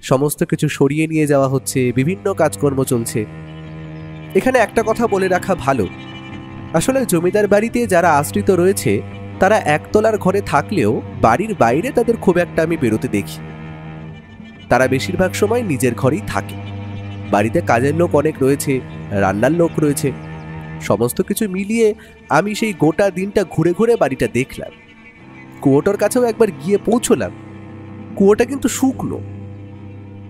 সমস্ত কিছু সরিয়ে নিয়ে যাওয়া হচ্ছে, বিভিন্ন কাজকর্ম চলছে। এখানে একটা কথা বলে রাখা ভালো, আসলে জমিদার বাড়িতে যারা আশ্রিত রয়েছে তারা একতলার ঘরে থাকলেও বাড়ির বাইরে তাদের খুব একটা আমি বেরোতে দেখি। তারা বেশিরভাগ সময় নিজের ঘরেই থাকে। বাড়িতে কাজের লোক অনেক রয়েছে, রান্নার লোক রয়েছে, সমস্ত কিছু মিলিয়ে আমি সেই গোটা দিনটা ঘুরে ঘুরে বাড়িটা দেখলাম। কুয়োটার কাছেও একবার গিয়ে পৌঁছলাম। কুয়োটা কিন্তু শুকনো,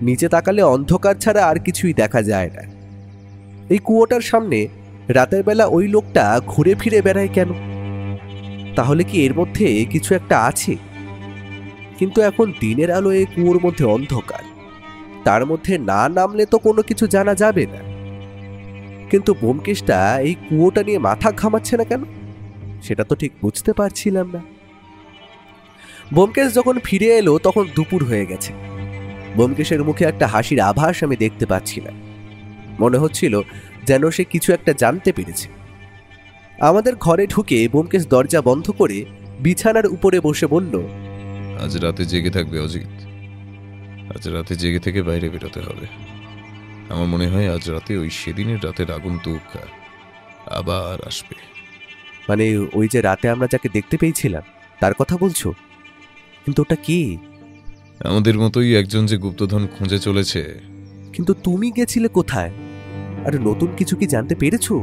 নিচে তাকালে অন্ধকার ছাড়া আর কিছুই দেখা যায় না। এই কুয়োটার সামনে রাতের বেলা ওই লোকটা ঘুরে ফিরে বেড়ায় কেন? তাহলে কি এর মধ্যে কিছু একটা আছে? কিন্তু এখন দিনের আলোয় কুয়োর মধ্যে অন্ধকার, তার মধ্যে না নামলে তো কোনো কিছু জানা যাবে না। কিন্তু ব্যোমকেশটা এই কুয়োটা নিয়ে মাথা ঘামাচ্ছে না কেন, সেটা তো ঠিক বুঝতে পারছিলাম না। ব্যোমকেশ যখন ফিরে এলো তখন দুপুর হয়ে গেছে। ব্যোমকেশের মুখে একটা হাসির আভাস আমি দেখতে পাচ্ছি না। মনে হচ্ছিল যেন সে কিছু একটা জানতে পেরেছে। আমাদের ঘরে ঢুকে ব্যোমকেশ দরজা বন্ধ করে বিছানার উপরে বসে বলল, আজ রাতে জেগে থাকবে অজিত, আজ রাতে জেগে থেকে বাইরে বেরোতে হবে। আমার মনে হয় আজ রাতে ওই সেদিনের রাতের আগন্তুক আবার আসবে। মানে ওই যে রাতে আমরা যাকে দেখতে পেয়েছিলাম তার কথা বলছো? কিন্তু ওটা কি? আমাদের মতোই একজন যে গুপ্তধন খুঁজে চলেছে। কিন্তু তুমি গেছিলে কোথায়? আর নতুন কিছু কি জানতে পেরেছো?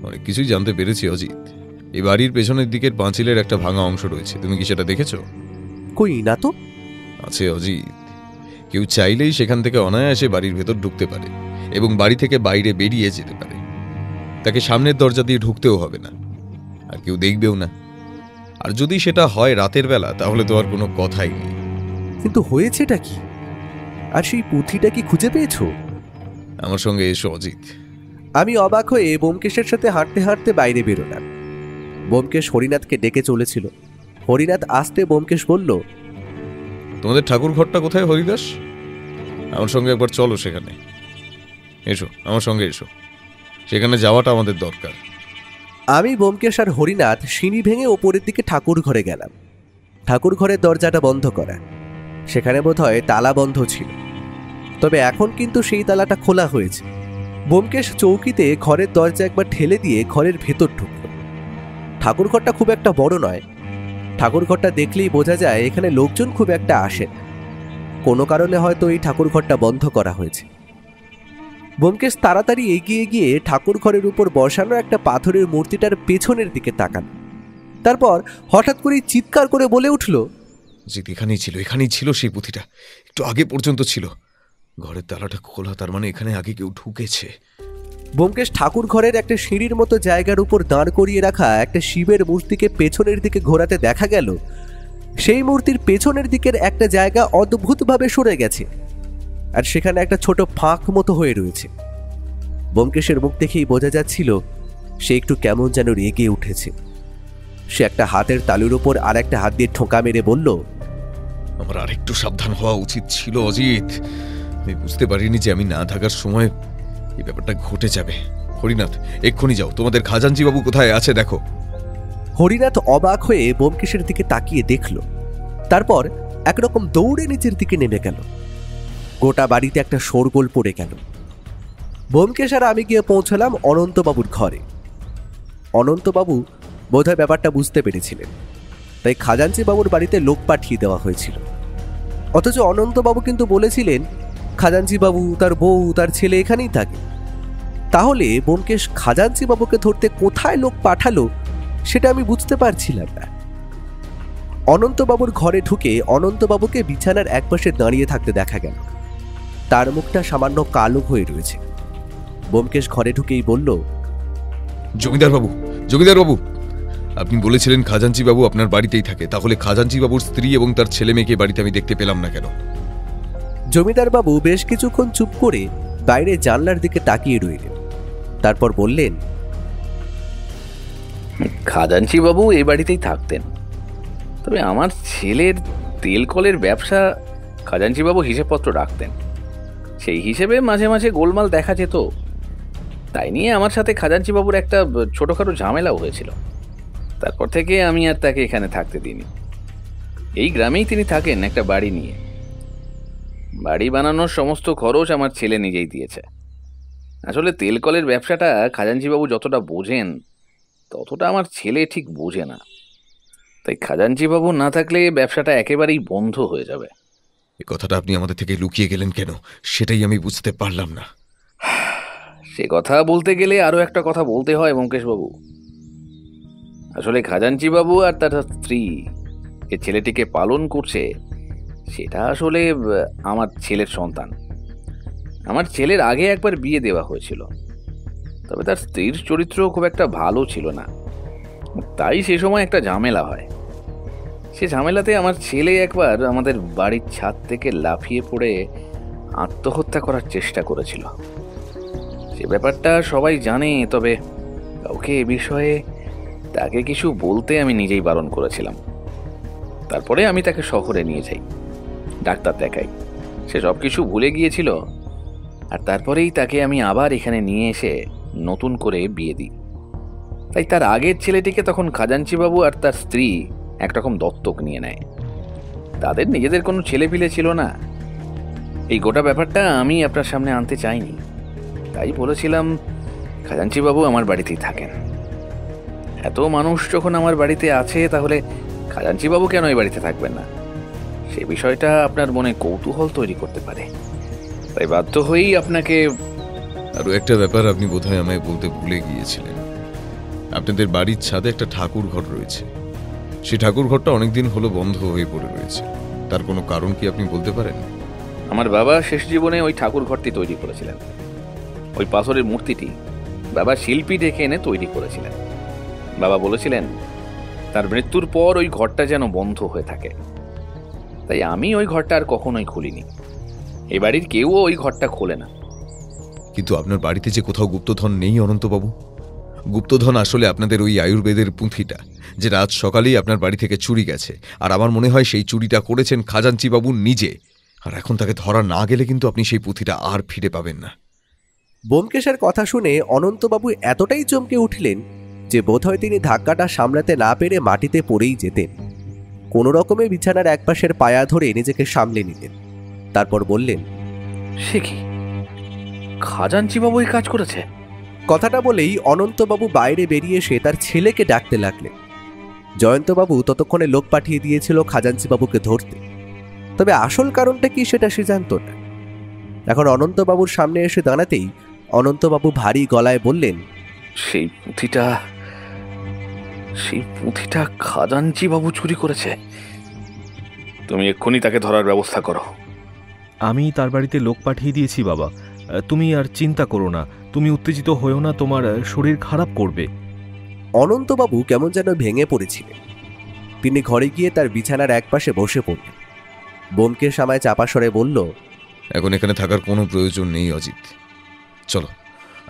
অনেক কিছুই জানতে পেরেছি অজিত। এই বাড়ির পেছনের দিকের পাঁচিলের একটা ভাঙা অংশ রয়েছে, তুমি কি সেটা দেখেছো? কই না তো। আছে অজিত, কেউ চাইলেই সেখান থেকে অনায়াসে বাড়ির ভেতর ঢুকতে পারে এবং বাড়ি থেকে বাইরে বেরিয়ে যেতে পারে। তাকে সামনের দরজা দিয়ে ঢুকতেও হবে না, আর কেউ দেখবেও না। আর যদি সেটা হয় রাতের বেলা, তাহলে তো আর কোনো কথাই নেই। কিন্তু হয়েছেটা কি? আর সেই পুঁথিটা কি খুঁজে পেয়েছো? আমার সঙ্গে এসো অজিত। আমি অবাক হয়ে ব্যোমকেশের সাথে হাঁটতে হাঁটতে বাইরে বেরোলাম। ব্যোমকেশ হরিনাথকে ডেকে চলেছিল। হরিনাথ আসতে ব্যোমকেশ বলল, তোমাদের ঠাকুর ঘরটা কোথায় হরিদাস? আমার সঙ্গে একবার চলো সেখানে। এসো, আমার সঙ্গে এসো, সেখানে যাওয়াটা আমাদের দরকার। আমি ব্যোমকেশ আর হরিনাথ সিঁড়ি ভেঙে ওপরের দিকে ঠাকুর ঘরে গেলাম। ঠাকুর ঘরের দরজাটা বন্ধ করা, সেখানে বোধহয় তালা বন্ধ ছিল, তবে এখন কিন্তু সেই তালাটা খোলা হয়েছে। ব্যোমকেশ চৌকিতে ঘরের দরজা একবার ঠেলে দিয়ে ঘরের ভেতর ঢুকল। ঠাকুর ঘরটা খুব একটা বড় নয়। ঠাকুর ঘরটা দেখলেই বোঝা যায় এখানে লোকজন খুব একটা আসে না। কোনো কারণে হয়তো এই ঠাকুর ঘরটা বন্ধ করা হয়েছে। ব্যোমকেশ তাড়াতাড়ি এগিয়ে গিয়ে ঠাকুর ঘরের উপর বসানো একটা পাথরের মূর্তিটার পেছনের দিকে তাকান। তারপর হঠাৎ করেই চিৎকার করে বলে উঠল, জিত, এখানেই ছিল সেই পুঁথিটা, একটু আগে পর্যন্ত ছিল। ঘরের তালাটা খোলা, তার মানে এখানে আগে কেউ ঢুকেছে। ব্যোমকেশ ঠাকুর ঘরের একটা সিঁড়ির মতো জায়গার উপর দাঁড় করিয়ে রাখা একটা শিবের মূর্তিকে পেছনের দিকে ঘোরাতে দেখা গেল সেই মূর্তির পেছনের দিকের একটা জায়গা অদ্ভুতভাবে সরে গেছে, আর সেখানে একটা ছোট ফাঁক মতো হয়ে রয়েছে। ব্যোমকেশের মুখ দেখেই বোঝা যাচ্ছিল সে একটু কেমন যেন রেগে উঠেছে। সে একটা হাতের তালুর উপর আর একটা হাত দিয়ে ঠোকা মেরে বলল, আমার আরেকটু সাবধান হওয়া উচিত ছিল অজিত। আমি বুঝতে পারিনি যে আমি না থাকার সময় এই ব্যাপারটা ঘটে যাবে। হরিনাথ, এক্ষুনি যাও, তোমাদের খাজানজি বাবু কোথায় আছে দেখো। হরিনাথ অবাক হয়ে ব্যোমকেশের দিকে তাকিয়ে দেখল, তারপর একরকম দৌড়ে নিচের দিকে নেমে গেল। গোটা বাড়িতে একটা শোরগোল পড়ে গেল। ব্যোমকেশ আর আমি গিয়ে পৌঁছলাম অনন্তবাবুর ঘরে। অনন্তবাবু বোধহয় ব্যাপারটা বুঝতে পেরেছিলেন, তাই খাজাঞ্চি বাবুর বাড়িতে লোক পাঠিয়ে দেওয়া হয়েছিল। অথচ অনন্তবাবু কিন্তু বলেছিলেন খাজাঞ্চি বাবু, তার বউ, তার ছেলে এখানেই থাকে। তাহলে ব্যোমকেশ খাজাঞ্চি বাবুকে ধরতে কোথায় লোক পাঠালো সেটা আমি বুঝতে পারছিলাম না। অনন্তবাবুর ঘরে ঢুকে অনন্তবাবুকে বিছানার একপাশে দাঁড়িয়ে থাকতে দেখা গেল। তার মুখটা সামান্য কালো হয়ে রয়েছে। ব্যোমকেশ ঘরে ঢুকেই বলল, জমিদার বাবু, আপনি বলেছিলেন খাজানজি বাবু আপনার বাড়িতেই থাকে, তাহলে খাজানজি বাবুর স্ত্রী এবং তার ছেলে মেয়েকে বাড়িতে আমি দেখতে পেলাম না কেন? জমিদার বাবু বেশ কিছুক্ষণ চুপ করে বাইরে জানলার দিকে তাকিয়ে রইলেন। তারপর বললেন, খাজানচি বাবু এই বাড়িতেই থাকতেন, তবে আমার ছেলের তেল কলের ব্যবসা খাজানচি বাবু হিসেবপত্র রাখতেন, সেই হিসেবে মাঝে মাঝে গোলমাল দেখা যেত। তাই নিয়ে আমার সাথে খাজানচি বাবুর একটা ছোটখাটো ঝামেলাও হয়েছিল। তারপর থেকে আমি আর তাকে এখানে থাকতে দিইনি। এই গ্রামেই তিনি থাকেন একটা বাড়ি নিয়ে। বাড়ি বানানোর সমস্ত খরচ আমার ছেলে নিজেই দিয়েছে। আসলে তেল কলের ব্যবসাটা খাজাঞ্চিবাবু যতটা বোঝেন ততটা আমার ছেলে ঠিক বোঝে না। তাই খাজাঞ্চিবাবু না থাকলে ব্যবসাটা একেবারেই বন্ধ হয়ে যাবে। এই কথাটা আপনি আমাদের থেকে লুকিয়ে গেলেন কেন, সেটাই আমি বুঝতে পারলাম না। সে কথা বলতে গেলে আরো একটা কথা বলতে হয় ব্যোমকেশবাবু। আসলে খাজাঞ্চিবাবু আর তার স্ত্রী যে ছেলেটিকে পালন করছে সেটা আসলে আমার ছেলের সন্তান। আমার ছেলের আগে একবার বিয়ে দেওয়া হয়েছিল, তবে তার স্ত্রীর চরিত্র খুব একটা ভালো ছিল না। তাই সে সময় একটা ঝামেলা হয়। সে ঝামেলাতে আমার ছেলে একবার আমাদের বাড়ির ছাদ থেকে লাফিয়ে পড়ে আত্মহত্যা করার চেষ্টা করেছিল। সে ব্যাপারটা সবাই জানে, তবে কাউকে এ বিষয়ে তাকে কিছু বলতে আমি নিজেই বারণ করেছিলাম। তারপরে আমি তাকে শহরে নিয়ে যাই, ডাক্তার দেখাই। সে সব কিছু ভুলে গিয়েছিল, আর তারপরেই তাকে আমি আবার এখানে নিয়ে এসে নতুন করে বিয়ে দিই। তাই তার আগের ছেলেটিকে তখন খাজাঞ্চিবাবু আর তার স্ত্রী একরকম দত্তক নিয়ে নেয়। তাদের নিজেদের কোনো ছেলেপিলে ছিল না। এই গোটা ব্যাপারটা আমি আপনার সামনে আনতে চাইনি, তাই বলেছিলাম খাজাঞ্চিবাবু আমার বাড়িতেই থাকেন। এত মানুষ যখন আমার বাড়িতে আছে, তাহলে খাজাঞ্চিবাবু কেন এই বাড়িতে থাকবেন না? সে বিষয়টা আপনার মনে কৌতূহল তৈরি করতে পারে, তাই বাধ্য হয়েই আপনাকে। আরও একটা ব্যাপার আপনি বোধহয় আমায় বলতে ভুলে গিয়েছিলেন। আপনাদের বাড়ির ছাদে একটা ঠাকুর ঘর রয়েছে। সেই ঠাকুর ঘরটা অনেকদিন হলো বন্ধ হয়ে পড়ে রয়েছে। তার কোনো কারণ কি আপনি বলতে পারেন? আমার বাবা শেষ জীবনে ওই ঠাকুর ঘরটি তৈরি করেছিলেন। ওই পাথরের মূর্তিটি বাবা শিল্পী ডেকে এনে তৈরি করেছিলেন। বাবা বলেছিলেন তার মৃত্যুর পর ওই ঘরটা যেন বন্ধ হয়ে থাকে। তাই আমি ওই ঘরটা আর কখনোই খুলিনি। এই বাড়ির কেউও ওই ঘরটা খোলে না। কিন্তু আপনার বাড়িতে যে কোথাও গুপ্তধন নেই অনন্তবাবু? গুপ্তধন আসলে আপনাদের ওই আয়ুর্বেদের পুঁথিটা, যেটা আজ সকালেই আপনার বাড়ি থেকে চুরি গেছে। আর আমার মনে হয় সেই চুরিটা করেছেন খাজাঞ্চিবাবু নিজে। আর এখন তাকে ধরা না গেলে কিন্তু আপনি সেই পুঁথিটা আর ফিরে পাবেন না। ব্যোমকেশের কথা শুনে অনন্তবাবু এতটাই চমকে উঠলেন যে বোধহয় তিনি ধাক্কাটা সামলাতে না পেরে মাটিতে পড়েই যেতেন। কোনো রকমে বিছানার একপাশের পায়া ধরে নিজেকে সামলে নিতেন। তারপর বললেন, সে কি, খাজাঞ্চিবাবু এই কাজ করেছে? কথাটা বলেই অনন্তবাবু বাইরে বেরিয়ে এসে তার ছেলেকে ডাকতে লাগলেন। জয়ন্তবাবু ততক্ষণে লোক পাঠিয়ে দিয়েছিল খাজাঞ্চিবাবুকে ধরতে, তবে আসল কারণটা কি সেটা সে জানত না। এখন অনন্তবাবুর সামনে এসে দাঁড়াতেই অনন্তবাবু ভারী গলায় বললেন, সেই পুঁথিটা খাজাঞ্চিবাবু চুরি করেছে। তুমি এক্ষুনি তাকে ধরার ব্যবস্থা করো। আমি তার বাড়িতে লোক পাঠিয়ে দিয়েছি বাবা। তুমি আর চিন্তা করো না, তুমি উত্তেজিত হয়েও না, তোমার শরীর খারাপ করবে। অনন্তবাবু কেমন যেন ভেঙে পড়েছিলেন। তিনি ঘরে গিয়ে তার বিছানার একপাশে বসে পড়লেন। ব্যোমকেশ আমায় চাপা স্বরে বলল, এখন এখানে থাকার কোনো প্রয়োজন নেই অজিত। চলো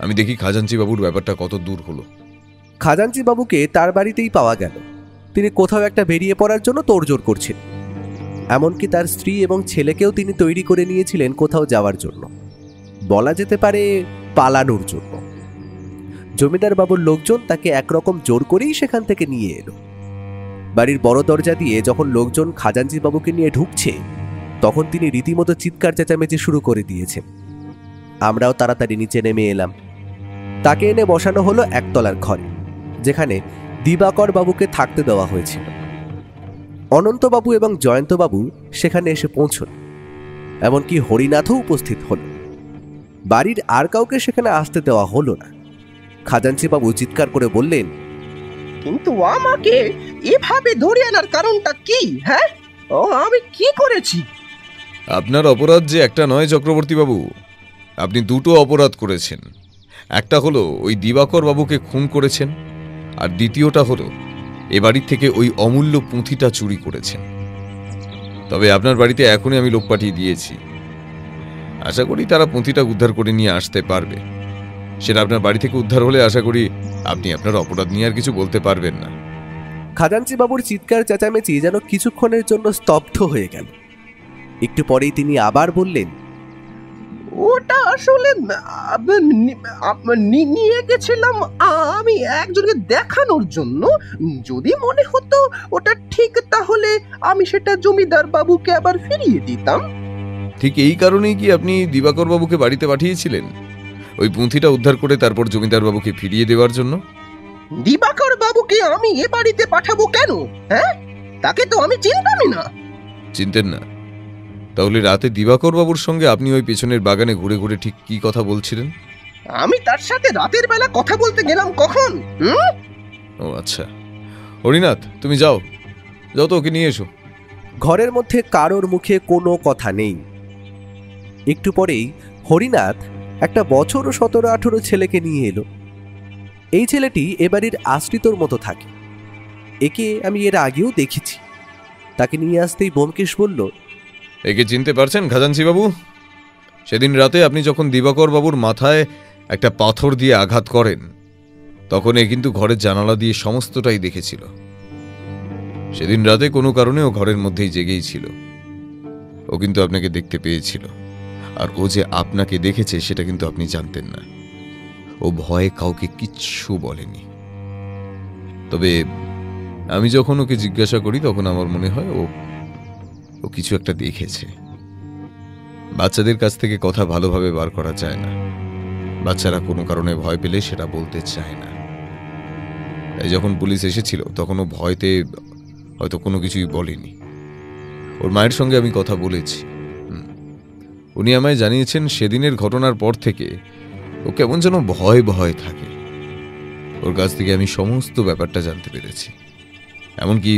আমি দেখি খাজাঞ্চিবাবুর ব্যাপারটা কত দূর হলো। খাজাঞ্চিবাবুকে তার বাড়িতেই পাওয়া গেল। তিনি কোথাও একটা বেরিয়ে পড়ার জন্য তোড়জোড় করছিলেন। এমনকি তার স্ত্রী এবং ছেলেকেও তিনি তৈরি করে নিয়েছিলেন কোথাও যাওয়ার জন্য, বলা যেতে পারে পালানোর জন্য। জমিদার বাবুর লোকজন তাকে একরকম জোর করেই সেখান থেকে নিয়ে এলো। বাড়ির বড় দরজা দিয়ে যখন লোকজন খাজাঞ্চিবাবুকে নিয়ে ঢুকছে, তখন তিনি রীতিমতো চিৎকার চেঁচামেচি শুরু করে দিয়েছেন। আমরাও তাড়াতাড়ি নিচে নেমে এলাম। তাকে এনে বসানো হলো একতলার ঘরে, যেখানে দিবাকর বাবুকে থাকতে দেওয়া হয়েছিল। অনন্তবাবু এবং জয়ন্তবাবু সেখানে এসে পৌঁছল, এমনকি হরিনাথও উপস্থিত হল। বাড়ির আর কাউকে সেখানে আসতে দেওয়া হলো না। খাজাঞ্চিবাবু চিৎকার করে বললেন, কিন্তু আমাকে এভাবে ধরে আনার কারণটা কি? হ্যাঁ, ও আমি কি করেছি? আপনার অপরাধ যে একটা নয় চক্রবর্তীবাবু, আপনি দুটো অপরাধ করেছেন। একটা হলো ওই দিবাকর বাবুকে খুন করেছেন, আর দ্বিতীয়টা হলো এ বাড়ির থেকে ওই অমূল্য পুঁথিটা চুরি করেছেন। তবে আপনার বাড়িতে এখনই আমি লোক পাঠিয়ে দিয়েছি। আশা করি তারা পুঁথিটা উদ্ধার করে নিয়ে আসতে পারবে। সেটা আপনার বাড়ি থেকে উদ্ধার হলে আশা করি আপনি আপনার অপরাধ নিয়ে আর কিছু বলতে পারবেন না। খাজাঞ্চিবাবুর চিৎকার চেঁচামেচি যেন কিছুক্ষণের জন্য স্তব্ধ হয়ে গেল। একটু পরেই তিনি আবার বললেন, ও ওটা আসলে নিয়ে গেছিলাম আমি একজনকে দেখানোর জন্য। যদি মনে হতো ওটা ঠিক, তাহলে আমি সেটা জমিদার বাবুকে আবার ফিরিয়ে দিতাম। ঠিক এই কারণেই কি আপনি দিবাকর বাবুকে বাড়িতে পাঠিয়েছিলেন, ওই পুঁথিটা উদ্ধার করে তারপর জমিদার বাবুকে ফিরিয়ে দেওয়ার জন্য? দিবাকর বাবুকে আমি এ বাড়িতে পাঠাবো কেন? হ্যাঁ, তাকে তো আমি চিনতামই না। চিনতেন না? তাহলে রাতে দিবাকর বাবুর সঙ্গে আপনি ওই পেছনের বাগানে ঘুরে ঘুরে ঠিক কি কথা বলছিলেন? আমি তার সাথে রাতের বেলা কথা বলতে গেলাম কখন? ও আচ্ছা, হরিনাথ তুমি যাও, যাও তো ওকে নিয়ে এসো। ঘরের মধ্যে কারোর মুখে কোনো কথা নেই। একটু পরেই হরিনাথ একটা বছর 17-18 ছেলেকে নিয়ে এলো। এই ছেলেটি এবাড়ির আশ্রিতর মতো থাকে। একে আমি এর আগেও দেখেছি। তাকে নিয়ে আসতেই ব্যোমকেশ বলল, একে চিনতে পারছেন খাজাঞ্চি বাবু? সেদিন রাতে আপনি যখন দিবাকর বাবুর মাথায় একটা পাথর দিয়ে আঘাত করেন, তখন এ কিন্তু ঘরের জানালা দিয়ে সমস্তটাই দেখেছিল। সেদিন রাতে কোনো কারণে ও ঘরের মধ্যেই জেগেই ছিল। ও কিন্তু আপনাকে দেখতে পেয়েছিল, আর ও যে আপনাকে দেখেছে সেটা কিন্তু আপনি জানতেন না। ও ভয়ে কাউকে কিচ্ছু বলেনি। তবে আমি যখন ওকে জিজ্ঞাসা করি তখন আমার মনে হয় ও কিছু একটা দেখেছে। বাচ্চাদের কাছ থেকে কথা ভালোভাবে বার করা যায় না। বাচ্চারা কোনো কারণে ভয় পেলে সেটা বলতে চায় না। তাই যখন পুলিশ এসেছিল তখন ও ভয়তে হয়তো কোনো কিছুই বলেনি। ওর মায়ের সঙ্গে আমি কথা বলেছি। উনি আমায় জানিয়েছেন সেদিনের ঘটনার পর থেকে ও কেমন যেন ভয় ভয় থাকে। ওর কাছ থেকে আমি সমস্ত ব্যাপারটা জানতে পেরেছি। এমনকি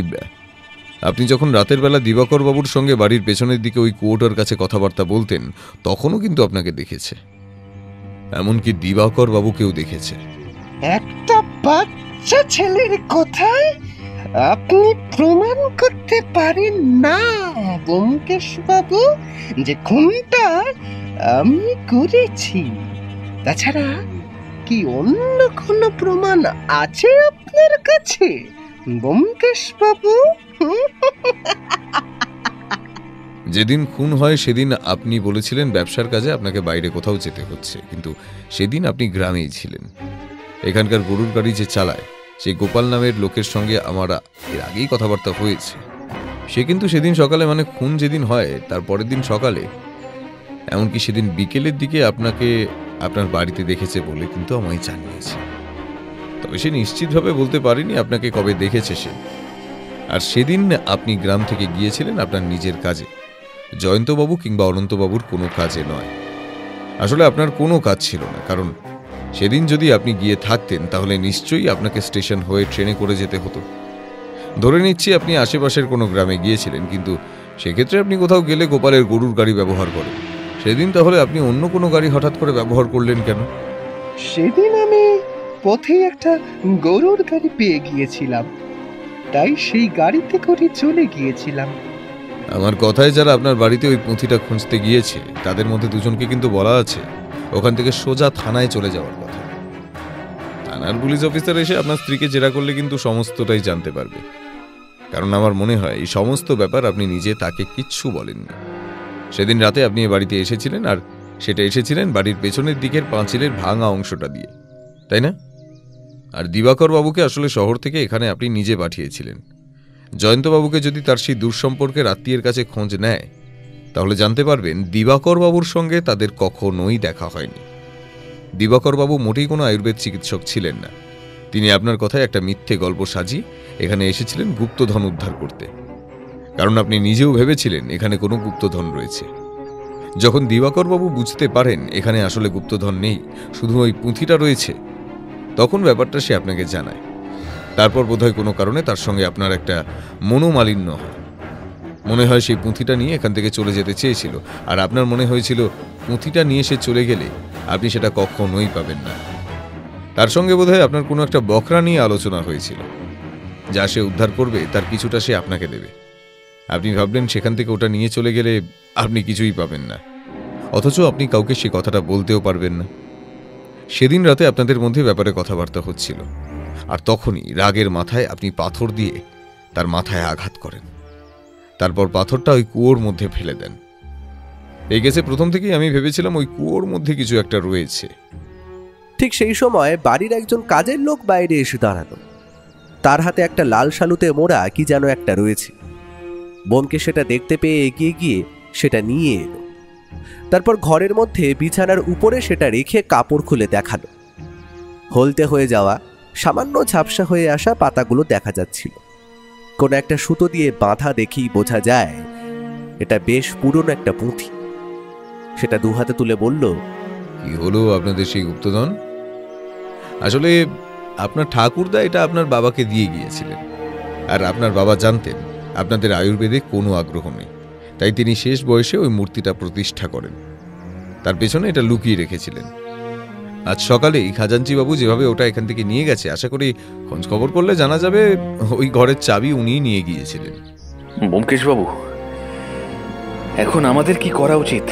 আপনি যখন রাতের বেলা দিবাকর বাবুর সঙ্গে বাড়ির পেছনের দিকে ওই কুয়োটার কাছে কথাবার্তা বলতেন, তখনও কিন্তু আপনাকে দেখেছে। এমনকি দিবাকর বাবুকেও দেখেছে। একটা বাচ্চা ছেলের কথায় আপনি প্রমাণ করতে পারেন না ব্যোমকেশ বাবু যে খুনটা আমি করেছি? তাছাড়া কি অন্য কোনো প্রমাণ আছে আপনার কাছে ব্যোমকেশ বাবু? যেদিন খুন হয় সেদিন আপনি বলেছিলেন ব্যবসার কাজে আপনাকে বাইরে কোথাও যেতে হচ্ছে, কিন্তু সেদিন আপনি গ্রামেই ছিলেন। এখানকার গরুর গাড়ি যে চালায় সেই গোপাল নামের লোকের সঙ্গে আমার এর আগেই কথাবার্তা হয়েছে। সে কিন্তু সেদিন সকালে, মানে খুন যেদিন হয় তার পরের দিন সকালে, এমনকি সেদিন বিকেলের দিকে আপনাকে আপনার বাড়িতে দেখেছে বলে কিন্তু আমায় জানিয়েছে। তবে সে নিশ্চিতভাবে বলতে পারেনি আপনাকে কবে দেখেছে সে। আর সেদিন আপনি গ্রাম থেকে গিয়েছিলেন আপনার নিজের কাজে, জয়ন্তবাবু কিংবা অনন্তবাবুর কোনো কাজে নয়। আসলে আপনার কোনো কাজ ছিল না, কারণ সেদিন যদি আপনি গিয়ে থাকতেন তাহলে নিশ্চয়ই আপনাকে স্টেশন হয়ে ট্রেনে করে যেতে হতো। ধরে নিচ্ছি আপনি আশেপাশের কোনো গ্রামে গিয়েছিলেন, কিন্তু সেক্ষেত্রে আপনি কোথাও গেলে গোপালের গরুর গাড়ি ব্যবহার করেন। সেদিন তাহলে আপনি অন্য কোনো গাড়ি হঠাৎ করে ব্যবহার করলেন কেন? সেদিন আমি পথে একটা গরুর গাড়ি পেয়ে গিয়েছিলাম, তাই সেই গাড়িতে করে চলে গিয়েছিলাম। আমার কথায় যারা আপনার বাড়িতে ওই পুঁথিটা খুঁজতে গিয়েছে তাদের মধ্যে দুজনকে কিন্তু বলা আছে ওখান থেকে সোজা থানায় চলে যাওয়ার কথা। থানার পুলিশ অফিসার এসে আপনার স্ত্রীকে জেরা করলে কিন্তু সমস্তটাই জানতে পারবে। কারণ আমার মনে হয় এই সমস্ত ব্যাপার আপনি নিজে তাকে কিচ্ছু বলেননি। সেদিন রাতে আপনি এ বাড়িতে এসেছিলেন, আর সেটা এসেছিলেন বাড়ির পেছনের দিকের পাঁচিলের ভাঙা অংশটা দিয়ে, তাই না? আর দিবাকর বাবুকে আসলে শহর থেকে এখানে আপনি নিজে পাঠিয়েছিলেন। জয়ন্তবাবুকে যদি তার সেই দূরসম্পর্কের আত্মীয়ের কাছে খোঁজ নেয় তাহলে জানতে পারবেন দিবাকর বাবুর সঙ্গে তাদের কখনোই দেখা হয়নি। দিবাকর বাবু মোটেই কোনো আয়ুর্বেদ চিকিৎসক ছিলেন না। তিনি আপনার কথায় একটা মিথ্যে গল্প সাজিয়ে এখানে এসেছিলেন গুপ্তধন উদ্ধার করতে, কারণ আপনি নিজেও ভেবেছিলেন এখানে কোনো গুপ্তধন রয়েছে। যখন দিবাকর বাবু বুঝতে পারেন এখানে আসলে গুপ্তধন নেই, শুধু ওই পুঁথিটা রয়েছে, তখন ব্যাপারটা সে আপনাকে জানায়। তারপর বোধহয় কোনো কারণে তার সঙ্গে আপনার একটা মনোমালিন্য হয়। মনে হয় সেই পুঁথিটা নিয়ে এখান থেকে চলে যেতে চেয়েছিল, আর আপনার মনে হয়েছিল পুঁথিটা নিয়ে সে চলে গেলে আপনি সেটা কখনোই পাবেন না। তার সঙ্গে বোধহয় আপনার কোনো একটা বকরা নিয়ে আলোচনা হয়েছিল, যা সে উদ্ধার করবে তার কিছুটা সে আপনাকে দেবে। আপনি ভাবলেন সেখান থেকে ওটা নিয়ে চলে গেলে আপনি কিছুই পাবেন না, অথচ আপনি কাউকে সে কথাটা বলতেও পারবেন না। সেদিন রাতে আপনাদের মধ্যে ব্যাপারে কথাবার্তা হচ্ছিল, আর তখনই রাগের মাথায় আপনি পাথর দিয়ে তার মাথায় আঘাত করেন। তারপর পাথরটা ওই কুয়োর মধ্যে ফেলে দেন। এই কেসে প্রথম থেকেই আমি ভেবেছিলাম ওই কুয়োর মধ্যে কিছু একটা রয়েছে। ঠিক সেই সময় বাড়ির একজন কাজের লোক বাইরে এসে দাঁড়ালো। তার হাতে একটা লাল শালুতে মোড়া কি যেন একটা রয়েছে। বোমকে সেটা দেখতে পেয়ে এগিয়ে গিয়ে সেটা নিয়ে এলো। তারপর ঘরের মধ্যে বিছানার উপরে সেটা রেখে কাপড় খুলে দেখালো। হলতে হয়ে যাওয়া, সামান্য ঝাপসা হয়ে আসা পাতাগুলো দেখা যাচ্ছিল। কোনো একটা সুতো দিয়ে বাঁধা দেখেই বোঝা যায় এটা বেশ পুরনো একটা পুঁথি। সেটা দু হাতে তুলে বলল, কি হলো আপনাদের সেই গুপ্তধন? আসলে আপনার ঠাকুরদা এটা আপনার বাবাকে দিয়ে গিয়েছিলেন, আর আপনার বাবা জানতেন আপনাদের আয়ুর্বেদে কোনো আগ্রহ নেই, তাই তিনি শেষ বয়সে ওই মূর্তিটা প্রতিষ্ঠা করেন। তার পেছনে এটা লুকিয়ে রেখেছিলেন। আজ সকালেই খাজাঞ্চি বাবু যেভাবে ওটা এখান থেকে নিয়ে গেছে, আশা করি খোঁজ খবর করলে জানা যাবে ওই ঘরের চাবি উনিই নিয়ে গিয়েছিলেন। ব্যোমকেশ বাবু, এখন আমাদের কি করা উচিত?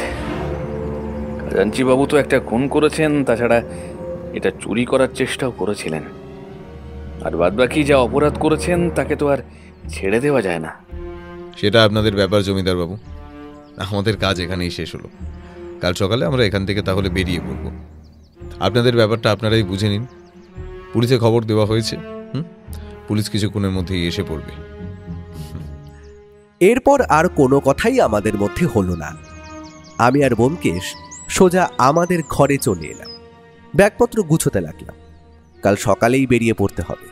খাজাঞ্চি বাবু তো একটা খুন করেছেন, তাছাড়া এটা চুরি করার চেষ্টাও করেছিলেন, আর বাদবাকি যা অপরাধ করেছেন তাকে তো আর ছেড়ে দেওয়া যায় না। সেটা আপনাদের ব্যাপার জমিদার বাবু, আমাদের কাজ এখানেই শেষ হলো। কাল সকালে আমরা এখান থেকে তাহলে বেরিয়ে পড়ব। আপনাদের ব্যাপারটা আপনারাই বুঝে নিন। পুলিশে খবর দেওয়া হয়েছে, পুলিশ কিছুক্ষণের মধ্যেই এসে পড়বে। এরপর আর কোনো কথাই আমাদের মধ্যে হলো না। আমি আর ব্যোমকেশ সোজা আমাদের ঘরে চলে এলাম। ব্যাগপত্র গুছোতে লাগলাম, কাল সকালেই বেরিয়ে পড়তে হবে।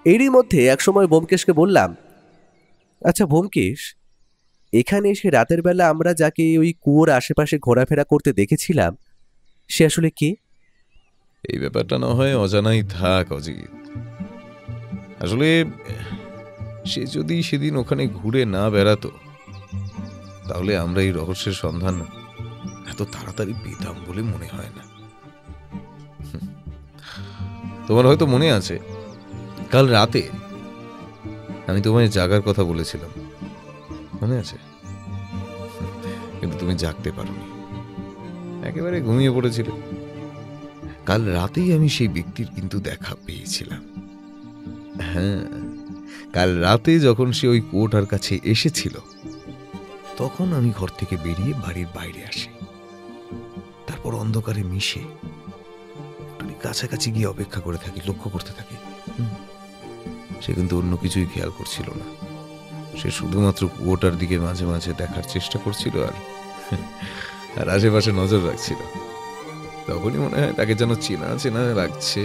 এরই মধ্যে একসময় ব্যোমকেশকে বললাম, আচ্ছা ব্যোমকেশ, এখানে এসে রাতের বেলা আমরা যাকে ওই কুয়োর আশেপাশে ঘোরাফেরা করতে দেখেছিলাম সে আসলে কে? এই ব্যাপারটা না হয় অজানাই থাক অজিত। আসলে সে যদি সেদিন ওখানে ঘুরে না বেড়াতো, তাহলে আমরা এই রহস্যের সন্ধান এত তাড়াতাড়ি পেতাম বলে মনে হয় না। তোমার হয়তো মনে আছে, কাল রাতে আমি তোমায় জাগার কথা বলেছিলাম, মনে আছে? কিন্তু তুমি জাগতে পারোনি, একেবারে ঘুমিয়ে পড়েছিলে। কাল রাতেই আমি সেই ব্যক্তির কিন্তু দেখা পেয়েছিলাম। হ্যাঁ, কাল রাতে যখন সে ওই কুয়োটার কাছে এসেছিল, তখন আমি ঘর থেকে বেরিয়ে বাড়ির বাইরে আসি। তারপর অন্ধকারে মিশে কাছাকাছি গিয়ে অপেক্ষা করে থাকি, লক্ষ্য করতে থাকি। সে কিন্তু অন্য কিছুই খেয়াল করছিল না, সে শুধুমাত্র কুয়োটার দিকে মাঝে মাঝে দেখার চেষ্টা করছিল আর আশেপাশে নজর রাখছিল। তখনই মনে হয় তাকে যেন চেনা চেনা লাগছে।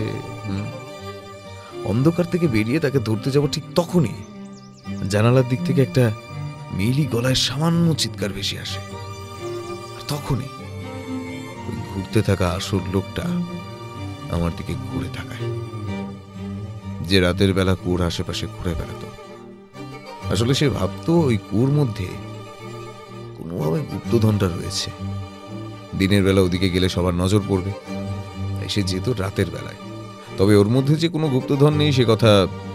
অন্ধকার থেকে বেরিয়ে তাকে ধরতে যাব, ঠিক তখনই জানালার দিক থেকে একটা মেয়েলি গলায় সামান্য চিৎকার ভেসে আসে। আর তখনই ওই ঘুরতে থাকা আসল লোকটা আমার দিকে ঘুরে তাকায়, যে রাতের বেলা কুয়োর আশেপাশে ঘুরে বেড়াতো। আসলে সে ভাবতো ওই কুয়োর মধ্যে কোনোভাবে গুপ্তধনটা রয়েছে। দিনের বেলা ওদিকে গেলে সবার নজর পড়বে, তাই সে যেত রাতের বেলায়। তবে ওর মধ্যে যে কোনো গুপ্তধন নেই সে কথা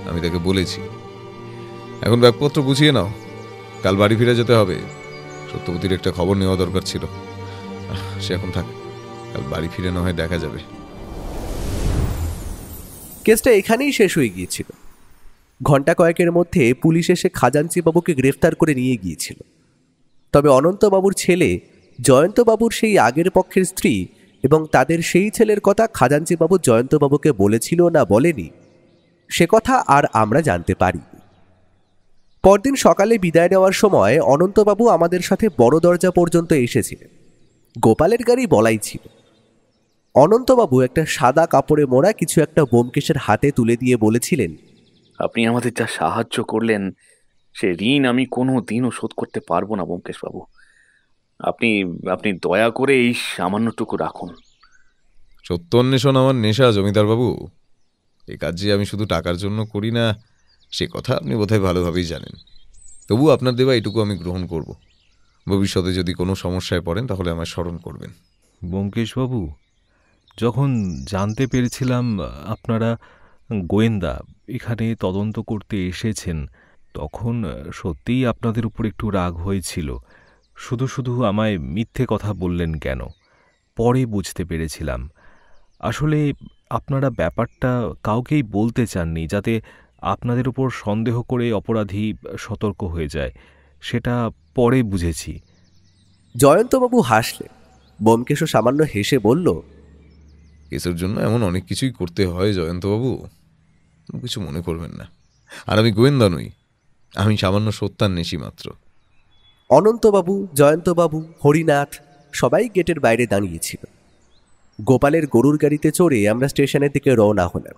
আমি তাকে বলেছি। এখন ব্যাগপত্র গুছিয়ে নাও, কাল বাড়ি ফিরে যেতে হবে। সত্যবতীর একটা খবর নেওয়া দরকার ছিল। সে এখন থাক, কাল বাড়ি ফিরে না হয় দেখা যাবে। কেসটা এখানেই শেষ হয়ে গিয়েছিল। ঘন্টা কয়েকের মধ্যে পুলিশ এসে খাজাঞ্চি বাবুকে গ্রেফতার করে নিয়ে গিয়েছিল। তবে অনন্তবাবুর ছেলে জয়ন্তবাবুর সেই আগের পক্ষের স্ত্রী এবং তাদের সেই ছেলের কথা খাজাঞ্চিবাবু জয়ন্তবাবুকে বলেছিল না বলেনি, সে কথা আর আমরা জানতে পারি। পরদিন সকালে বিদায় নেওয়ার সময় অনন্তবাবু আমাদের সাথে বড় দরজা পর্যন্ত এসেছিলেন। গোপালের গাড়ি বলাই ছিল। অনন্তবাবু একটা সাদা কাপড়ে মোড়া কিছু একটা ব্যোমকেশের হাতে তুলে দিয়ে বলেছিলেন, আপনি আমাদের যা সাহায্য করলেন সে ঋণ আমি কোনো দিনও শোধ করতে পারবো না ব্যোমকেশ বাবু। আপনি আপনি দয়া করে এই সামান্যটুকু রাখুন। সত্য অন্বেষণ আমার নেশা জমিদার বাবু। এই কাজ যে আমি শুধু টাকার জন্য করি না সে কথা আপনি বোধহয় ভালোভাবেই জানেন। তবু আপনার দেওয়া এটুকু আমি গ্রহণ করব। ভবিষ্যতে যদি কোনো সমস্যায় পড়েন তাহলে আমায় স্মরণ করবেন। ব্যোমকেশবাবু, যখন জানতে পেরেছিলাম আপনারা গোয়েন্দা এখানে তদন্ত করতে এসেছেন, তখন সত্যিই আপনাদের উপর একটু রাগ হয়েছিল। শুধু শুধু আমায় মিথ্যে কথা বললেন কেন? পরে বুঝতে পেরেছিলাম আসলে আপনারা ব্যাপারটা কাউকেই বলতে চাননি, যাতে আপনাদের উপর সন্দেহ করে অপরাধী সতর্ক হয়ে যায়। সেটা পরে বুঝেছি। জয়ন্তবাবু হাসলেন। ব্যোমকেশও সামান্য হেসে বলল, কেসের জন্য এমন অনেক কিছুই করতে হয় জয়ন্তবাবু, কিছু মনে করবেন না। আর আমি গোয়েন্দা নই, আমি সামান্য সত্যান্বেষী মাত্র। অনন্তবাবু, জয়ন্তবাবু, হরিনাথ সবাই গেটের বাইরে দাঁড়িয়েছিল। গোপালের গরুর গাড়িতে চড়ে আমরা স্টেশনের দিকে রওনা হলাম।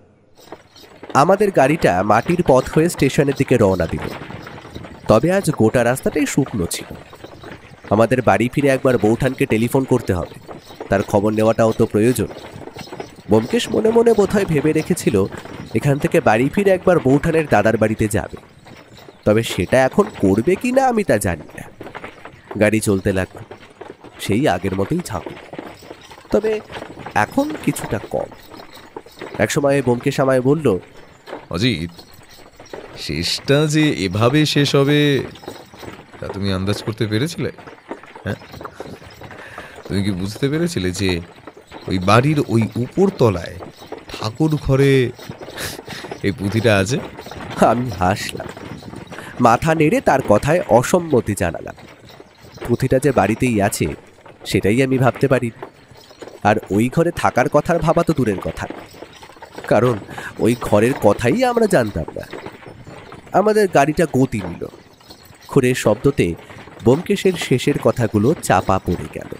আমাদের গাড়িটা মাটির পথ হয়ে স্টেশনের দিকে রওনা দিল। তবে আজ গোটা রাস্তাটাই শুকনো ছিল। আমাদের বাড়ি ফিরে একবার বৌঠানকে টেলিফোন করতে হবে, তার খবর নেওয়াটাও তো প্রয়োজন। ব্যোমকেশ মনে মনে বোধহয় ভেবে রেখেছিল এখান থেকে বাড়ি ফিরে একবার বৌঠানের দাদার বাড়িতে যাবে। তবে সেটা এখন করবে কি না আমি তা জানি না। গাড়ি চলতে লাগলো, সেই আগের মতোই থাকুক, তবে এখন কিছুটা কম। একসময় ব্যোমকেশ আমায় বলল, অজিত, শেষটা যে এভাবে শেষ হবে তা তুমি আন্দাজ করতে পেরেছিলে? হ্যাঁ, তুমি কি বুঝতে পেরেছিলে যে ওই বাড়ির ওই উপর তলায় ঠাকুর ঘরে এই পুঁথিটা আছে? আমি হাসলাম, মাথা নেড়ে তার কথায় অসম্মতি জানালাম। পুঁথিটা যে বাড়িতেই আছে সেটাই আমি ভাবতে পারি, আর ওই ঘরে থাকার কথার ভাবা তো দূরের কথা, কারণ ওই ঘরের কথাই আমরা জানতাম না। আমাদের গাড়িটা গতি নিল। খুরের শব্দতে ব্যোমকেশের শেষের কথাগুলো চাপা পড়ে গেল।